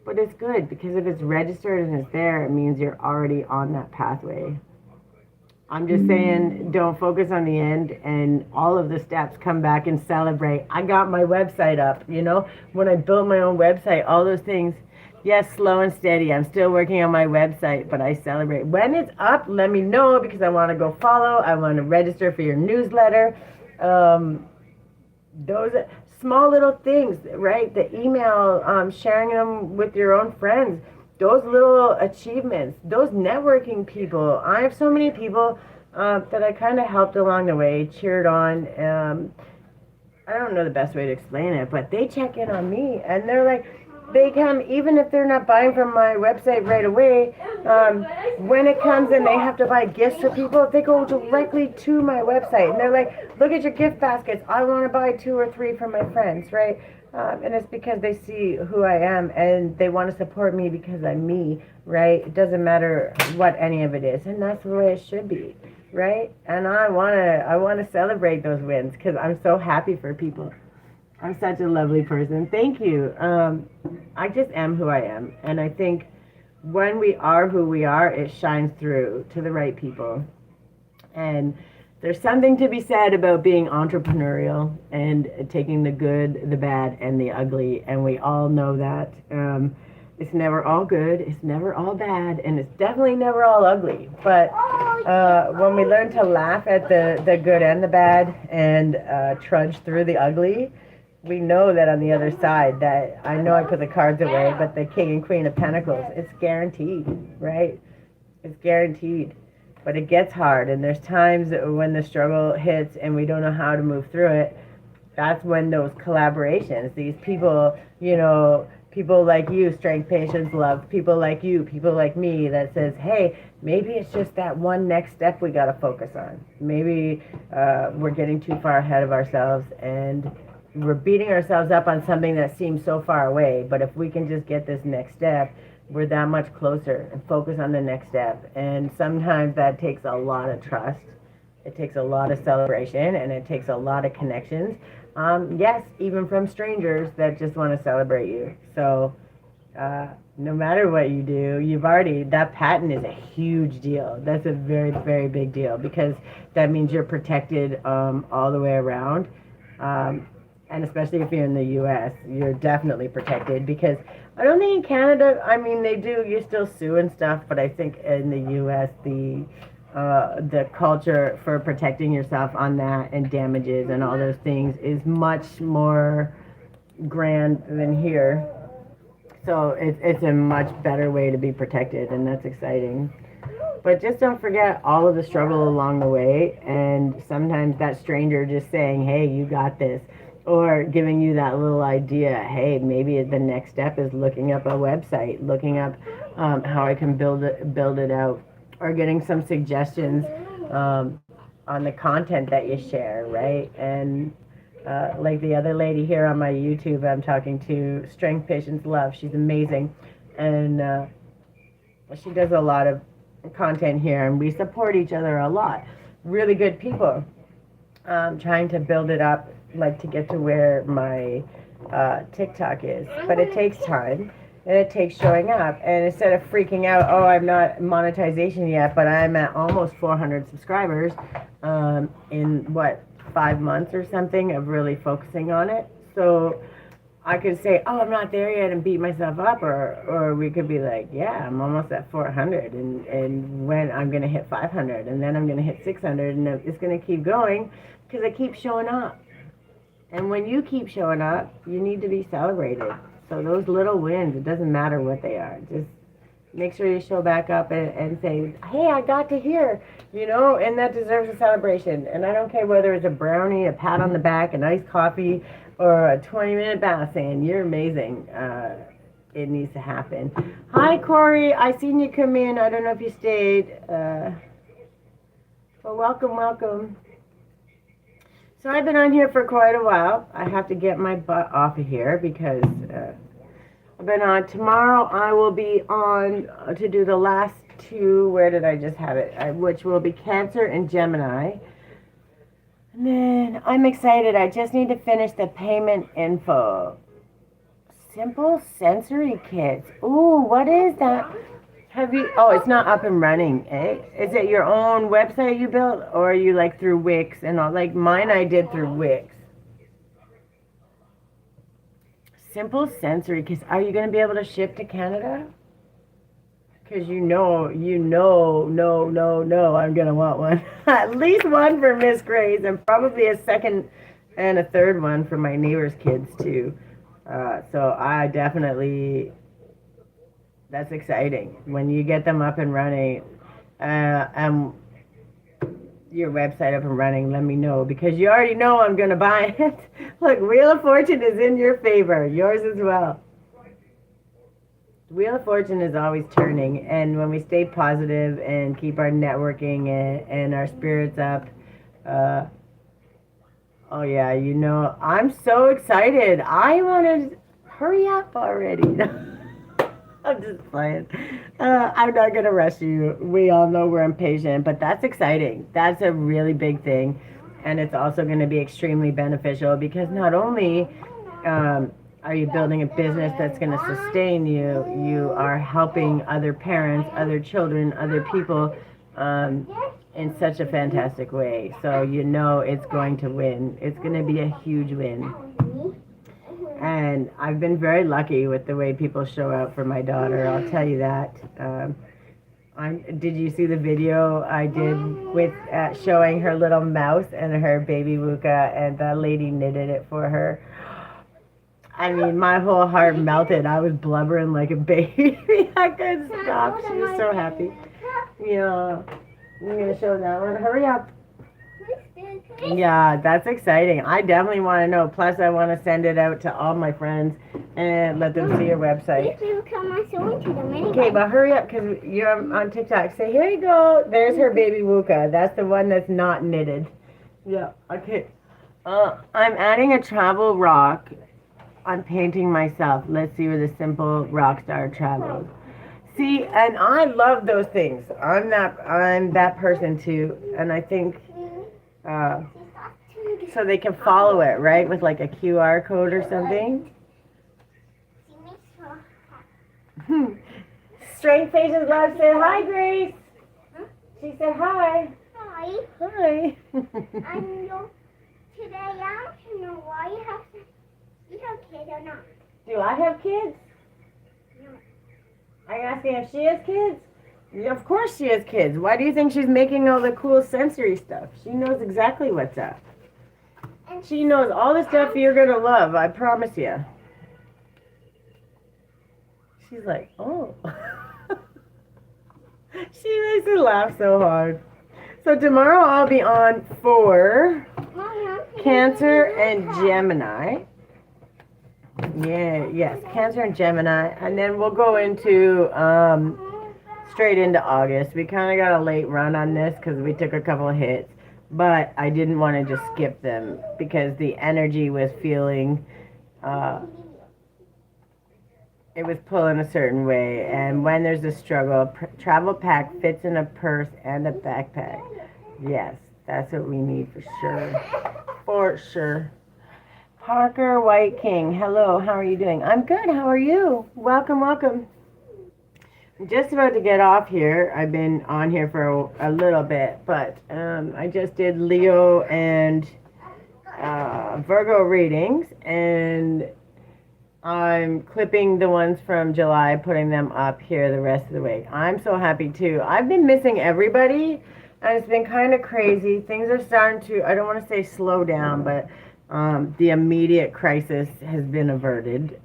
But it's good, because if it's registered and it's there, it means you're already on that pathway. I'm just saying, don't focus on the end, and all of the steps, come back and celebrate. I got my website up, you know? When I built my own website, all those things. Yes, slow and steady. I'm still working on my website, but I celebrate. When it's up, let me know, because I want to go follow. I want to register for your newsletter. Those small little things, right? The email, sharing them with your own friends. Those little achievements, those networking people. I have so many people that I kind of helped along the way, cheered on. I don't know the best way to explain it, but they check in on me, and they're like, they come, even if they're not buying from my website right away, when it comes and they have to buy gifts for people, they go directly to my website, and they're like, look at your gift baskets, I want to buy 2 or 3 for my friends, right? And it's because they see who I am, and they want to support me because I'm me, right? It doesn't matter what any of it is, and that's the way it should be, right? And I want to celebrate those wins, because I'm so happy for people. I'm such a lovely person. Thank you. I just am who I am. And I think when we are who we are, it shines through to the right people. And there's something to be said about being entrepreneurial and taking the good, the bad, and the ugly. And we all know that. It's never all good, it's never all bad, and it's definitely never all ugly. But when we learn to laugh at the good and the bad, and trudge through the ugly, we know that on the other side, that I know I put the cards away, but the King and Queen of Pentacles, it's guaranteed, right? It's guaranteed. But it gets hard, and there's times when the struggle hits and we don't know how to move through it. That's when those collaborations, these people, you know, people like you, strength, patience, love, people like you, people like me, that says, hey, maybe it's just that one next step we got to focus on. Maybe we're getting too far ahead of ourselves, and we're beating ourselves up on something that seems so far away. But if we can just get this next step, we're that much closer, and focus on the next step. And sometimes that takes a lot of trust. It takes a lot of celebration, and it takes a lot of connections. Yes, even from strangers that just want to celebrate you. So no matter what you do, that patent is a huge deal. That's a very, very big deal, because that means you're protected all the way around. And especially if you're in the U.S., you're definitely protected, because I don't think in Canada, I mean, they do, you still sue and stuff, but I think in the U.S., the culture for protecting yourself on that and damages and all those things is much more grand than here. So it's a much better way to be protected, and that's exciting. but just don't forget all of the struggle along the way. And sometimes that stranger just saying, hey, you got this. Or giving you that little idea, hey, maybe the next step is looking up a website, looking up how I can build it out, or getting some suggestions on the content that you share, right? And like the other lady here on my YouTube, I'm talking to Strength, Patience, Love. She's amazing, and she does a lot of content here, and we support each other a lot. Really good people. Trying to build it up, like to get to where my TikTok is, but it takes time. And it takes showing up. And instead of freaking out, oh, I'm not monetization yet, but I'm at almost 400 subscribers in what, 5 months or something of really focusing on it. So I could say, oh, I'm not there yet and beat myself up, or we could be like, yeah, I'm almost at 400, and when I'm going to hit 500, and then I'm going to hit 600, and it's going to keep going because I keep showing up. And when you keep showing up, you need to be celebrated. So those little wins, it doesn't matter what they are. Just make sure you show back up and say, hey, I got to here, and that deserves a celebration. And I don't care whether it's a brownie, a pat on the back, a nice coffee, or a 20-minute bath saying, you're amazing. It needs to happen. Hi, Corey. I seen you come in. I don't know if you stayed. Well, welcome. So I've been on here for quite a while. I have to get my butt off of here because I've been on. Tomorrow I will be on to do the last two. Where did I just have it? Which will be Cancer and Gemini. And then I'm excited. I just need to finish the payment info. Simple sensory kits. Ooh, what is that? Oh, it's not up and running, eh? Is it your own website you built, or are you like through Wix and all? Like mine I did through Wix. Simple sensory kits. Are you going to be able to ship to Canada? Because no, I'm going to want one. At least one for Miss Grace, and probably a second and a third one for my neighbor's kids too. So I definitely... That's exciting. When you get them up and running, and your website up and running, let me know, because you already know I'm going to buy it. Look, Wheel of Fortune is in your favor. Yours as well. Wheel of Fortune is always turning, and when we stay positive and keep our networking and our spirits up, oh yeah, I'm so excited. I want to hurry up already. I'm just playing. I'm not going to rush you. We all know we're impatient, but that's exciting. That's a really big thing. And it's also going to be extremely beneficial because not only are you building a business that's going to sustain you, you are helping other parents, other children, other people in such a fantastic way. So it's going to win. It's going to be a huge win. And I've been very lucky with the way people show out for my daughter. I'll tell you that. Did you see the video I did with showing her little mouse and her baby Wuka, and the lady knitted it for her? I mean, my whole heart melted. I was blubbering like a baby. I couldn't stop. She was so happy. Yeah. I'm going to show that one. Hurry up. Yeah, that's exciting. I definitely want to know. Plus, I want to send it out to all my friends and let them see your website. Okay, but hurry up because you're on TikTok. Say, here you go. There's her baby Wuka. That's the one that's not knitted. Yeah, okay. I'm adding a travel rock. I'm painting myself. Let's see where the simple rock star travels. See, and I love those things. I'm that person too, and I think so they can follow it, right, with like a QR code or something. Strength, Patience, Love said hi, Grace. She said hi. Hi. Hi. Today I want to know why you have kids or not. Do I have kids? No. Are you asking if she has kids? Yeah, of course she has kids. Why do you think she's making all the cool sensory stuff? She knows exactly what's up. And she knows all the stuff you're going to love, I promise you. She's like, oh. She makes me laugh so hard. So tomorrow I'll be on for Cancer and Gemini. Yeah, yes, Cancer and Gemini. And then we'll go into straight into August. We kind of got a late run on this because we took a couple of hits. But I didn't want to just skip them because the energy was feeling, it was pulling a certain way. And when there's a struggle, travel pack fits in a purse and a backpack. Yes, that's what we need for sure. For sure. Parker White King, hello, how are you doing? I'm good, how are you? Welcome, welcome. I'm just about to get off here. I've been on here for a little bit, but I just did Leo.End Virgo readings, and I'm clipping the ones from July, putting them up here the rest of the week. I'm so happy too. I've been missing everybody, and it's been kind of crazy. Things are starting to, I don't want to say slow down, but the immediate crisis has been averted.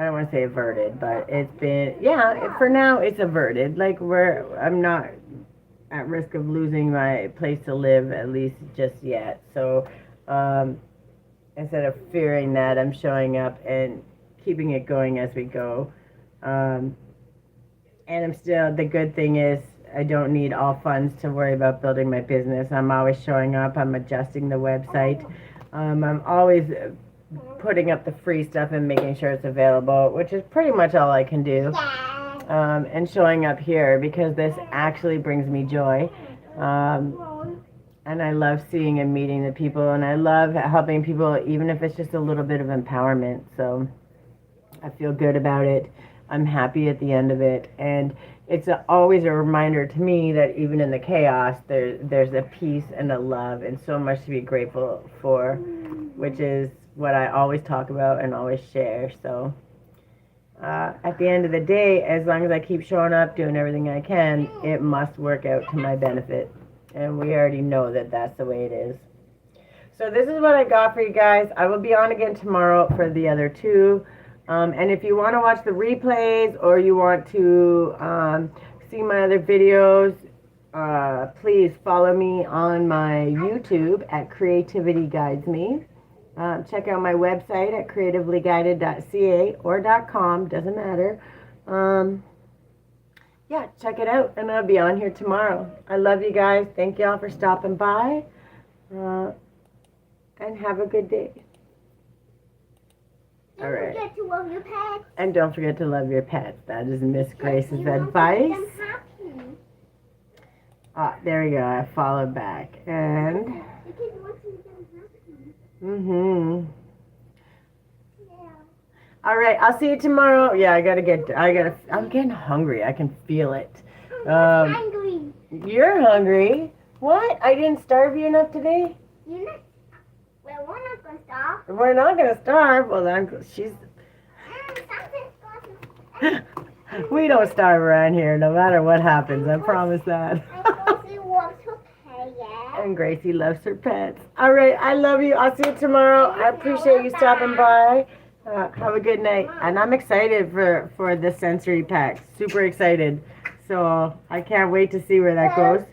I don't want to say averted, but it's been, yeah, for now it's averted. Like I'm not at risk of losing my place to live, at least just yet. So instead of fearing that, I'm showing up and keeping it going as we go. And I'm still, the good thing is I don't need all funds to worry about building my business. I'm always showing up. I'm adjusting the website. I'm always putting up the free stuff and making sure it's available, which is pretty much all I can do. And showing up here because this actually brings me joy. And I love seeing and meeting the people, and I love helping people, even if it's just a little bit of empowerment. So I feel good about it. I'm happy at the end of it. And it's always a reminder to me that even in the chaos, there's a peace and a love and so much to be grateful for, which is what I always talk about and always share. So at the end of the day, as long as I keep showing up, doing everything I can, it must work out to my benefit. And we already know that that's the way it is. So this is what I got for you guys. I will be on again tomorrow for the other two. And if you want to watch the replays or you want to see my other videos, please follow me on my YouTube at Creativity Guides Me. Check out my website at creativelyguided.ca or .com, doesn't matter. Yeah, check it out, and I'll be on here tomorrow. I love you guys. Thank y'all for stopping by, and have a good day. All right. Don't forget to love your pets. And don't forget to love your pets. That is Miss Grace's advice. There we go. I followed back. And yeah. All right, I'll see you tomorrow. Yeah, I'm getting hungry. I can feel it. I'm hungry. You're hungry? What? I didn't starve you enough today? You're not. Well, we're not going to starve. We're not going to starve. Well, then she's... We don't starve around here, no matter what happens. I promise that. And Gracie loves her pets. All right, I love you. I'll see you tomorrow. I appreciate you stopping by. Have a good night. And I'm excited for the sensory pack. Super excited. So I can't wait to see where that goes.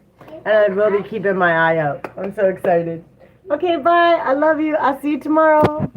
And I will be keeping my eye out. I'm so excited. Okay, bye. I love you. I'll see you tomorrow.